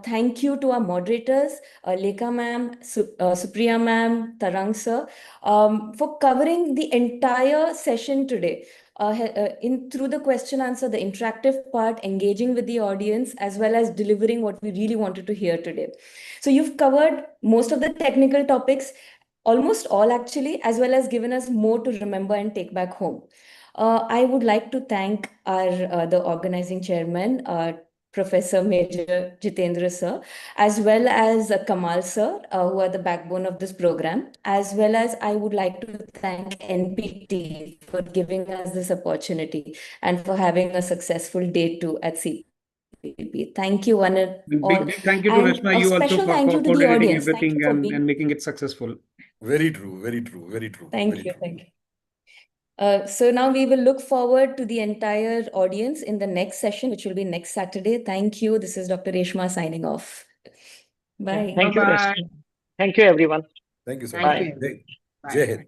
Thank you to our moderators, Lekha ma'am, Supriya ma'am, Tarang sir, for covering the entire session today. Through the question answer, the interactive part, engaging with the audience, as well as delivering what we really wanted to hear today. So you've covered most of the technical topics, almost all actually, as well as given us more to remember and take back home. I would like to thank the organizing chairman, Professor Major Jitendra sir, as well as Kamal sir, who are the backbone of this program, as well as I would like to thank NPT for giving us this opportunity and for having a successful day 2 at CPP. Thank you one and all. Big thank you to And Reshma, a you also special for thank you to the coordinating audience. Thank everything you for being. and making it successful. Very true, very true, very true. Thank very you, true. thank you. So now we will look forward to the entire audience in the next session, which will be next Saturday. Thank you. This is Dr. Reshma signing off. Bye. Thank you, Bye-bye. Reshma. Thank you, everyone. Thank you so Thank much. you. Jai Hind.